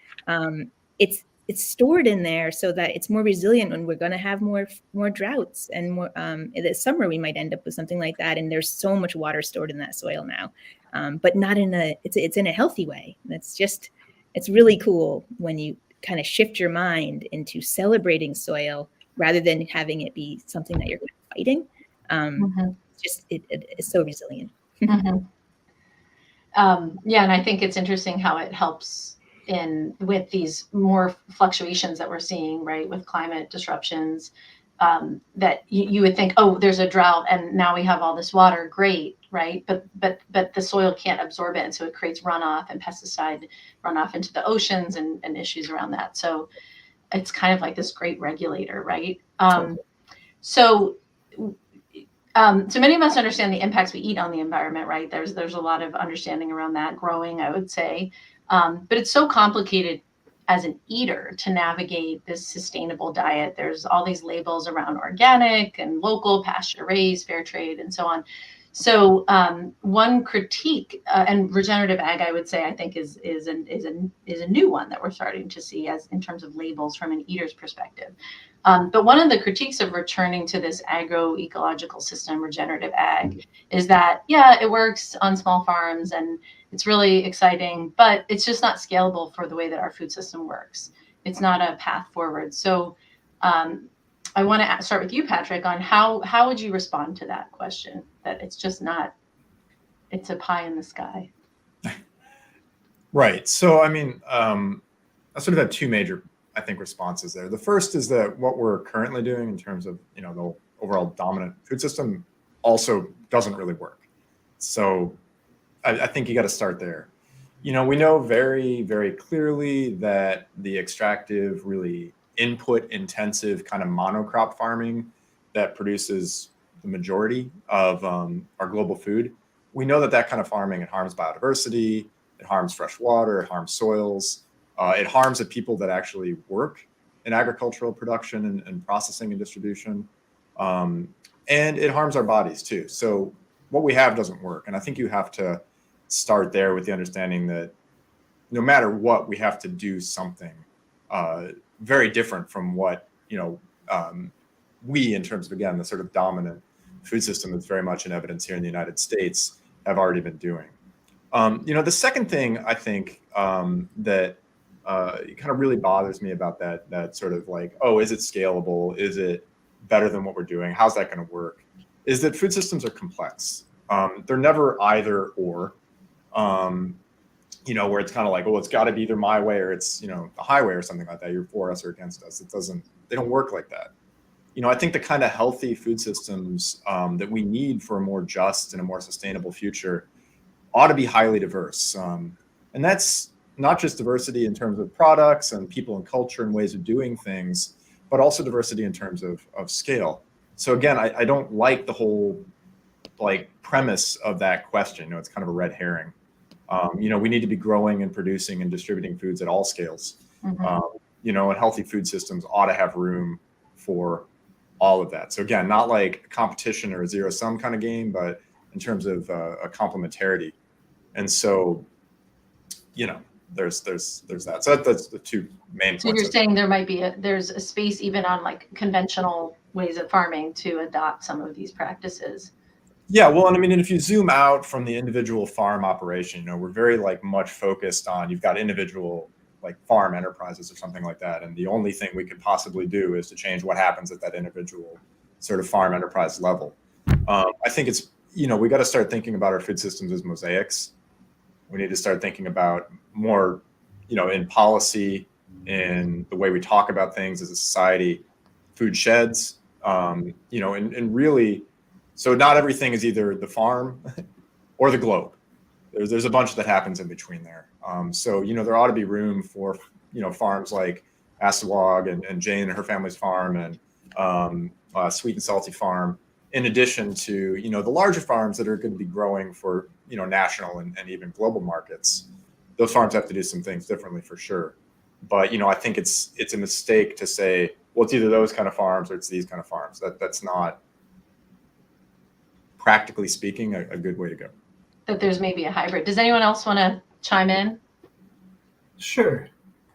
it's stored in there so that it's more resilient when we're going to have more droughts and more. This summer we might end up with something like that. And there's so much water stored in that soil now, but not it's in a healthy way. It's really cool when you kind of shift your mind into celebrating soil rather than having it be something that you're fighting. It's so resilient. Mm-hmm. Yeah, and I think it's interesting how it helps with these more fluctuations that we're seeing, right, with climate disruptions, that you would think, oh, there's a drought and now we have all this water, great, right? But the soil can't absorb it, and so it creates runoff and pesticide runoff into the oceans and issues around that. So it's kind of like this great regulator, right? So many of us understand the impacts we eat on the environment, right? There's a lot of understanding around that growing, I would say. But it's so complicated as an eater to navigate this sustainable diet. There's all these labels around organic and local, pasture raised, fair trade, and so on. So one critique and regenerative ag, I would say, I think is a new one that we're starting to see as in terms of labels from an eater's perspective. But one of the critiques of returning to this agroecological system, regenerative ag, is that, yeah, it works on small farms and it's really exciting, but it's just not scalable for the way that our food system works. It's not a path forward. So I want to start with you, Patrick, on how would you respond to that question, that it's just not, it's a pie in the sky? Right. So, I mean, I sort of have two major, I think, responses there. The first is that what we're currently doing in terms of, the overall dominant food system also doesn't really work. So I think you got to start there. We know very, very clearly that the extractive, really input intensive kind of monocrop farming that produces the majority of our global food, we know that kind of farming, it harms biodiversity, it harms fresh water, it harms soils, it harms the people that actually work in agricultural production and processing and distribution, and it harms our bodies too. So what we have doesn't work, and I think you have to start there with the understanding that no matter what, we have to do something very different from what we, in terms of, again, the sort of dominant food system that's very much in evidence here in the United States have already been doing. The second thing I think that kind of really bothers me about that sort of like, oh, is it scalable? Is it better than what we're doing? How's that going to work? Is that food systems are complex. They're never either or, where it's kind of like, oh, it's got to be either my way or it's, the highway or something like that. You're for us or against us. They don't work like that. I think the kind of healthy food systems that we need for a more just and a more sustainable future ought to be highly diverse. And that's not just diversity in terms of products and people and culture and ways of doing things, but also diversity in terms of scale. So again, I don't like the whole premise of that question. It's kind of a red herring. We need to be growing and producing and distributing foods at all scales. Mm-hmm. And healthy food systems ought to have room for all of that. So again, not like a competition or a zero sum kind of game, but in terms of a complementarity. And so, there's that. So that's the two main points. So you're saying there's a space even on conventional ways of farming to adopt some of these practices. Yeah, well, and if you zoom out from the individual farm operation, we're very much focused on, you've got individual farm enterprises or something like that. And the only thing we could possibly do is to change what happens at that individual sort of farm enterprise level. I think it's, we got to start thinking about our food systems as mosaics. We need to start thinking about more, in policy, in the way we talk about things as a society, food sheds, and really, so not everything is either the farm or the globe. There's a bunch that happens in between there. So, there ought to be room for, farms like Assawag and Jane and her family's farm and Sweet and Salty Farm, in addition to, the larger farms that are going to be growing for, national and even global markets. Those farms have to do some things differently for sure. But, I think it's a mistake to say, well, it's either those kind of farms or it's these kind of farms. That's not, practically speaking, a good way to go. That there's maybe a hybrid. Does anyone else want to chime in? Sure.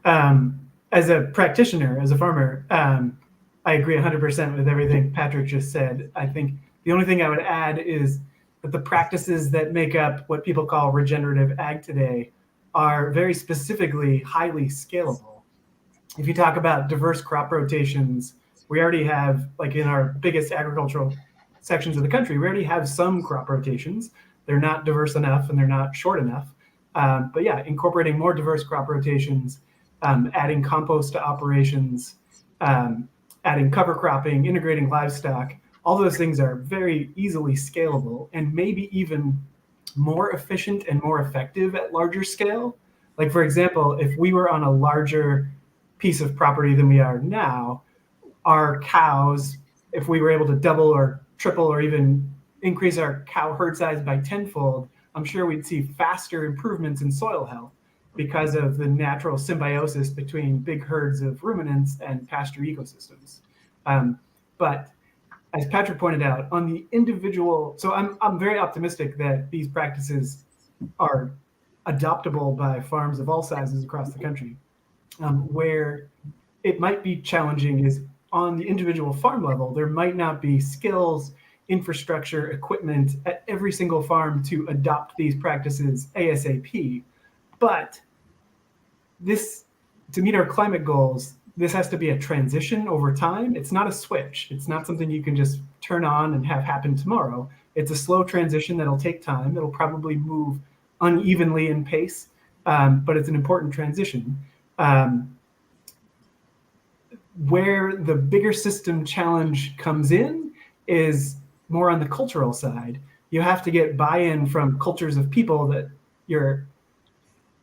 As a practitioner, as a farmer, I agree 100% with everything Patrick just said. I think the only thing I would add is that the practices that make up what people call regenerative ag today are very specifically highly scalable. If you talk about diverse crop rotations, we already have, in our biggest agricultural sections of the country, we already have some crop rotations. They're not diverse enough and they're not short enough. But yeah, incorporating more diverse crop rotations, adding compost to operations, adding cover cropping, integrating livestock, all those things are very easily scalable and maybe even more efficient and more effective at larger scale. For example, if we were on a larger piece of property than we are now, our cows, if we were able to double or triple or even increase our cow herd size by tenfold, I'm sure we'd see faster improvements in soil health because of the natural symbiosis between big herds of ruminants and pasture ecosystems. But as Patrick pointed out, on the individual, so I'm very optimistic that these practices are adoptable by farms of all sizes across the country. Where it might be challenging is on the individual farm level, there might not be skills, infrastructure, equipment at every single farm to adopt these practices ASAP. But to meet our climate goals, this has to be a transition over time. It's not a switch. It's not something you can just turn on and have happen tomorrow. It's a slow transition that'll take time. It'll probably move unevenly in pace, but it's an important transition. Where the bigger system challenge comes in is more on the cultural side. You have to get buy-in from cultures of people that you're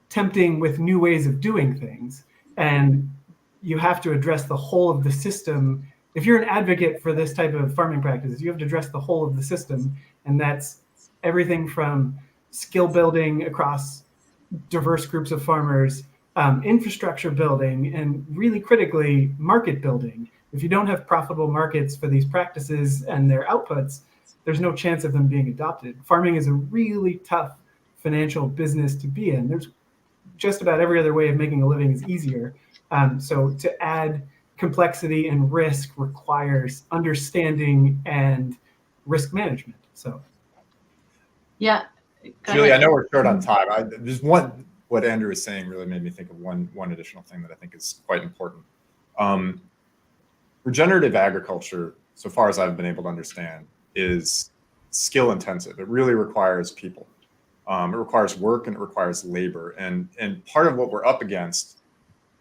tempting with new ways of doing things. And you have to address the whole of the system. If you're an advocate for this type of farming practices, you have to address the whole of the system. And that's everything from skill building across diverse groups of farmers, infrastructure building, and really critically, market building. If you don't have profitable markets for these practices and their outputs, there's no chance of them being adopted. Farming is a really tough financial business to be in. There's just about every other way of making a living is easier. So to add complexity and risk requires understanding and risk management. So, yeah. Julie, I know we're short on time. What Andrew is saying really made me think of one additional thing that I think is quite important. Regenerative agriculture, so far as I've been able to understand, is skill intensive. It really requires people. It requires work and it requires labor. And part of what we're up against,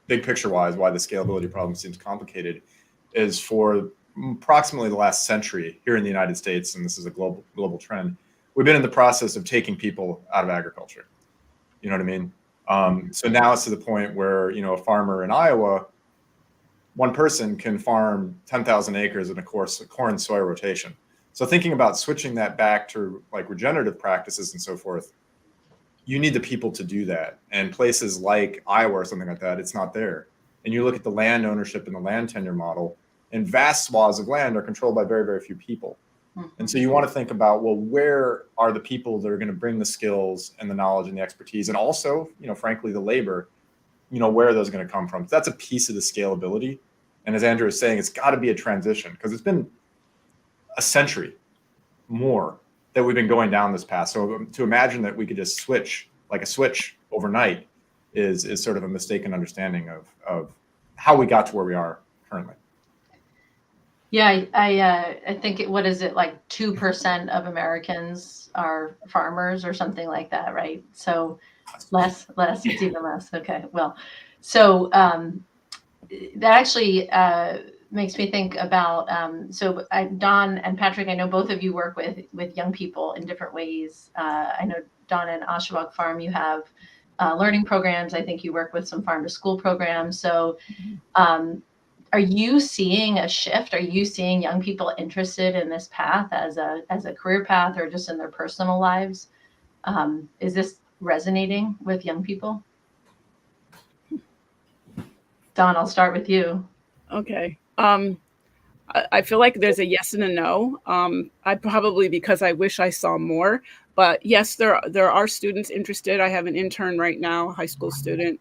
big picture wise, why the scalability problem seems complicated, is for approximately the last century here in the United States, and this is a global trend, we've been in the process of taking people out of agriculture. You know what I mean? So now it's to the point where, a farmer in Iowa, one person can farm 10,000 acres in a corn soy rotation. So thinking about switching that back to like regenerative practices and so forth, you need the people to do that. And places like Iowa or something like that, it's not there. And you look at the land ownership and the land tenure model, and vast swaths of land are controlled by very, very few people. And so you want to think about, well, where are the people that are going to bring the skills and the knowledge and the expertise, and also, frankly, the labor, where are those going to come from? So that's a piece of the scalability. And as Andrew was saying, it's got to be a transition, because it's been a century more that we've been going down this path. So to imagine that we could just switch like a switch overnight is sort of a mistaken understanding of how we got to where we are currently. Yeah, I think what is it, like 2% of Americans are farmers or something like that, right? So less, it's even less. Okay, well, so that actually makes me think about, Don and Patrick, I know both of you work with young people in different ways. I know, Don, in Oshawott Farm, you have learning programs. I think you work with some farm to school programs. So are you seeing a shift? Are you seeing young people interested in this path as a career path or just in their personal lives? Is this resonating with young people? Don, I'll start with you. Okay. I feel like there's a yes and a no. I probably, because I wish I saw more, but yes, there are students interested. I have an intern right now, a high school student.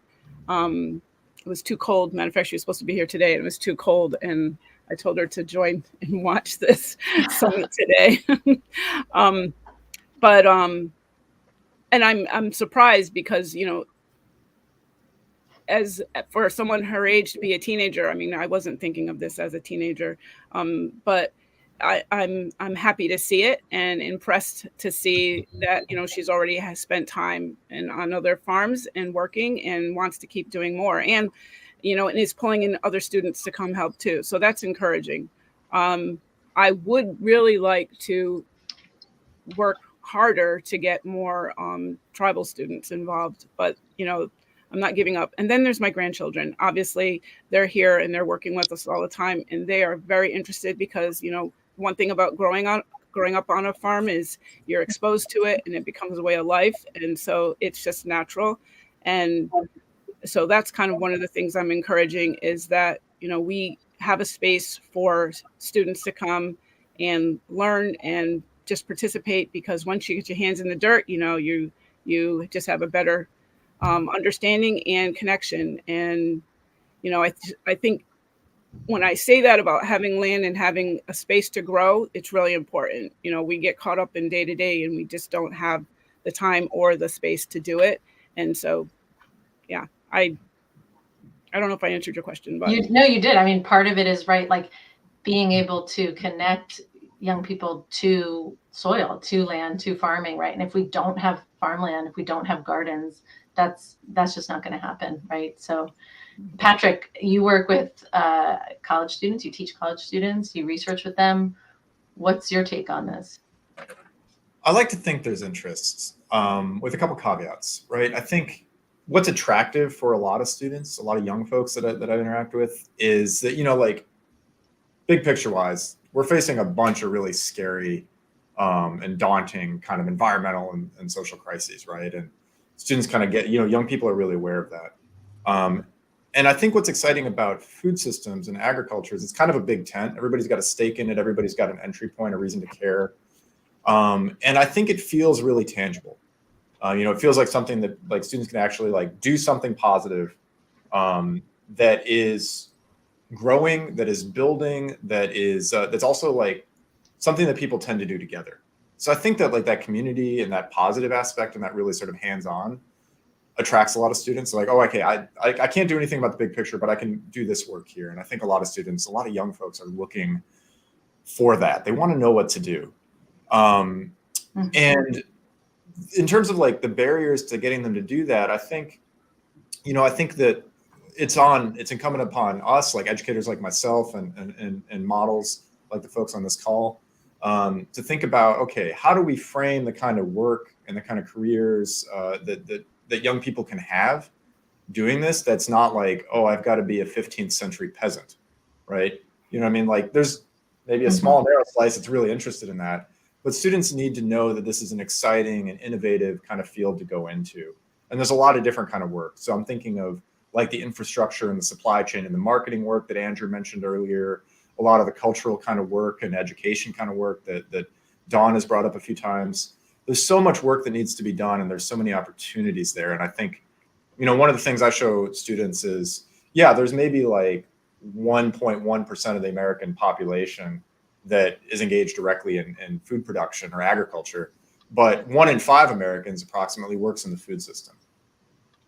It was too cold. Matter of fact, she was supposed to be here today, and it was too cold, and I told her to join and watch this summit today. And I'm surprised because, as for someone her age to be a teenager, I mean, I wasn't thinking of this as a teenager, but I'm happy to see it and impressed to see that, she's already has spent time on other farms and working and wants to keep doing more, and is pulling in other students to come help too. So that's encouraging. I would really like to work harder to get more tribal students involved, but I'm not giving up. And then there's my grandchildren. Obviously, they're here and they're working with us all the time, and they are very interested because, one thing about growing up on a farm is you're exposed to it and it becomes a way of life. And so it's just natural. And so that's kind of one of the things I'm encouraging is that, we have a space for students to come and learn and just participate, because once you get your hands in the dirt, you just have a better understanding and connection. And, I think when I say that about having land and having a space to grow, it's really important. We get caught up in day to day and we just don't have the time or the space to do it. And so, yeah, I don't know if I answered your question, but No, you did. I mean, part of it is right, like being able to connect young people to soil, to land, to farming, right? And if we don't have farmland, if we don't have gardens, that's just not going to happen, right? So, Patrick, you work with college students, you teach college students, you research with them. What's your take on this? I like to think there's interest, with a couple caveats, right? I think what's attractive for a lot of students, a lot of young folks that I interact with, is that, like big picture wise, we're facing a bunch of really scary and daunting kind of environmental and social crises, right? And students kind of get, young people are really aware of that. And I think what's exciting about food systems and agriculture is it's kind of a big tent. Everybody's got a stake in it. Everybody's got an entry point, a reason to care. And I think it feels really tangible. It feels like something that like students can actually like do something positive that is growing, that is building, that is that's also like something that people tend to do together. So I think that like that community and that positive aspect and that really sort of hands-on attracts a lot of students. Like, oh, okay, I can't do anything about the big picture, but I can do this work here. And I think a lot of students, a lot of young folks are looking for that. They want to know what to do. And in terms of like the barriers to getting them to do that, I think that it's incumbent upon us, like educators like myself and models like the folks on this call, to think about, okay, how do we frame the kind of work and the kind of careers that young people can have doing this, that's not like, oh, I've got to be a 15th century peasant, right? You know what I mean? Like there's maybe a small narrow slice that's really interested in that, but students need to know that this is an exciting and innovative kind of field to go into. And there's a lot of different kind of work. So I'm thinking of like the infrastructure and the supply chain and the marketing work that Andrew mentioned earlier, a lot of the cultural kind of work and education kind of work that Dawn has brought up a few times. There's so much work that needs to be done, and there's so many opportunities there. And I think, one of the things I show students is, yeah, there's maybe like 1.1% of the American population that is engaged directly in food production or agriculture, but 1 in 5 Americans approximately works in the food system,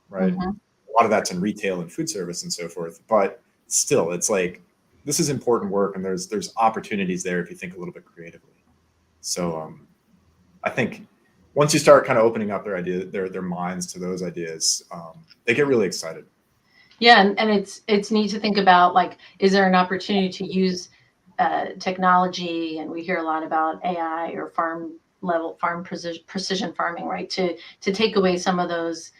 right? A lot of that's in retail and food service and so forth, but still, it's like, this is important work, and there's opportunities there if you think a little bit creatively. So I think once you start kind of opening up their minds to those ideas, they get really excited. Yeah, and it's neat to think about, like, is there an opportunity to use technology? And we hear a lot about AI or farm precision farming, right? To take away some of those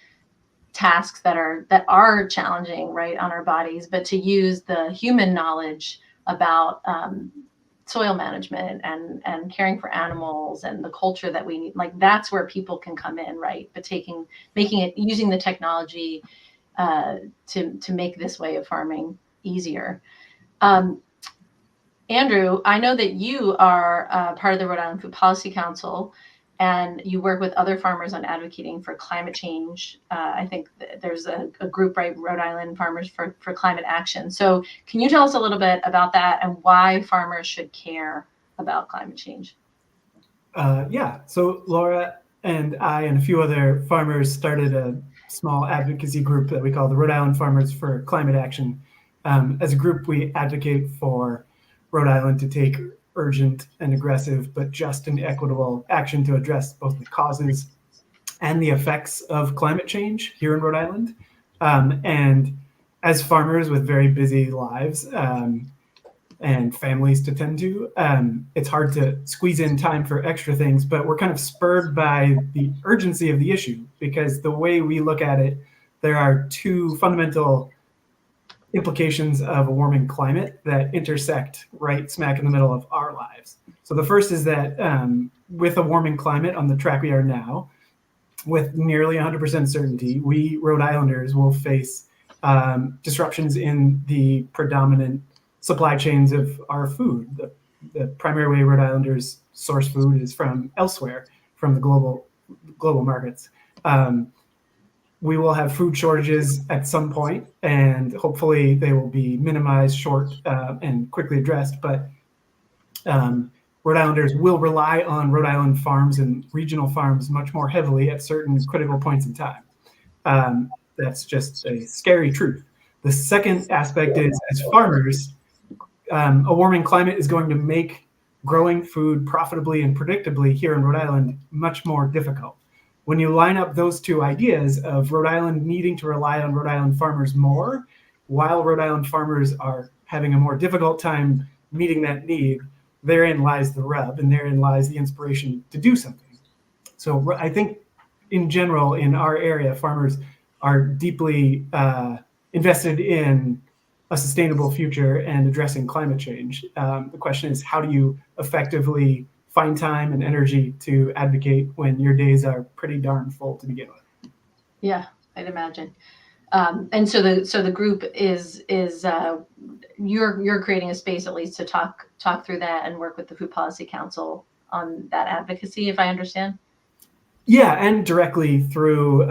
tasks that are challenging, right, on our bodies, but to use the human knowledge about soil management and caring for animals and the culture that we need. Like that's where people can come in, right? But using the technology to make this way of farming easier. Andrew, I know that you are part of the Rhode Island Food Policy Council, and you work with other farmers on advocating for climate change. I think there's a group, right, Rhode Island Farmers for Climate Action. So can you tell us a little bit about that and why farmers should care about climate change? Yeah, so Laura and I and a few other farmers started a small advocacy group that we call the Rhode Island Farmers for Climate Action. As a group, we advocate for Rhode Island to take urgent and aggressive, but just and equitable action to address both the causes and the effects of climate change here in Rhode Island. And as farmers with very busy lives and families to tend to, it's hard to squeeze in time for extra things, but we're kind of spurred by the urgency of the issue, because the way we look at it, there are two fundamental implications of a warming climate that intersect right smack in the middle of our lives. So the first is that with a warming climate on the track we are now, with nearly 100% certainty, we Rhode Islanders will face disruptions in the predominant supply chains of our food. The primary way Rhode Islanders source food is from elsewhere, from the global markets. We will have food shortages at some point, and hopefully they will be minimized, short, and quickly addressed. But Rhode Islanders will rely on Rhode Island farms and regional farms much more heavily at certain critical points in time. That's just a scary truth. The second aspect is, as farmers, a warming climate is going to make growing food profitably and predictably here in Rhode Island much more difficult. When you line up those two ideas of Rhode Island needing to rely on Rhode Island farmers more, while Rhode Island farmers are having a more difficult time meeting that need, therein lies the rub, and therein lies the inspiration to do something. So I think in general, in our area, farmers are deeply invested in a sustainable future and addressing climate change. The question is, how do you effectively find time and energy to advocate when your days are pretty darn full to begin with? Yeah, I'd imagine. And so the group is you're creating a space at least to talk through that and work with the Food Policy Council on that advocacy, if I understand. Yeah, and directly through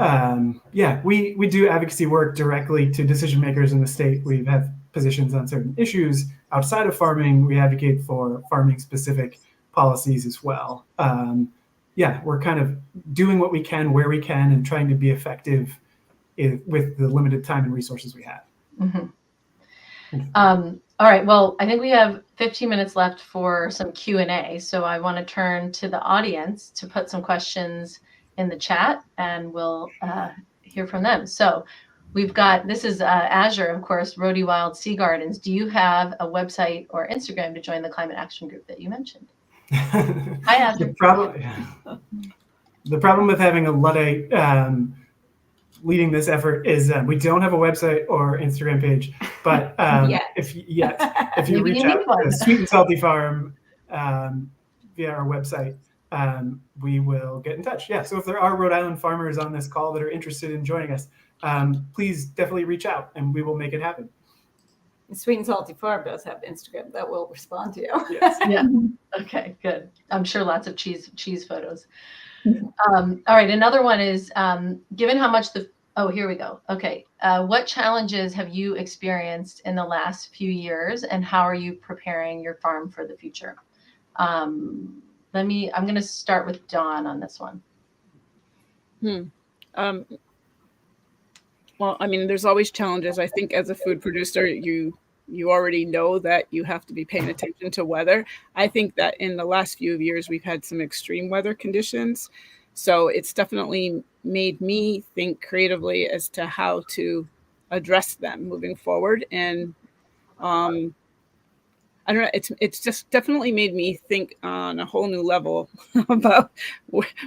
we do advocacy work directly to decision makers in the state. We have positions on certain issues outside of farming. We advocate for farming specific policies as well. Yeah, we're kind of doing what we can where we can and trying to be effective with the limited time and resources we have. All right, well, I think we have 15 minutes left for some Q&A. So I want to turn to the audience to put some questions in the chat, and we'll hear from them. So we've got, this is Azure, of course, Rhody Wild Sea Gardens. Do you have a website or Instagram to join the climate action group that you mentioned? Hi, Azure. The problem with having a Luddite leading this effort is we don't have a website or Instagram page, but if you reach out to Sweet and Salty Farm via our website, we will get in touch. Yeah, so if there are Rhode Island farmers on this call that are interested in joining us, please definitely reach out and we will make it happen. Sweet and Salty Farm does have Instagram that will respond to you. Yes. Yeah. Okay, good. I'm sure lots of cheese photos. All right, another one is, given how much here we go. Okay, what challenges have you experienced in the last few years, and how are you preparing your farm for the future? I'm going to start with Dawn on this one. Well, I mean, there's always challenges. I think as a food producer, you already know that you have to be paying attention to weather. I think that in the last few years, we've had some extreme weather conditions. So it's definitely made me think creatively as to how to address them moving forward. And I don't know, it's just definitely made me think on a whole new level about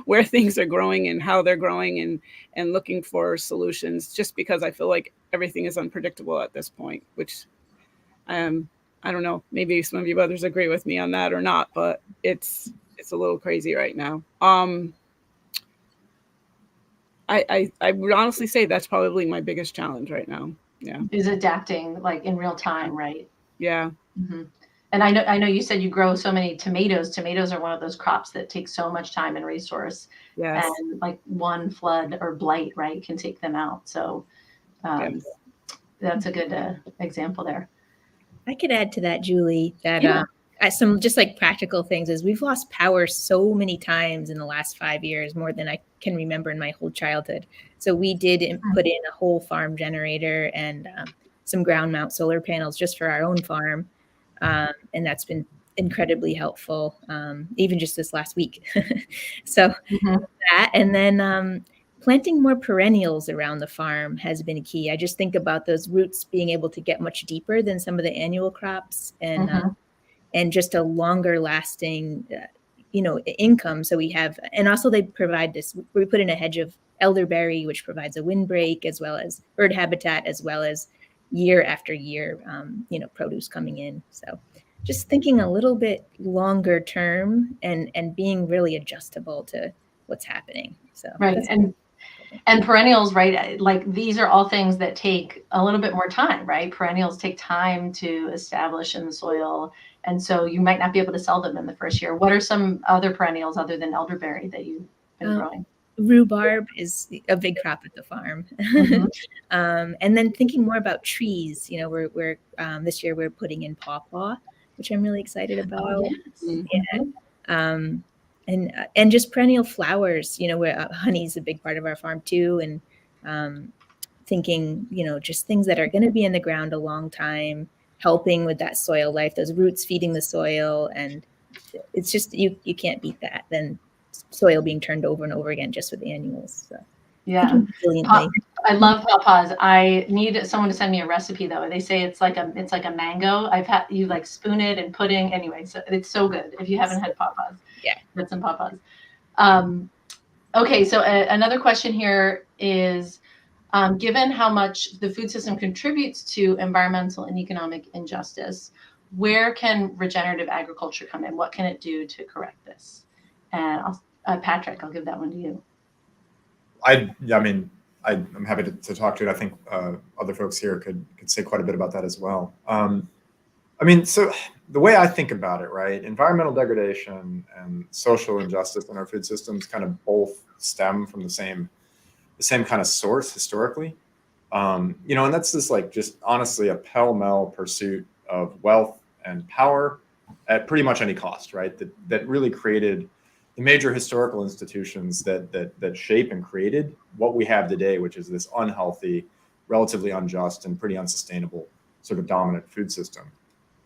where things are growing and how they're growing and looking for solutions, just because I feel like everything is unpredictable at this point, which I don't know, maybe some of you others agree with me on that or not, but it's a little crazy right now. I would honestly say that's probably my biggest challenge right now. Yeah. Is adapting like in real time, right? Yeah. Mm-hmm. And I know you said you grow so many tomatoes. Tomatoes are one of those crops that take so much time and resource. Yes. And like one flood or blight, right, can take them out. So that's a good example there. I could add to that, Julie, that some just like practical things is we've lost power so many times in the last 5 years, more than I can remember in my whole childhood. So we did put in a whole farm generator and some ground mount solar panels just for our own farm. And that's been incredibly helpful, even just this last week. So that, and then planting more perennials around the farm has been a key. I just think about those roots being able to get much deeper than some of the annual crops, and just a longer lasting, income. So we have, and also they provide this, we put in a hedge of elderberry, which provides a windbreak as well as bird habitat, as well as year after year, produce coming in. So just thinking a little bit longer term and being really adjustable to what's happening. So right. And perennials, right? Like these are all things that take a little bit more time, right? Perennials take time to establish in the soil. And so you might not be able to sell them in the first year. What are some other perennials other than elderberry that you've been growing? Rhubarb is a big crop at the farm. And then thinking more about trees, we're this year we're putting in pawpaw, which I'm really excited about. Oh, yes. Yeah. And just perennial flowers, where honey's a big part of our farm too. And thinking, just things that are going to be in the ground a long time, helping with that soil life, those roots feeding the soil. And it's just, you can't beat that. Then soil being turned over and over again just with annuals. So yeah, I love pawpaws. I need someone to send me a recipe though. They say it's like a mango. I've had you like spoon it and pudding. Anyway, so it's so good. If you haven't had pawpaws, get some pawpaws. Okay, so another question here is, given how much the food system contributes to environmental and economic injustice, where can regenerative agriculture come in? What can it do to correct this? And Patrick, I'll give that one to you. I'm happy to talk to it. I think other folks here could say quite a bit about that as well. So the way I think about it, right, environmental degradation and social injustice in our food systems kind of both stem from the same kind of source historically. And that's just honestly a pell-mell pursuit of wealth and power at pretty much any cost, right? That really created the major historical institutions that shape and created what we have today, which is this unhealthy, relatively unjust, and pretty unsustainable sort of dominant food system.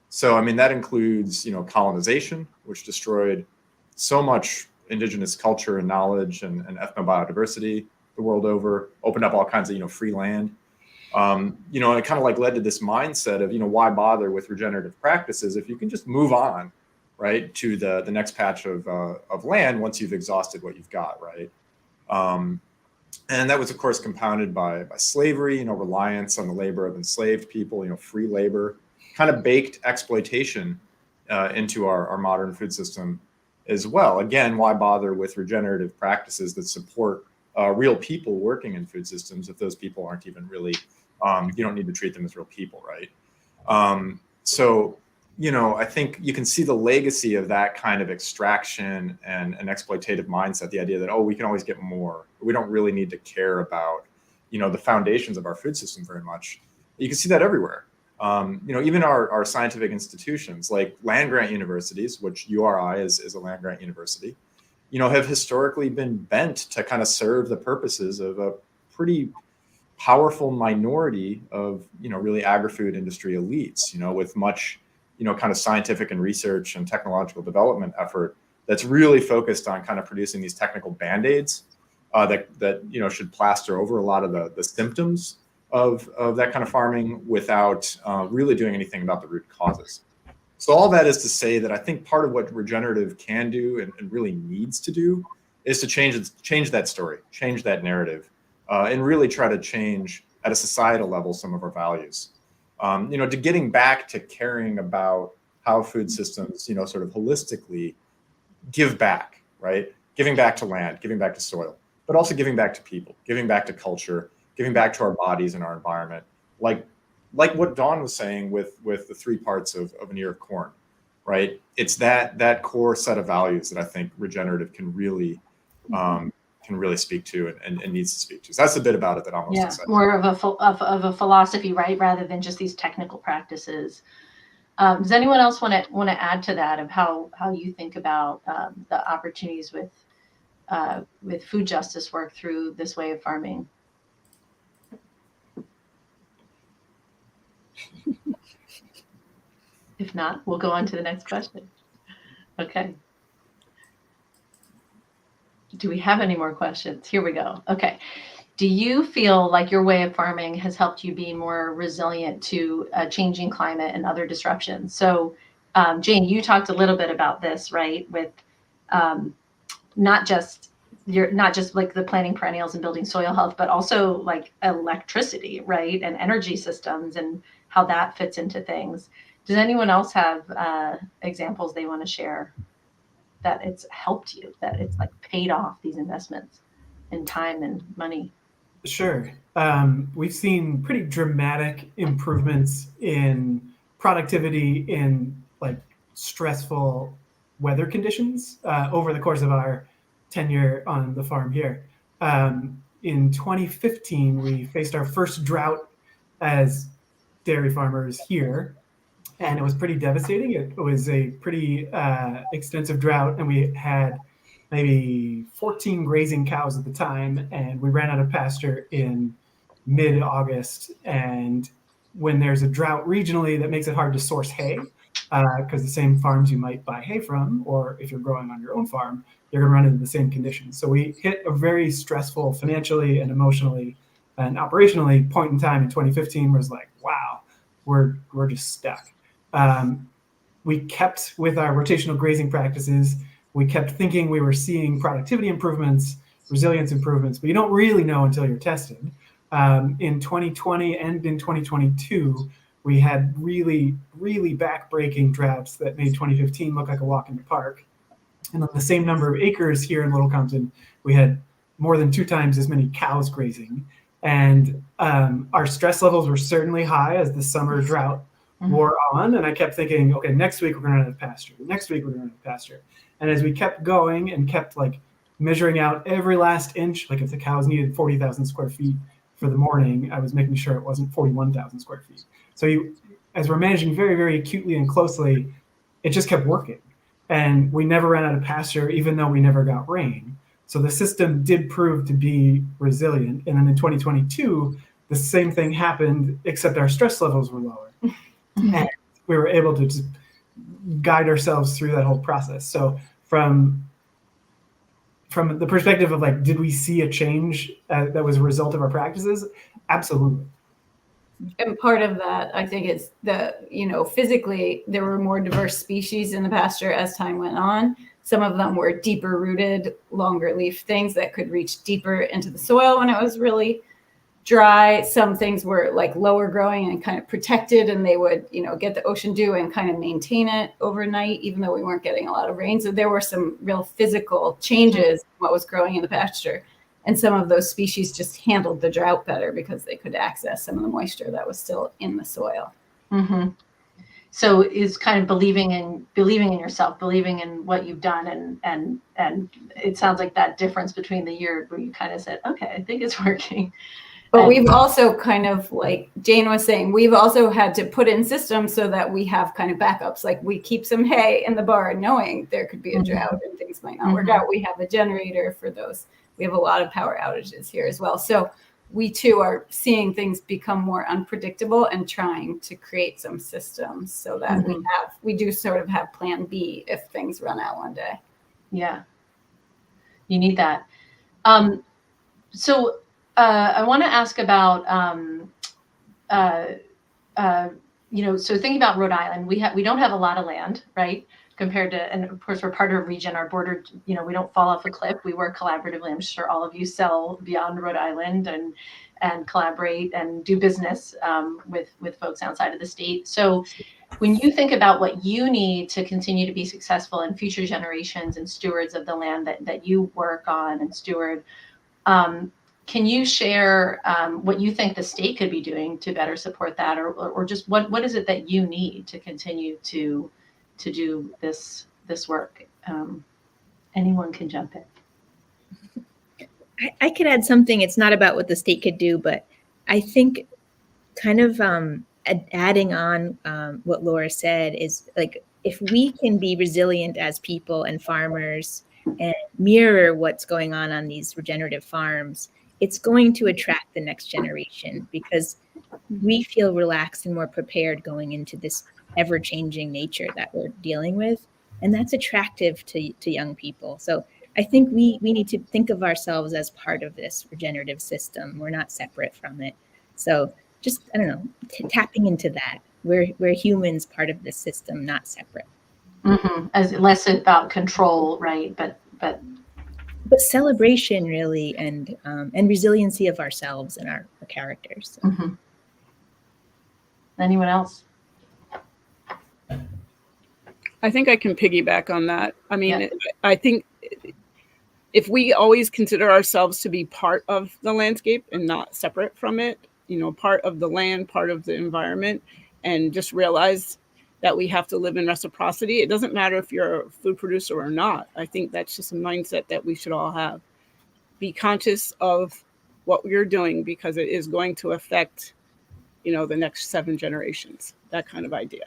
So, I mean, that includes, colonization, which destroyed so much indigenous culture and knowledge and ethnobiodiversity the world over, opened up all kinds of, free land. And it kind of like led to this mindset of, why bother with regenerative practices if you can just move on, right, to the next patch of land once you've exhausted what you've got, right? And that was, of course, compounded by slavery, reliance on the labor of enslaved people, free labor, kind of baked exploitation into our modern food system as well. Again, why bother with regenerative practices that support real people working in food systems if those people aren't even really, you don't need to treat them as real people, right? So, I think you can see the legacy of that kind of extraction and an exploitative mindset, the idea that, we can always get more. We don't really need to care about, the foundations of our food system very much. You can see that everywhere. Even our scientific institutions like land-grant universities, which URI is a land-grant university, have historically been bent to kind of serve the purposes of a pretty powerful minority of, really agri-food industry elites, with much, kind of scientific and research and technological development effort that's really focused on kind of producing these technical band-aids that should plaster over a lot of the symptoms of that kind of farming without really doing anything about the root causes. So all that is to say that I think part of what regenerative can do and really needs to do is to change that story, change that narrative, and really try to change at a societal level some of our values. To getting back to caring about how food systems, sort of holistically give back, right? Giving back to land, giving back to soil, but also giving back to people, giving back to culture, giving back to our bodies and our environment, like what Dawn was saying with the 3 parts of an ear of corn, right? It's that core set of values that I think regenerative can really speak to and needs to speak to. So that's a bit about it that I'm most excited. More of a philosophy, right, rather than just these technical practices. Does anyone else want to add to that of how you think about the opportunities with food justice work through this way of farming? If not, we'll go on to the next question. Okay. Do we have any more questions? Here we go. Okay. Do you feel like your way of farming has helped you be more resilient to a changing climate and other disruptions? So, Jane, you talked a little bit about this, right? With not just like the planting perennials and building soil health, but also like electricity, right? And energy systems and how that fits into things. Does anyone else have examples they want to share that it's helped you, that it's like paid off these investments in time and money? Sure. We've seen pretty dramatic improvements in productivity in like stressful weather conditions over the course of our tenure on the farm here. In 2015, we faced our first drought as dairy farmers here, and it was pretty devastating. It was a pretty extensive drought, and we had maybe 14 grazing cows at the time, and we ran out of pasture in mid-August. And when there's a drought regionally, that makes it hard to source hay, because the same farms you might buy hay from, or if you're growing on your own farm, you're going to run into the same conditions. So we hit a very stressful financially and emotionally and operationally point in time in 2015 where it's like, wow, we're just stuck. We kept with our rotational grazing practices. We kept thinking we were seeing productivity improvements, resilience improvements, but you don't really know until you're tested. In 2020 and in 2022, we had really, really back-breaking droughts that made 2015 look like a walk in the park. And on the same number of acres here in Little Compton, we had more than 2 times as many cows grazing. And our stress levels were certainly high as the summer drought wore on. And I kept thinking, okay, next week we're going to have pasture. Next week we're going to have pasture. And as we kept going and kept like measuring out every last inch, like if the cows needed 40,000 square feet for the morning, I was making sure it wasn't 41,000 square feet. So as we're managing very, very acutely and closely, it just kept working. And we never ran out of pasture, even though we never got rain. So the system did prove to be resilient. And then in 2022, the same thing happened, except our stress levels were lower. And we were able to just guide ourselves through that whole process. So from the perspective of like, did we see a change that was a result of our practices? Absolutely. And part of that, I think, is physically there were more diverse species in the pasture as time went on. Some of them were deeper rooted, longer leaf things that could reach deeper into the soil when it was really dry. Some things were like lower growing and kind of protected, and they would, get the ocean dew and kind of maintain it overnight, even though we weren't getting a lot of rain. So there were some real physical changes in what was growing in the pasture. And some of those species just handled the drought better because they could access some of the moisture that was still in the soil. Mm-hmm. So is kind of believing in yourself, believing in what you've done, and it sounds like that difference between the year where you kind of said, okay, I think it's working. But we've also kind of, like Jane was saying, we've also had to put in systems so that we have kind of backups. Like we keep some hay in the barn knowing there could be a drought and things might not work out. We have a generator for those. We have a lot of power outages here as well. So we too are seeing things become more unpredictable and trying to create some systems so that we do sort of have plan B if things run out one day. Yeah, you need that. So I want to ask about, so thinking about Rhode Island, we don't have a lot of land, right? Compared to, and of course we're part of a region, our border, we don't fall off a cliff. We work collaboratively. I'm sure all of you sell beyond Rhode Island and collaborate and do business with folks outside of the state. So when you think about what you need to continue to be successful in future generations and stewards of the land that you work on and steward, can you share what you think the state could be doing to better support that, or just what is it that you need to continue to do this work? Anyone can jump in. I could add something. It's not about what the state could do, but I think kind of adding on what Laura said is, like, if we can be resilient as people and farmers and mirror what's going on these regenerative farms, it's going to attract the next generation because we feel relaxed and more prepared going into this ever-changing nature that we're dealing with. And that's attractive to young people. So I think we need to think of ourselves as part of this regenerative system. We're not separate from it. So just, I don't know, tapping into that. We're humans, part of this system, not separate. Mm-hmm. As less about control, right? But celebration, really, and resiliency of ourselves and our characters. Mm-hmm. Anyone else? I think I can piggyback on that. I mean, I think if we always consider ourselves to be part of the landscape and not separate from it, part of the land, part of the environment, and just realize that we have to live in reciprocity. It doesn't matter if you're a food producer or not. I think that's just a mindset that we should all have. Be conscious of what you're doing because it is going to affect, the next 7 generations, that kind of idea.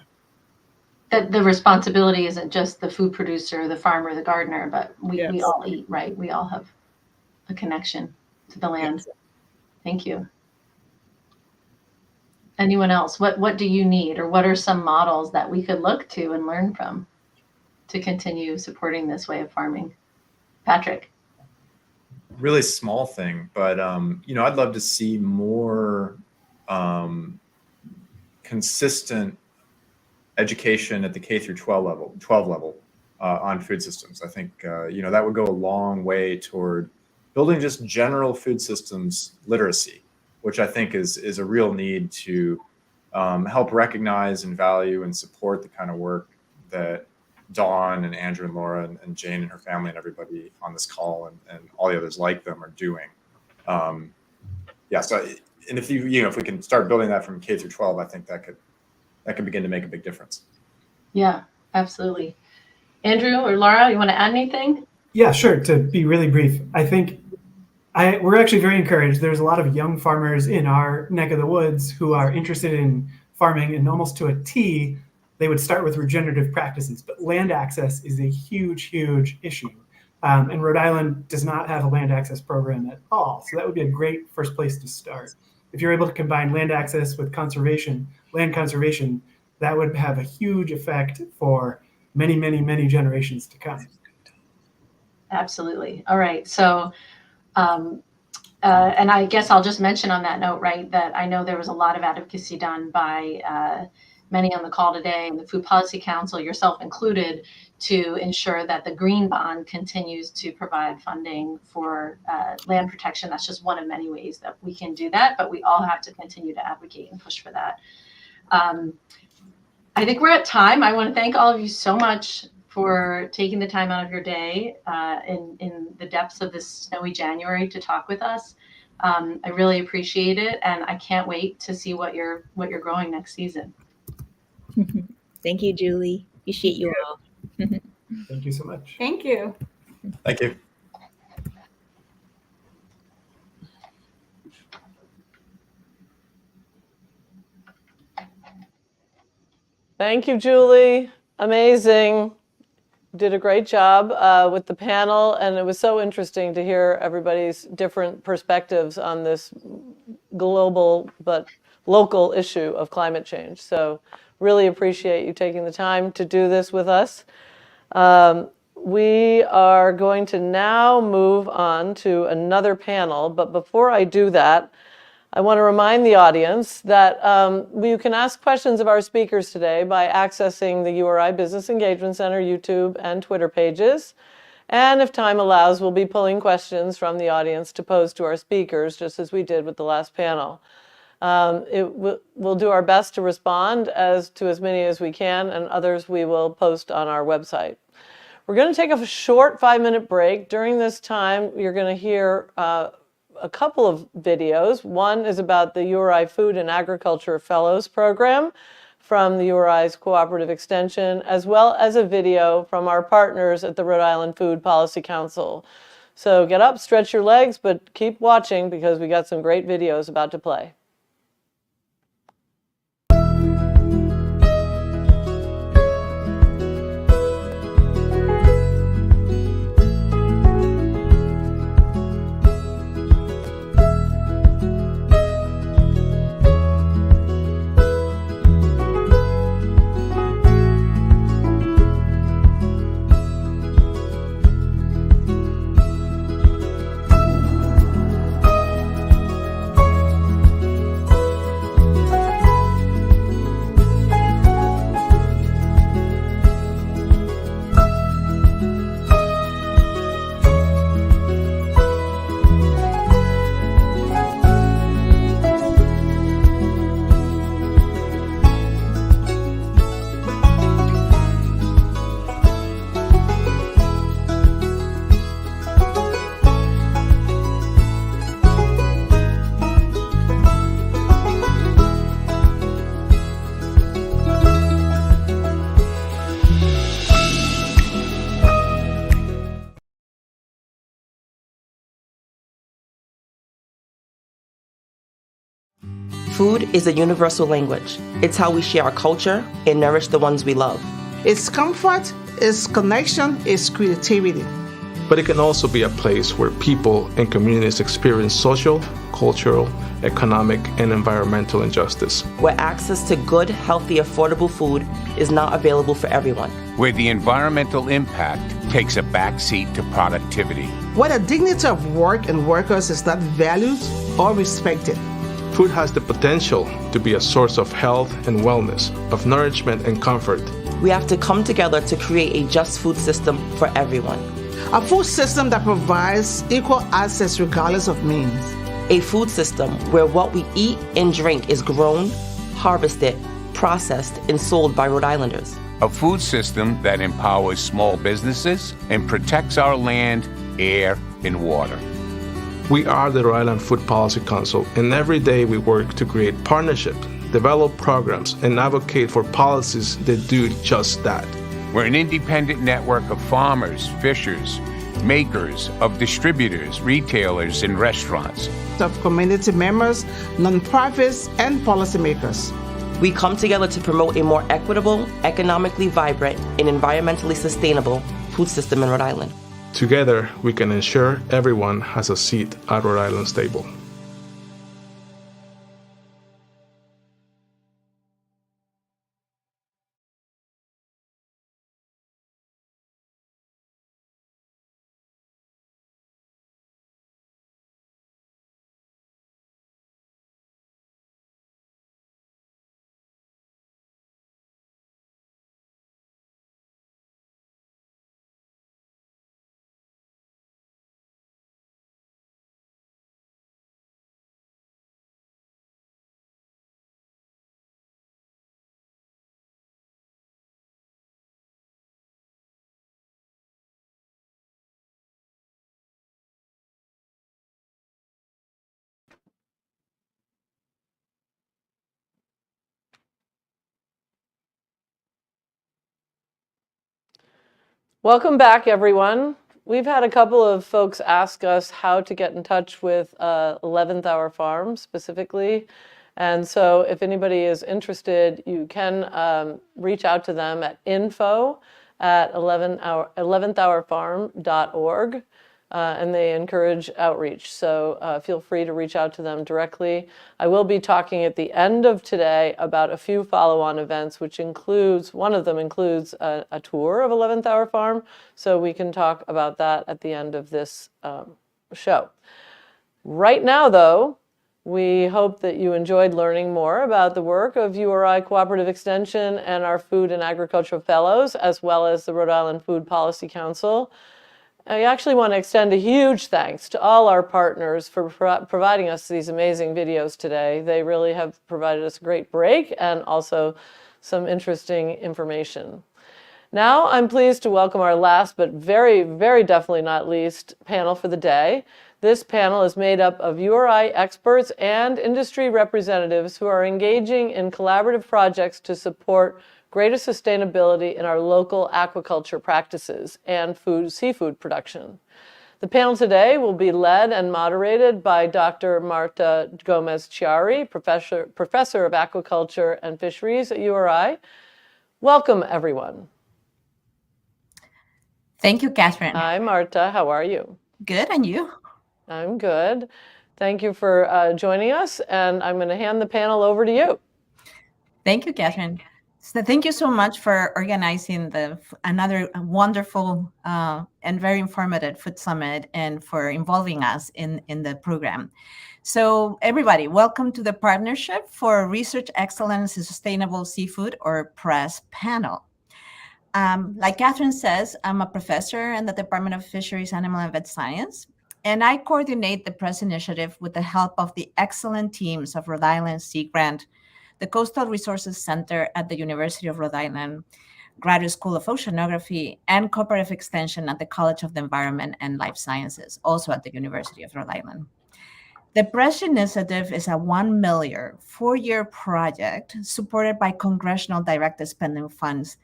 That the responsibility isn't just the food producer, the farmer, the gardener, but we all eat, right? We all have a connection to the land. Yes. Thank you. Anyone else? What do you need, or what are some models that we could look to and learn from to continue supporting this way of farming? Patrick. Really small thing, but I'd love to see more consistent education at the K through 12 level on food systems. I think that would go a long way toward building just general food systems literacy, which I think is a real need to help recognize and value and support the kind of work that Dawn and Andrew and Laura and Jane and her family and everybody on this call and all the others like them are doing. So and if if we can start building that from K through 12, I think that could begin to make a big difference. Yeah, absolutely. Andrew or Laura, you want to add anything? Yeah, sure. To be really brief, I think we're actually very encouraged. There's a lot of young farmers in our neck of the woods who are interested in farming, and almost to a T, they would start with regenerative practices, but land access is a huge, huge issue. And Rhode Island does not have a land access program at all. So that would be a great first place to start. If you're able to combine land access with conservation, land conservation, that would have a huge effect for many, many, many generations to come. Absolutely. All right. So, and I guess I'll just mention on that note, right, that I know there was a lot of advocacy done by many on the call today, and the Food Policy Council, yourself included, to ensure that the Green Bond continues to provide funding for land protection. That's just one of many ways that we can do that, but we all have to continue to advocate and push for that. I think we're at time. I want to thank all of you so much for taking the time out of your day in the depths of this snowy January to talk with us. I really appreciate it, and I can't wait to see what you're growing next season. Thank you, Julie. Appreciate you all. Thank you so much. Thank you. Thank you. Thank you, Julie. Amazing. Did a great job with the panel, and it was so interesting to hear everybody's different perspectives on this global but local issue of climate change. So really appreciate you taking the time to do this with us. We are going to now move on to another panel, but before I do that, I want to remind the audience that you can ask questions of our speakers today by accessing the URI Business Engagement Center YouTube and Twitter pages. And if time allows, we'll be pulling questions from the audience to pose to our speakers, just as we did with the last panel. We'll do our best to respond to as many as we can, and others we will post on our website. We're going to take a short 5-minute break. During this time, you're going to hear a couple of videos. One is about the URI Food and Agriculture Fellows Program from the URI's Cooperative Extension, as well as a video from our partners at the Rhode Island Food Policy Council. So get up, stretch your legs, but keep watching because we got some great videos about to play. Food is a universal language. It's how we share our culture and nourish the ones we love. It's comfort, it's connection, it's creativity. But it can also be a place where people and communities experience social, cultural, economic, and environmental injustice. Where access to good, healthy, affordable food is not available for everyone. Where the environmental impact takes a backseat to productivity. Where the dignity of work and workers is not valued or respected. Food has the potential to be a source of health and wellness, of nourishment and comfort. We have to come together to create a just food system for everyone. A food system that provides equal access regardless of means. A food system where what we eat and drink is grown, harvested, processed, and sold by Rhode Islanders. A food system that empowers small businesses and protects our land, air, and water. We are the Rhode Island Food Policy Council, and every day we work to create partnerships, develop programs, and advocate for policies that do just that. We're an independent network of farmers, fishers, makers, of distributors, retailers, and restaurants. Of community members, nonprofits, and policymakers. We come together to promote a more equitable, economically vibrant, and environmentally sustainable food system in Rhode Island. Together, we can ensure everyone has a seat at Rhode Island's table. Welcome back, everyone. We've had a couple of folks ask us how to get in touch with 11th Hour Farm specifically. And so if anybody is interested, you can reach out to them at info@11thhourfarm.org. And they encourage outreach. So feel free to reach out to them directly. I will be talking at the end of today about a few follow-on events, which includes, one of them includes a tour of 11th Hour Farm. So we can talk about that at the end of this show. Right now, though, we hope that you enjoyed learning more about the work of URI Cooperative Extension and our Food and Agricultural Fellows, as well as the Rhode Island Food Policy Council. I actually want to extend a huge thanks to all our partners for providing us these amazing videos today. They really have provided us a great break and also some interesting information. Now I'm pleased to welcome our last but very, very definitely not least panel for the day. This panel is made up of URI experts and industry representatives who are engaging in collaborative projects to support greater sustainability in our local aquaculture practices and seafood production. The panel today will be led and moderated by Dr. Marta Gomez-Chiari, Professor of Aquaculture and Fisheries at URI. Welcome, everyone. Thank you, Catherine. Hi, Marta. How are you? Good, and you? I'm good. Thank you for joining us, and I'm going to hand the panel over to you. Thank you, Catherine. So thank you so much for organizing another wonderful and very informative food summit and for involving us in the program. So everybody, welcome to the Partnership for Research Excellence in Sustainable Seafood, or PRESS panel. Like Catherine says, I'm a professor in the Department of Fisheries, Animal and Vet Science, and I coordinate the PRESS initiative with the help of the excellent teams of Rhode Island Sea Grant, the Coastal Resources Center at the University of Rhode Island, Graduate School of Oceanography, and Cooperative Extension at the College of the Environment and Life Sciences, also at the University of Rhode Island. The PRESS initiative is a $1 million, 4-year project supported by congressional direct spending funds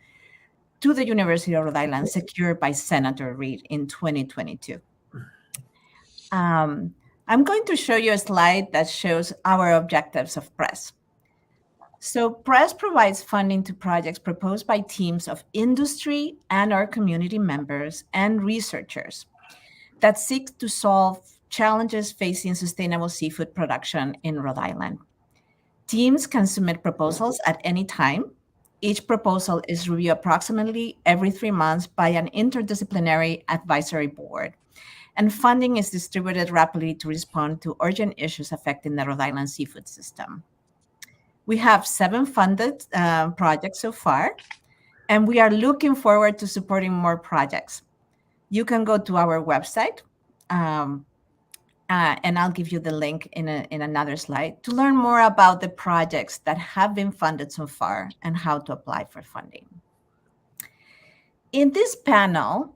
to the University of Rhode Island, secured by Senator Reid in 2022. I'm going to show you a slide that shows our objectives of PRESS. So PRESS provides funding to projects proposed by teams of industry and our community members and researchers that seek to solve challenges facing sustainable seafood production in Rhode Island. Teams can submit proposals at any time. Each proposal is reviewed approximately every 3 months by an interdisciplinary advisory board, and funding is distributed rapidly to respond to urgent issues affecting the Rhode Island seafood system. We have 7 funded projects so far, and we are looking forward to supporting more projects. You can go to our website, and I'll give you the link in another slide to learn more about the projects that have been funded so far and how to apply for funding. In this panel,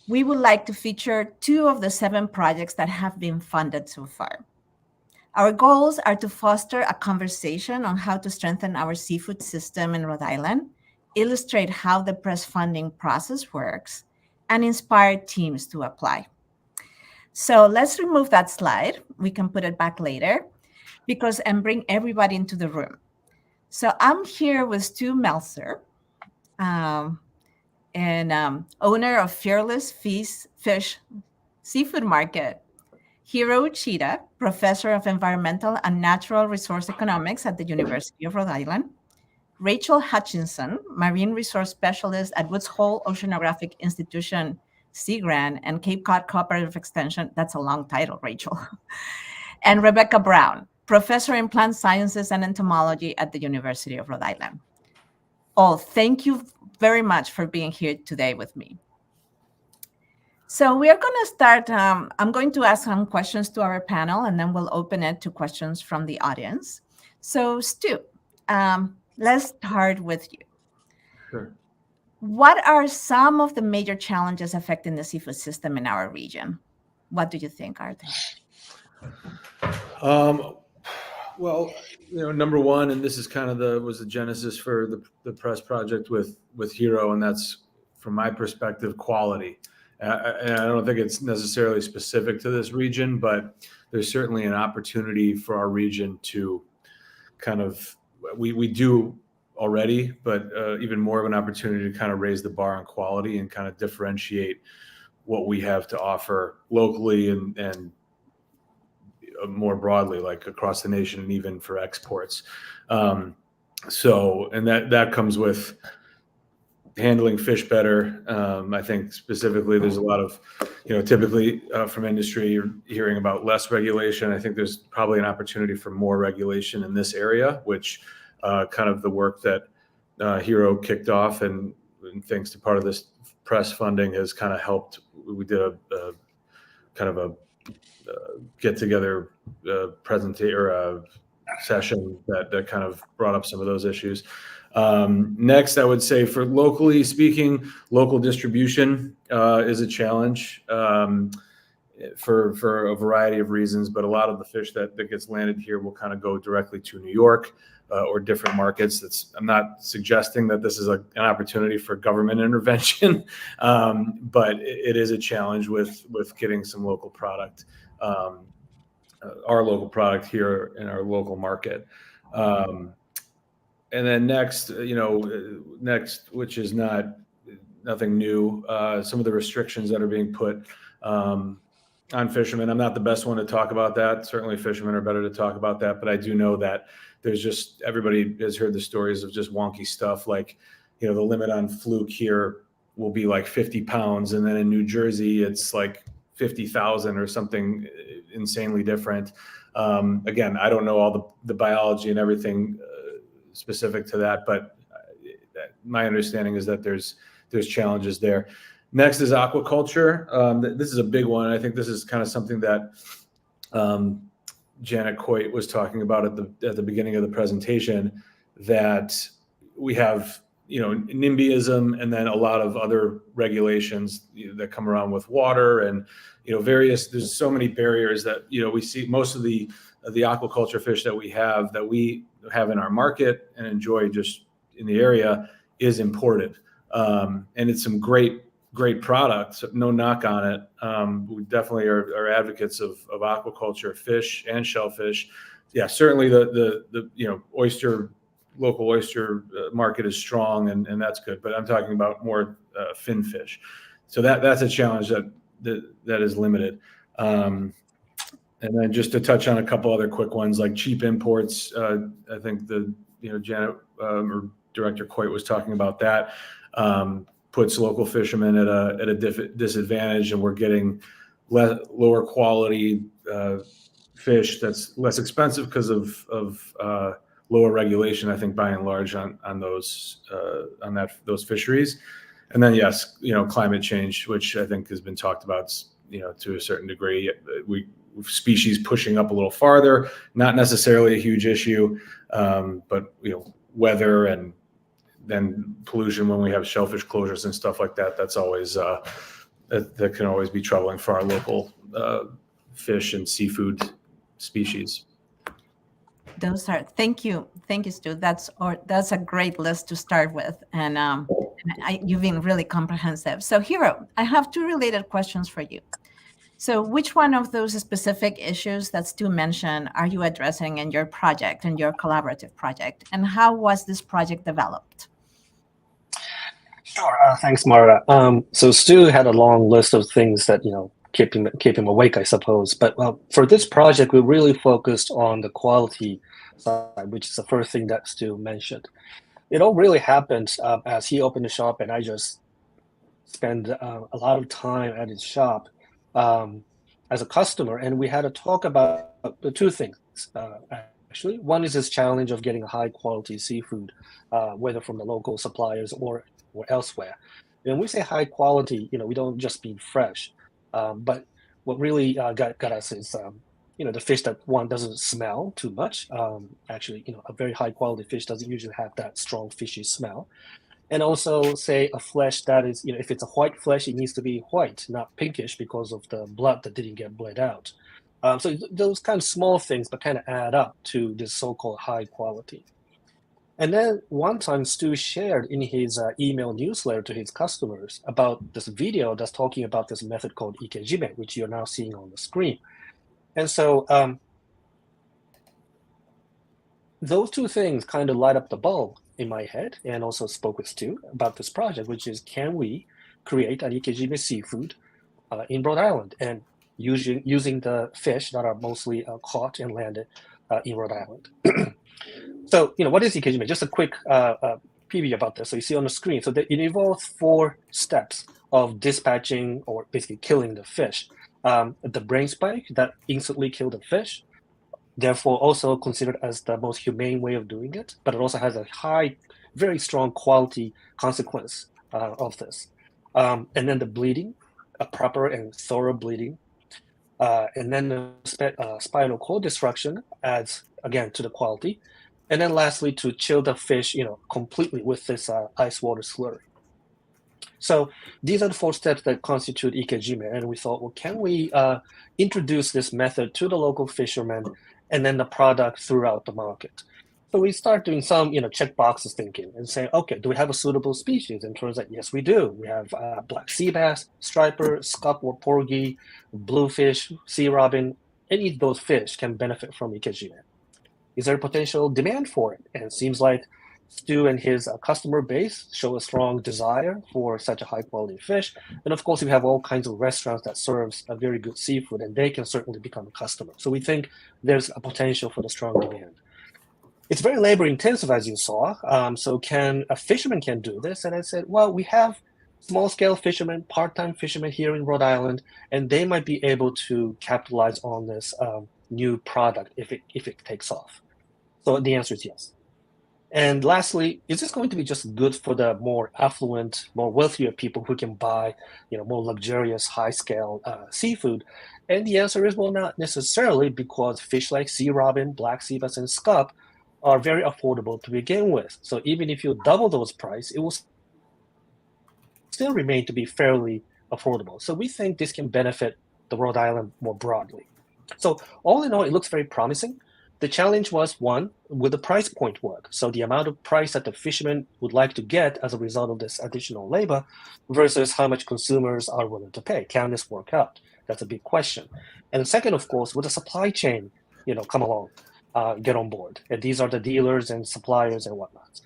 we would like to feature 2 of the 7 projects that have been funded so far. Our goals are to foster a conversation on how to strengthen our seafood system in Rhode Island, illustrate how the PRESS funding process works, and inspire teams to apply. So let's remove that slide. We can put it back later and bring everybody into the room. So I'm here with Stu Meltzer, and owner of Fearless Fish Seafood Market. Hiro Uchida, professor of environmental and natural resource economics at the University of Rhode Island. Rachel Hutchinson, marine resource specialist at Woods Hole Oceanographic Institution, Sea Grant, and Cape Cod Cooperative Extension. That's a long title, Rachel. And Rebecca Brown, professor in plant sciences and entomology at the University of Rhode Island. All, thank you very much for being here today with me. So we are going to start, I'm going to ask some questions to our panel, and then we'll open it to questions from the audience. So Stu, let's start with you. Sure. What are some of the major challenges affecting the seafood system in our region? What do you think are they? Well, number one, and this is kind of was the genesis for the press project with Hiro, and that's, from my perspective, quality. And I don't think it's necessarily specific to this region, but there's certainly an opportunity for our region to kind of, we do already, but even more of an opportunity to kind of raise the bar on quality and kind of differentiate what we have to offer locally and more broadly, like across the nation and even for exports. So, and that comes with handling fish better. I think specifically there's a lot of, typically from industry, you're hearing about less regulation. I think there's probably an opportunity for more regulation in this area, which kind of the work that Hiro kicked off and thanks to part of this press funding has kind of helped. We did a kind of a get together presentation or a session that kind of brought up some of those issues. Next, I would say for locally speaking, local distribution is a challenge for a variety of reasons, but a lot of the fish that gets landed here will kind of go directly to New York or different markets. I'm not suggesting that this is an opportunity for government intervention, but it is a challenge with getting some local product, our local product here in our local market. And then next, which is nothing new, some of the restrictions that are being put on fishermen. I'm not the best one to talk about that. Certainly fishermen are better to talk about that, but I do know that there's just, everybody has heard the stories of just wonky stuff. Like, the limit on fluke here will be like 50 pounds. And then in New Jersey, it's like 50,000 or something insanely different. Again, I don't know all the biology and everything specific to that, but my understanding is that there's challenges there. Next is aquaculture. This is a big one. I think this is kind of something that Janet Coit was talking about at the beginning of the presentation, that we have, NIMBYism and then a lot of other regulations that come around with water and, there's so many barriers that, we see most of the aquaculture fish that we have in our market and enjoy just in the area is imported. And it's some great products, no knock on it. We definitely are advocates of aquaculture, fish and shellfish. Yeah, certainly the local oyster market is strong and that's good, but I'm talking about more fin fish. So that's a challenge that is limited. And then just to touch on a couple other quick ones, like cheap imports. I think Janet or Director Coit was talking about that. Puts local fishermen at a disadvantage, and we're getting lower quality fish that's less expensive because of lower regulation, I think, by and large on those fisheries. And then yes, climate change, which I think has been talked about, to a certain degree. Species pushing up a little farther, not necessarily a huge issue, but weather and then pollution when we have shellfish closures and stuff like that. That's always that can always be troubling for our local fish and seafood species. Thank you, Stu. That's a great list to start with, and you've been really comprehensive. So Hiro, I have two related questions for you. So which one of those specific issues that Stu mentioned are you addressing in your project, in your collaborative project? And how was this project developed? Sure. Thanks, Mara. So Stu had a long list of things that, keep him awake, I suppose. But for this project, we really focused on the quality side, which is the first thing that Stu mentioned. It all really happened as he opened the shop, and I just spent a lot of time at his shop as a customer, and we had to talk about the two things. Actually, one is this challenge of getting a high quality seafood, whether from the local suppliers or elsewhere. When we say high quality, we don't just mean fresh, but what really got us is the fish that one doesn't smell too much. Actually, a very high quality fish doesn't usually have that strong fishy smell. And also say a flesh that is, if it's a white flesh, it needs to be white, not pinkish because of the blood that didn't get bled out. So those kind of small things, but kind of add up to this so-called high quality. And then one time Stu shared in his email newsletter to his customers about this video that's talking about this method called ikejime, which you're now seeing on the screen. And so those two things kind of light up the bulb in my head, and also spoke with Stu about this project, which is, can we create an ikejime seafood in Rhode Island, and using the fish that are mostly caught and landed in Rhode Island. So, what is ikejime? Just a quick preview about this. So you see on the screen. So it involves 4 steps of dispatching, or basically killing the fish. The brain spike that instantly kills the fish, therefore also considered as the most humane way of doing it, but it also has a high, very strong quality consequence of this. And then the bleeding, a proper and thorough bleeding. And then the spinal cord destruction adds, again, to the quality. And then lastly, to chill the fish, completely with this ice water slurry. So these are the 4 steps that constitute ikejime. And we thought, well, can we introduce this method to the local fishermen and then the product throughout the market? So we start doing some, check boxes thinking and saying, okay, do we have a suitable species? And it turns out, yes, we do. We have black sea bass, striper, scup or porgy, bluefish, sea robin. Any of those fish can benefit from ikejime. Is there potential demand for it? And it seems like Stu and his customer base show a strong desire for such a high quality fish. And of course, we have all kinds of restaurants that serves a very good seafood, and they can certainly become a customer. So we think there's a potential for the strong demand. It's very labor intensive, as you saw. So a fisherman can do this? And I said, well, we have small scale fishermen, part-time fishermen here in Rhode Island, and they might be able to capitalize on this new product if it takes off. So the answer is yes. And lastly, is this going to be just good for the more affluent, more wealthier people who can buy, more luxurious, high-scale seafood? And the answer is, well, not necessarily, because fish like sea robin, black sea bass, and scup are very affordable to begin with. So even if you double those price, it will still remain to be fairly affordable. So we think this can benefit the Rhode Island more broadly. So all in all, it looks very promising. The challenge was, one, would the price point work? So the amount of price that the fishermen would like to get as a result of this additional labor versus how much consumers are willing to pay. Can this work out? That's a big question. And the second, of course, would the supply chain, come along, get on board? And these are the dealers and suppliers and whatnot.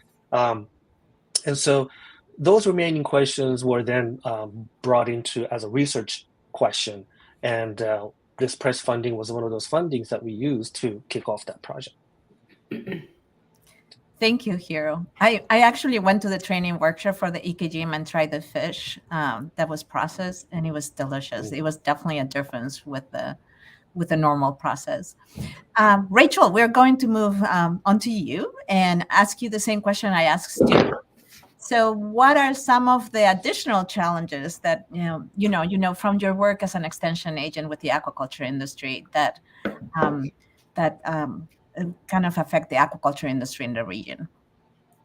And so those remaining questions were then brought into as a research question. And this press funding was one of those fundings that we used to kick off that project. Thank you, Hiro. I actually went to the training workshop for the ikejime and tried the fish that was processed, and it was delicious. It was definitely a difference with the normal process. Rachel, we're going to move on to you and ask you the same question I asked Stu. So what are some of the additional challenges that, from your work as an extension agent with the aquaculture industry that kind of affect the aquaculture industry in the region?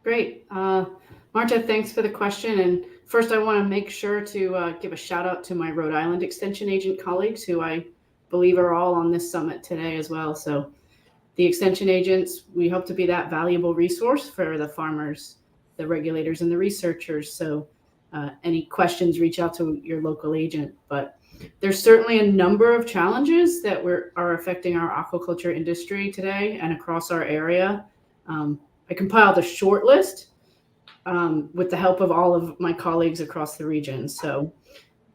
Great. Marta, thanks for the question. And first, I want to make sure to give a shout out to my Rhode Island extension agent colleagues, who I believe are all on this summit today as well. So the extension agents, we hope to be that valuable resource for the farmers, the regulators, and the researchers. So any questions, reach out to your local agent. But There's certainly a number of challenges that are affecting our aquaculture industry today and across our area. I compiled a short list with the help of all of my colleagues across the region. So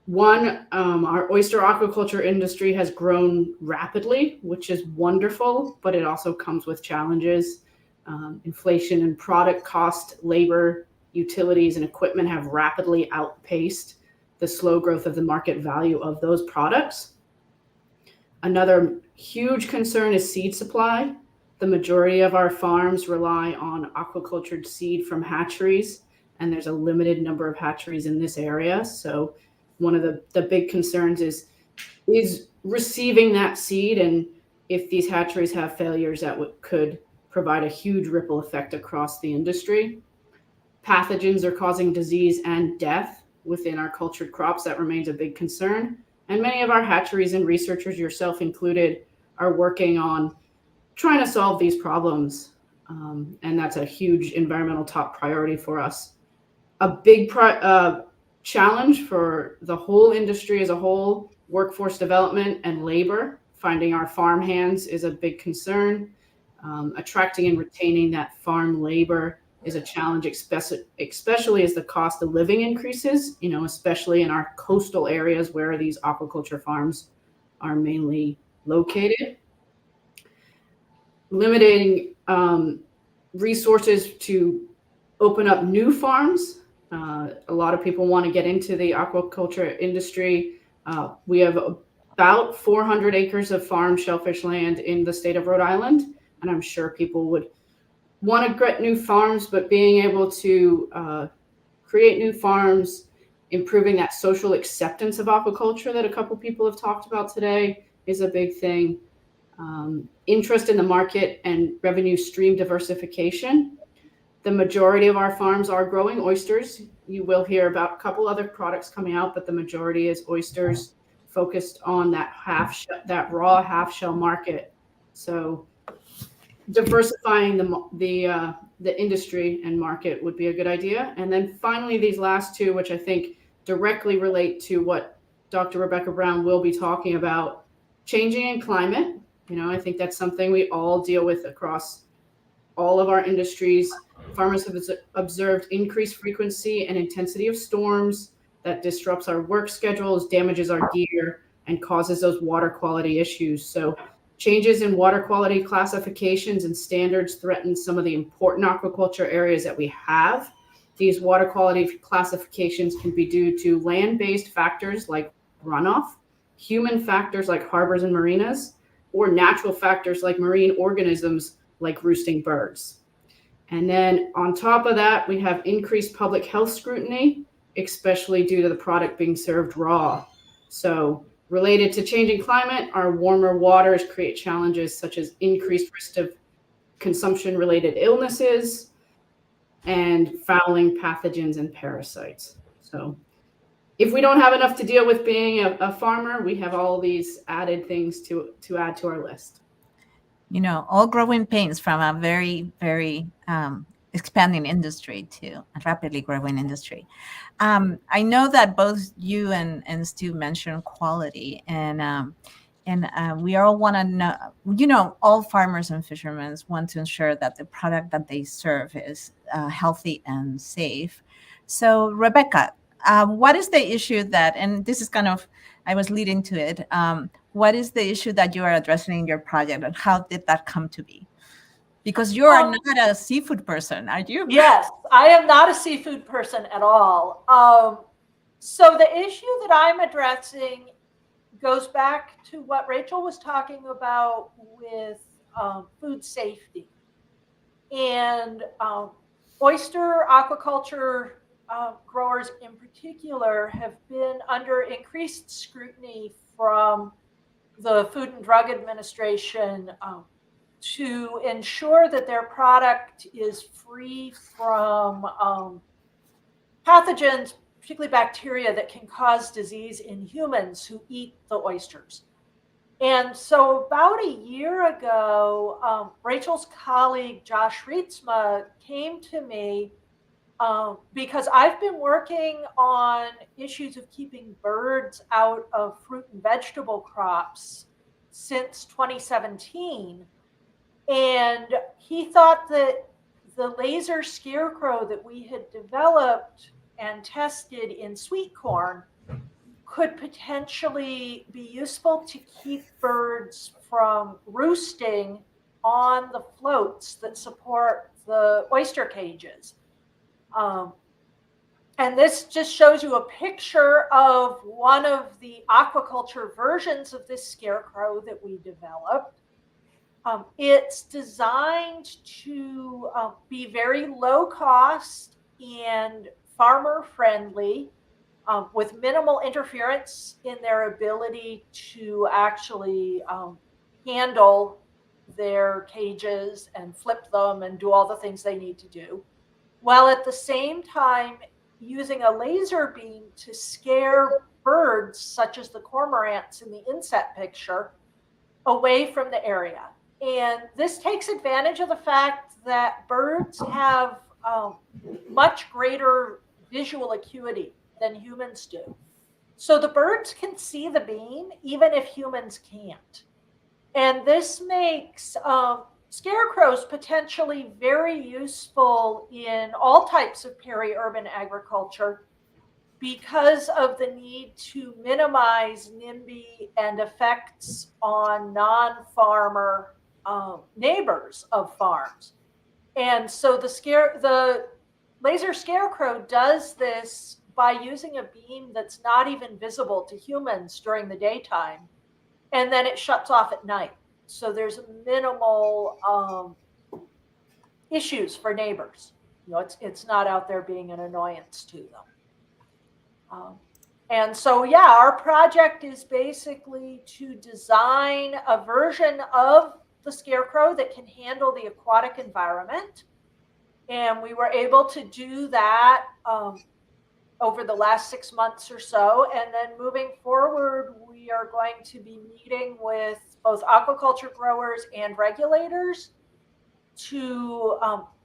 one, our oyster aquaculture industry has grown rapidly, which is wonderful, but it also comes with challenges. Inflation and product cost, labor, utilities, and equipment have rapidly outpaced the slow growth of the market value of those products. Another huge concern is seed supply. The majority of our farms rely on aquacultured seed from hatcheries, and there's a limited number of hatcheries in this area. So one of the big concerns is receiving that seed, and if these hatcheries have failures, that could provide a huge ripple effect across the industry. Pathogens are causing disease and death within our cultured crops. That remains a big concern. And many of our hatcheries and researchers, yourself included, are working on trying to solve these problems. And that's a huge environmental top priority for us. A big challenge for the whole industry as a whole, workforce development and labor. Finding our farm hands is a big concern. Attracting and retaining that farm labor is a challenge, especially as the cost of living increases, especially in our coastal areas where these aquaculture farms are mainly located. Limiting resources to open up new farms. A lot of people want to get into the aquaculture industry. We have about 400 acres of farm shellfish land in the state of Rhode Island, and I'm sure people would want to get new farms, but being able to create new farms, improving that social acceptance of aquaculture that a couple people have talked about today is a big thing. Interest in the market and revenue stream diversification. The majority of our farms are growing oysters. You will hear about a couple other products coming out, but the majority is oysters, focused on that raw half shell market. So diversifying the industry and market would be a good idea. And then finally, these last two, which I think directly relate to what Dr. Rebecca Brown will be talking about, changing in climate. I think that's something we all deal with across all of our industries. Farmers have observed increased frequency and intensity of storms that disrupts our work schedules, damages our gear, and causes those water quality issues. So changes in water quality classifications and standards threaten some of the important aquaculture areas that we have. These water quality classifications can be due to land-based factors like runoff, human factors like harbors and marinas, or natural factors like marine organisms like roosting birds. And then on top of that, we have increased public health scrutiny, especially due to the product being served raw. So related to changing climate, our warmer waters create challenges such as increased risk of consumption-related illnesses and fouling pathogens and parasites. So if we don't have enough to deal with being a farmer, we have all these added things to add to our list. All growing pains from a very, very expanding industry to a rapidly growing industry. I know that both you and Stu mentioned quality, and we all want to know, all farmers and fishermen want to ensure that the product that they serve is healthy and safe. So, Rebecca, what is the issue and this is kind of, I was leading to it, what is the issue that you are addressing in your project, and how did that come to be? Because you are not a seafood person, are you? Yes, I am not a seafood person at all. So the issue that I'm addressing goes back to what Rachel was talking about with food safety. And oyster aquaculture growers in particular have been under increased scrutiny from the Food and Drug Administration to ensure that their product is free from pathogens, particularly bacteria that can cause disease in humans who eat the oysters. And so about a year ago, Rachel's colleague, Josh Rietzma, came to me because I've been working on issues of keeping birds out of fruit and vegetable crops since 2017. And he thought that the laser scarecrow that we had developed and tested in sweet corn could potentially be useful to keep birds from roosting on the floats that support the oyster cages. And this just shows you a picture of one of the aquaculture versions of this scarecrow that we developed. It's designed to be very low cost and farmer friendly, with minimal interference in their ability to actually handle their cages and flip them and do all the things they need to do, while at the same time using a laser beam to scare birds such as the cormorants in the inset picture away from the area. And this takes advantage of the fact that birds have much greater visual acuity than humans do. So the birds can see the beam even if humans can't. And this makes scarecrows potentially very useful in all types of peri-urban agriculture because of the need to minimize NIMBY and effects on non-farmer neighbors of farms. And so the laser scarecrow does this by using a beam that's not even visible to humans during the daytime, and then it shuts off at night. So there's minimal issues for neighbors. You know, it's not out there being an annoyance to them. And so, yeah, our project is basically to design a version of the scarecrow that can handle the aquatic environment. And we were able to do that over the last 6 months or so. And then moving forward, we are going to be meeting with both aquaculture growers and regulators to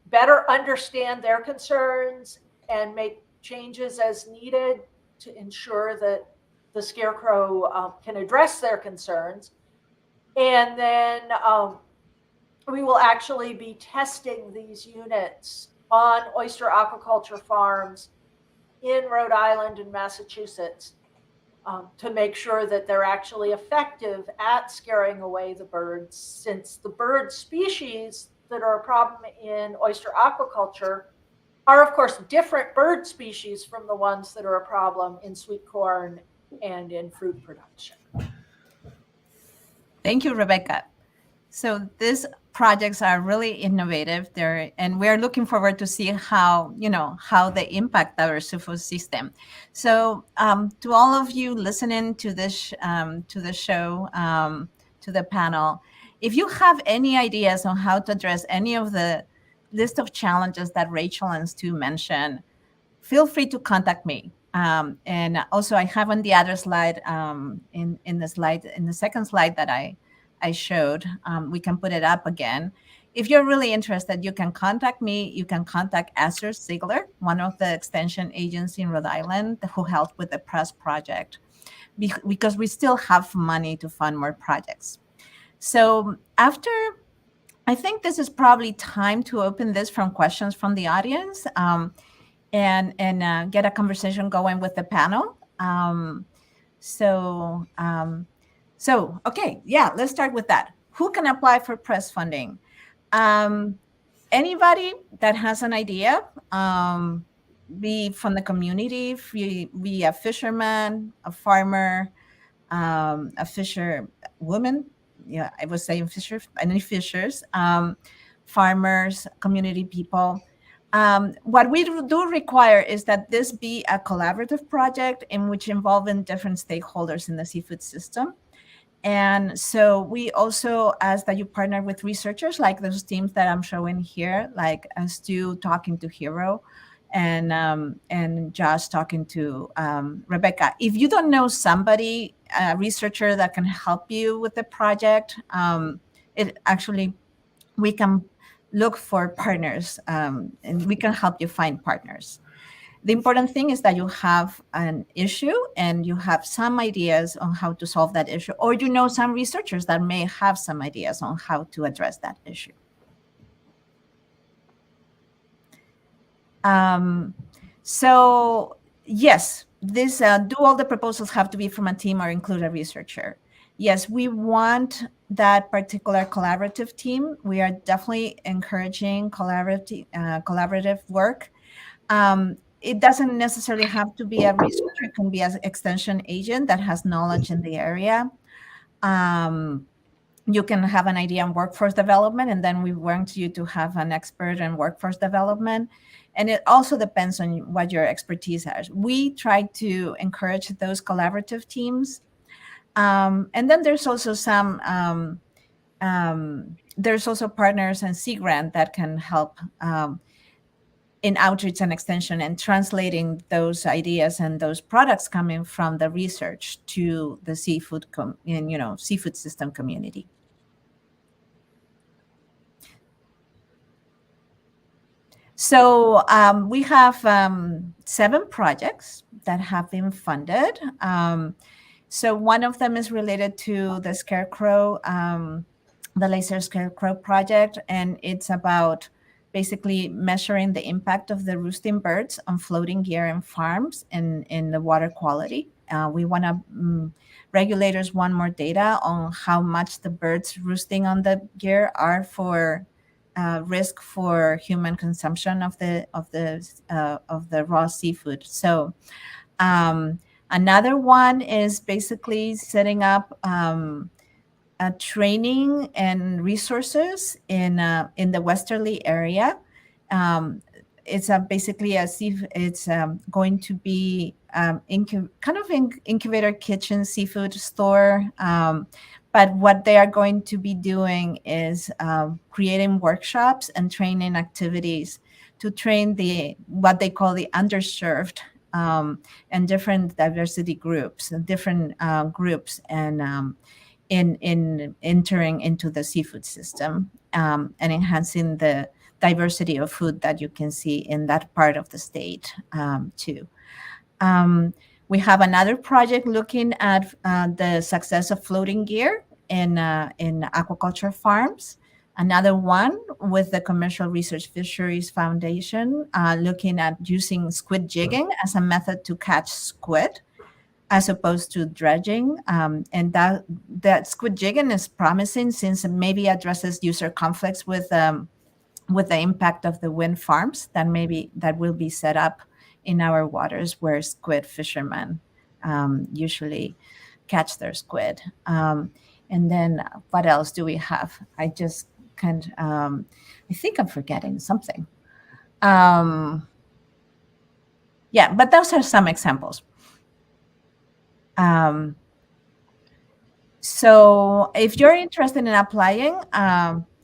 better understand their concerns and make changes as needed to ensure that the scarecrow can address their concerns. And then we will actually be testing these units on oyster aquaculture farms in Rhode Island and Massachusetts to make sure that they're actually effective at scaring away the birds, since the bird species that are a problem in oyster aquaculture are, of course, different bird species from the ones that are a problem in sweet corn and in fruit production. Thank you, Rebecca. So these projects are really innovative. And we're looking forward to see how they impact our seafood system. So to all of you listening to this show, to the panel, if you have any ideas on how to address any of the list of challenges that Rachel and Stu mentioned, feel free to contact me. And also, I have on the other slide, in the second slide that I showed, we can put it up again. If you're really interested, you can contact me. You can contact Esther Ziegler, one of the extension agents in Rhode Island who helped with the press project, because we still have money to fund more projects. So after, I think this is probably time to open this from questions from the audience and get a conversation going with the panel. So, okay, yeah, let's start with that. Who can apply for press funding? Anybody that has an idea, be from the community, be a fisherman, a farmer, a fisher woman, yeah, I was saying fisher, any fishers, farmers, community people. What we do require is that this be a collaborative project in which involving different stakeholders in the seafood system. And so we also ask that you partner with researchers like those teams that I'm showing here, like Stu talking to Hero and Josh talking to Rebecca. If you don't know somebody, a researcher that can help you with the project, it actually, we can look for partners, and we can help you find partners. The important thing is that you have an issue and you have some ideas on how to solve that issue, or you know some researchers that may have some ideas on how to address that issue. So yes, this do all the proposals have to be from a team or include a researcher? Yes, we want that particular collaborative team. We are definitely encouraging collaborative work. It doesn't necessarily have to be a researcher. It can be an extension agent that has knowledge in the area. You can have an idea on workforce development, and then we want you to have an expert in workforce development. And it also depends on what your expertise is. We try to encourage those collaborative teams. And then there's also there's also partners and Sea Grant that can help in outreach and extension and translating those ideas and those products coming from the research to the seafood seafood system community. So we have 7 projects that have been funded. So one of them is related to the scarecrow, the laser scarecrow project, and it's about basically measuring the impact of the roosting birds on floating gear and farms in the water quality. Regulators want more data on how much the birds roosting on the gear are for risk for human consumption of the raw seafood. So another one is basically setting up training and resources in the westerly area. It's basically it's going to be incubator kitchen seafood store. But what they are going to be doing is creating workshops and training activities to train what they call the underserved and different diversity groups, different groups, and in entering into the seafood system and enhancing the diversity of food that you can see in that part of the state too. We have another project looking at the success of floating gear in aquaculture farms. Another one with the Commercial Research Fisheries Foundation, looking at using squid jigging as a method to catch squid, as opposed to dredging. And that squid jigging is promising since it maybe addresses user conflicts with the impact of the wind farms that will be set up in our waters where squid fishermen usually catch their squid. And then what else do we have? I just can't, I think I'm forgetting something. Yeah, but those are some examples. So if you're interested in applying,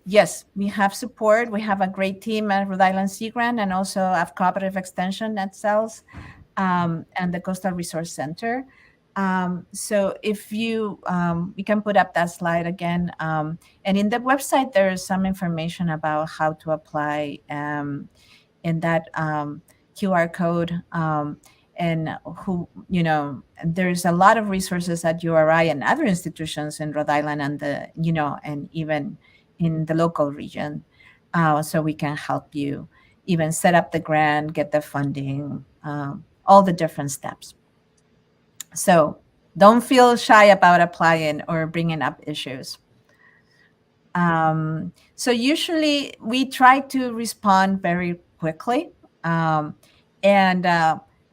yes, we have support. We have a great team at Rhode Island Sea Grant and also at Cooperative Extension that sells and the Coastal Resource Center. So if you can put up that slide again. And in the website, there is some information about how to apply in that QR code. And there's a lot of resources at URI and other institutions in Rhode Island and even in the local region. So we can help you even set up the grant, get the funding, all the different steps. So don't feel shy about applying or bringing up issues. So usually we try to respond very quickly.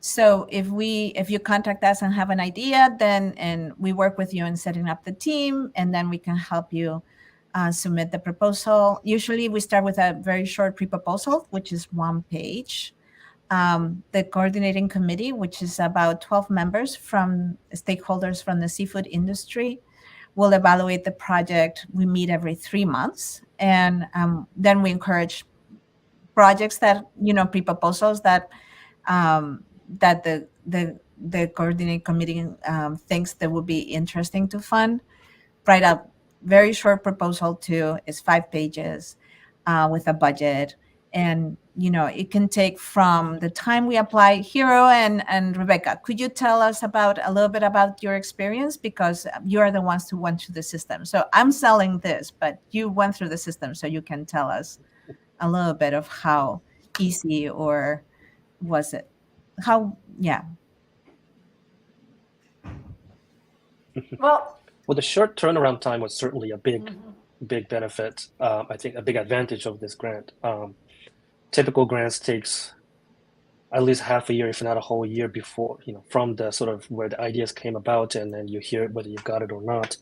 So if you contact us and have an idea, and we work with you in setting up the team, and then we can help you submit the proposal. Usually we start with a very short pre-proposal, which is 1 page. The coordinating committee, which is about 12 members from stakeholders from the seafood industry, will evaluate the project. We meet every 3 months. And then we encourage projects that, pre-proposals that the coordinating committee thinks that would be interesting to fund. Write a very short proposal too. It's 5 pages. with a budget. And, it can take from the time we apply. Hero and Rebecca, could you tell us a little bit about your experience? Because you are the ones who went through the system. So I'm selling this, but you went through the system, so you can tell us a little bit of how easy or was it? Yeah. Well, the short turnaround time was certainly a big benefit. I think a big advantage of this grant. Typical grants takes at least half a year, if not a whole year before, from the sort of where the ideas came about, and then you hear whether you've got it or not.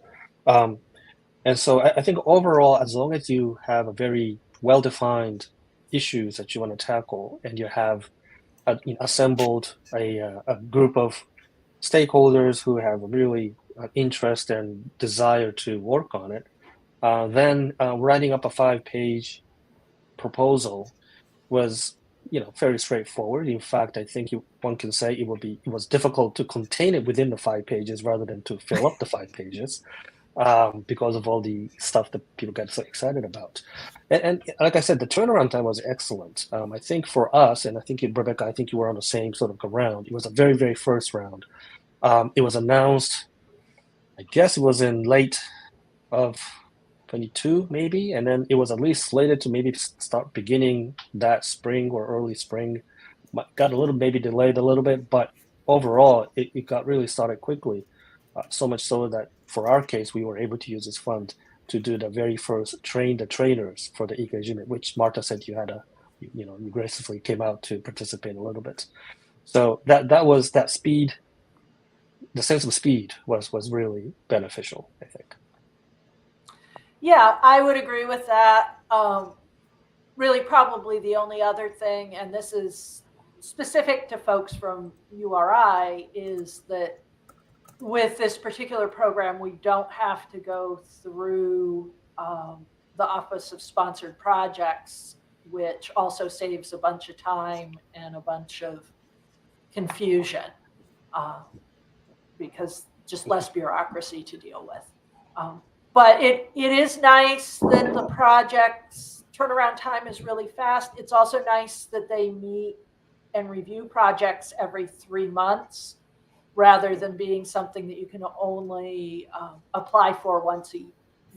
And so I think overall, as long as you have a very well-defined issues that you want to tackle, and you have assembled a group of stakeholders who have really interest and desire to work on it, then writing up a 5-page proposal was fairly straightforward. In fact, I think one can say it was difficult to contain it within the 5 pages rather than to fill up the 5 pages, because of all the stuff that people get so excited about. And like I said, the turnaround time was excellent. I think for us, and I think Rebecca, I think you were on the same sort of round. It was a very, very first round. It was announced, I guess it was in late of 22 maybe, and then it was at least slated to maybe start beginning that spring or early spring. Got a little, maybe delayed a little bit, but overall it got really started quickly. So much so that for our case, we were able to use this fund to do the very first train the trainers for the ikejime, which Marta said you graciously came out to participate a little bit. So that was that speed. The sense of speed was really beneficial, I think. Yeah, I would agree with that. Really, probably the only other thing, and this is specific to folks from URI, is that with this particular program, we don't have to go through the Office of Sponsored Projects, which also saves a bunch of time and a bunch of confusion, because just less bureaucracy to deal with. But it is nice that the project's turnaround time is really fast. It's also nice that they meet and review projects every 3 months, rather than being something that you can only apply for once a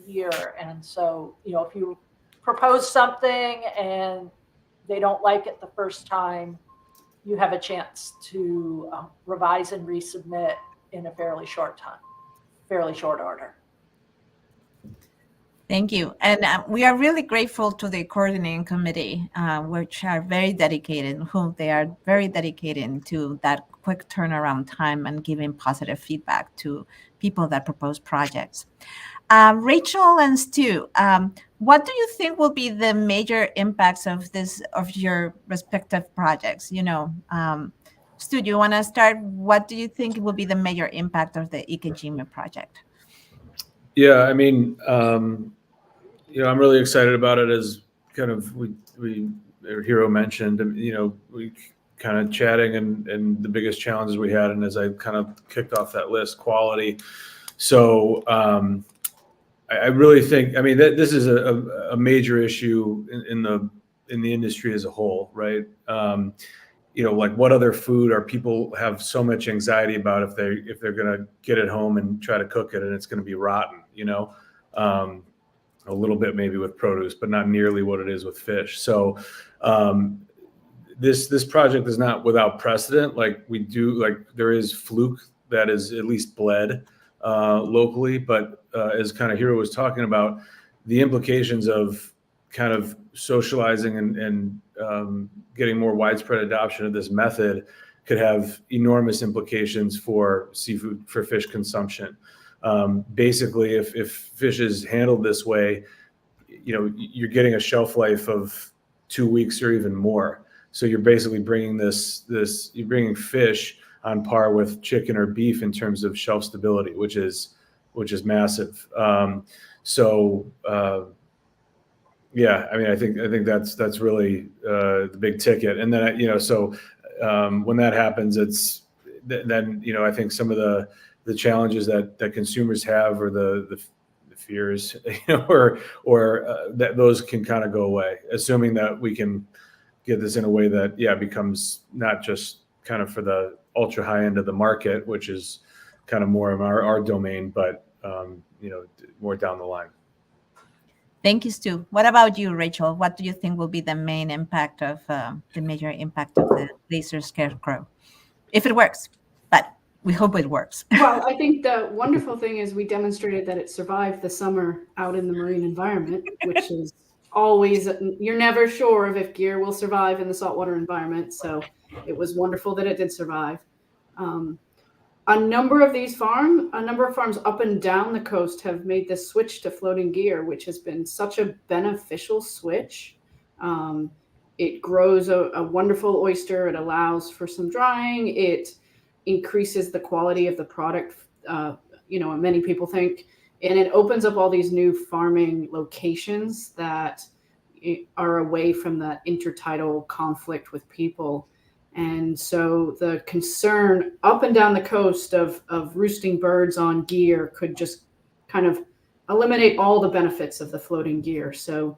year. And so, if you propose something and they don't like it the first time, you have a chance to revise and resubmit in a fairly short order. Thank you. And we are really grateful to the coordinating committee, which are very dedicated, they are very dedicated to that quick turnaround time and giving positive feedback to people that propose projects. Rachel and Stu, what do you think will be the major impacts of your respective projects? Stu, do you want to start? What do you think will be the major impact of the ikejime project? Yeah, I mean, I'm really excited about it, as kind of Hiro mentioned. We kind of chatting and the biggest challenges we had, and as I kind of kicked off that list, quality. So I really think, that this is a major issue in the industry as a whole, right? Like what other food are people have so much anxiety about if they're going to get it home and try to cook it and it's going to be rotten, a little bit maybe with produce, but not nearly what it is with fish. So this project is not without precedent. There is fluke that is at least bled locally, but as kind of Hiro was talking about, the implications of kind of socializing and getting more widespread adoption of this method could have enormous implications for fish consumption. Basically, if fish is handled this way, you're getting a shelf life of 2 weeks or even more. So you're basically bringing you're bringing fish on par with chicken or beef in terms of shelf stability, which is massive. Yeah, I think that's really the big ticket. And then when that happens, I think some of the challenges that consumers have, or the fears, or that those can kind of go away, assuming that we can get this in a way that becomes not just kind of for the ultra high end of the market, which is kind of more of our domain, but more down the line. Thank you, Stu. What about you, Rachel? What do you think will be the main impact of the major impact of the laser scarecrow, if it works? But we hope it works. Well, I think the wonderful thing is we demonstrated that it survived the summer out in the marine environment, which is always, you're never sure if gear will survive in the saltwater environment. So it was wonderful that it did survive. A number of farms up and down the coast have made this switch to floating gear, which has been such a beneficial switch. It grows a wonderful oyster. It allows for some drying. It increases the quality of the product, many people think, and it opens up all these new farming locations that are away from that intertidal conflict with people. And so the concern up and down the coast of roosting birds on gear could just kind of eliminate all the benefits of the floating gear. So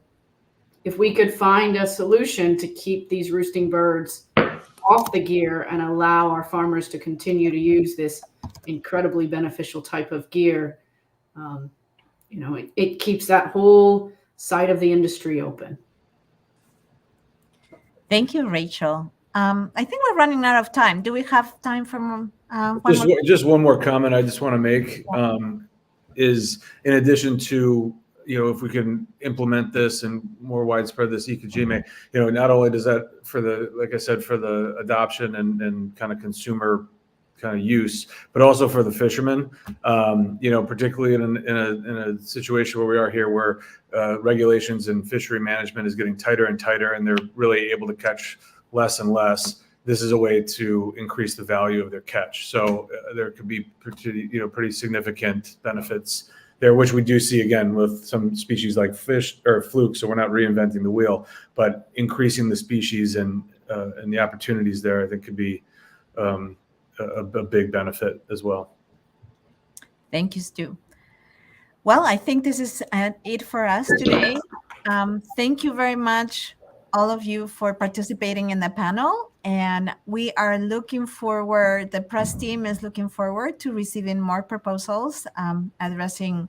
if we could find a solution to keep these roosting birds off the gear and allow our farmers to continue to use this incredibly beneficial type of gear, it keeps that whole side of the industry open. Thank you, Rachel. I think we're running out of time. Do we have time for just one more comment I just want to make is, in addition to, if we can implement this and more widespread this ikejime, not only does that like I said, for the adoption and kind of consumer kind of use, but also for the fishermen, particularly in a situation where we are here, where regulations and fishery management is getting tighter and tighter, and they're really able to catch less and less. This is a way to increase the value of their catch. So there could be pretty significant benefits there, which we do see again with some species like fish or fluke. So we're not reinventing the wheel, but increasing the species and the opportunities there, I think, could be a big benefit as well. Thank you, Stu. Well, I think this is it for us today. Thank you very much, all of you, for participating in the panel. And we are looking forward, the press team is looking forward to receiving more proposals addressing,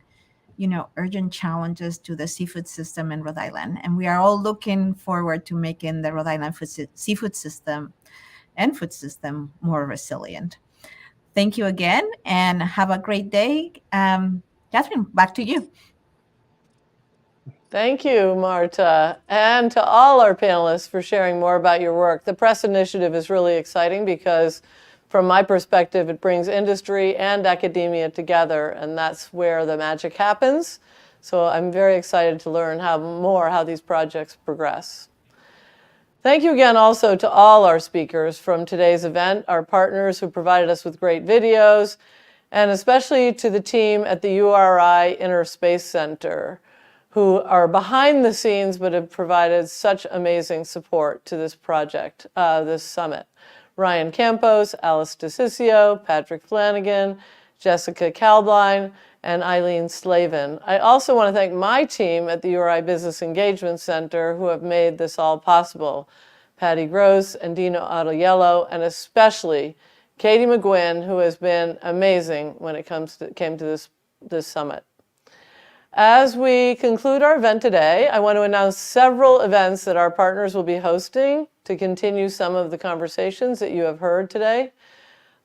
urgent challenges to the seafood system in Rhode Island. And we are all looking forward to making the Rhode Island seafood system and food system more resilient. Thank you again, and have a great day. Catherine, back to you. Thank you, Marta, and to all our panelists for sharing more about your work. The press initiative is really exciting because, from my perspective, it brings industry and academia together, and that's where the magic happens. So I'm very excited to learn how these projects progress. Thank you again also to all our speakers from today's event, our partners who provided us with great videos, and especially to the team at the URI Inner Space Center, who are behind the scenes but have provided such amazing support to this project, this summit. Ryan Campos, Alice DeCiccio, Patrick Flanagan, Jessica Kalbline, and Eileen Slavin. I also want to thank my team at the URI Business Engagement Center who have made this all possible. Patty Gross and Dino Adeliello, and especially Katie McGuinn, who has been amazing when it came to this summit. As we conclude our event today, I want to announce several events that our partners will be hosting to continue some of the conversations that you have heard today.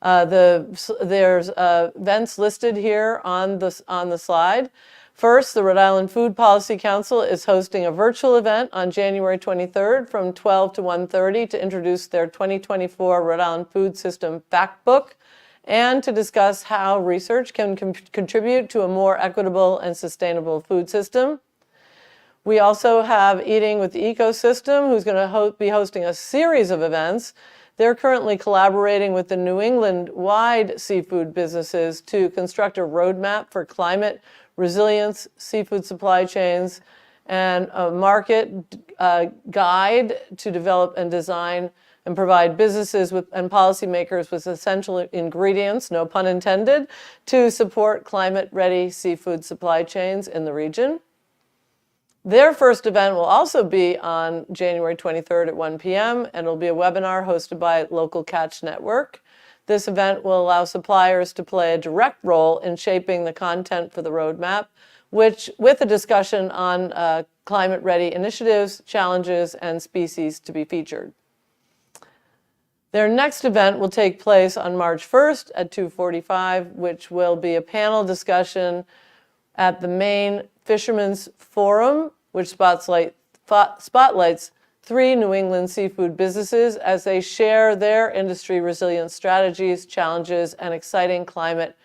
There's events listed here on the slide. First, the Rhode Island Food Policy Council is hosting a virtual event on January 23rd from 12 to 1:30 to introduce their 2024 Rhode Island Food System Fact Book and to discuss how research can contribute to a more equitable and sustainable food system. We also have Eating with the Ecosystem, who's going to be hosting a series of events. They're currently collaborating with the New England-wide seafood businesses to construct a roadmap for climate resilience, seafood supply chains, and a market guide to develop and design and provide businesses and policymakers with essential ingredients, no pun intended, to support climate-ready seafood supply chains in the region. Their first event will also be on January 23rd at 1 p.m. and will be a webinar hosted by Local Catch Network. This event will allow suppliers to play a direct role in shaping the content for the roadmap, with a discussion on climate-ready initiatives, challenges, and species to be featured. Their next event will take place on March 1st at 2:45, which will be a panel discussion at the main Fishermen's Forum, which spotlights 3 New England seafood businesses as they share their industry resilience strategies, challenges, and exciting climate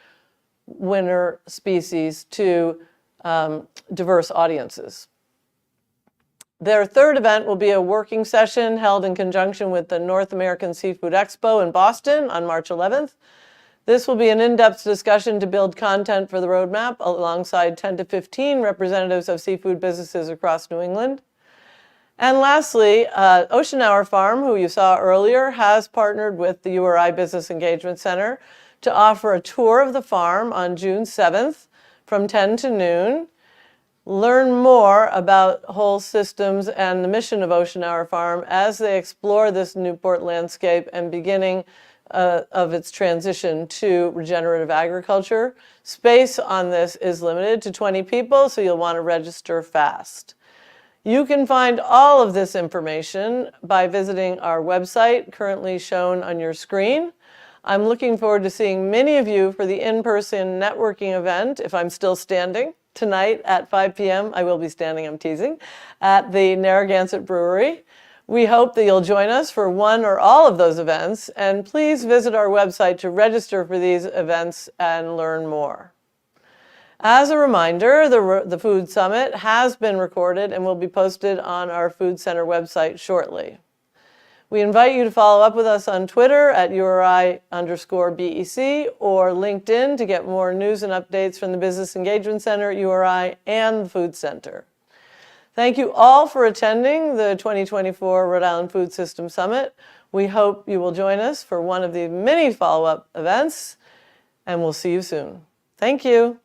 winner species to diverse audiences. Their third event will be a working session held in conjunction with the North American Seafood Expo in Boston on March 11th. This will be an in-depth discussion to build content for the roadmap alongside 10 to 15 representatives of seafood businesses across New England. And lastly, Ocean Hour Farm, who you saw earlier, has partnered with the URI Business Engagement Center to offer a tour of the farm on June 7th from 10 to noon. Learn more about whole systems and the mission of Ocean Hour Farm as they explore this Newport landscape and beginning of its transition to regenerative agriculture. Space on this is limited to 20 people, so you'll want to register fast. You can find all of this information by visiting our website, currently shown on your screen. I'm looking forward to seeing many of you for the in-person networking event, if I'm still standing, tonight at 5 p.m. I will be standing, I'm teasing, at the Narragansett Brewery. We hope that you'll join us for one or all of those events, and please visit our website to register for these events and learn more. As a reminder, the Food Summit has been recorded and will be posted on our Food Center website shortly. We invite you to follow up with us on Twitter at URI_BEC or LinkedIn to get more news and updates from the Business Engagement Center, URI, and the Food Center. Thank you all for attending the 2024 Rhode Island Food System Summit. We hope you will join us for one of the many follow-up events, and we'll see you soon. Thank you.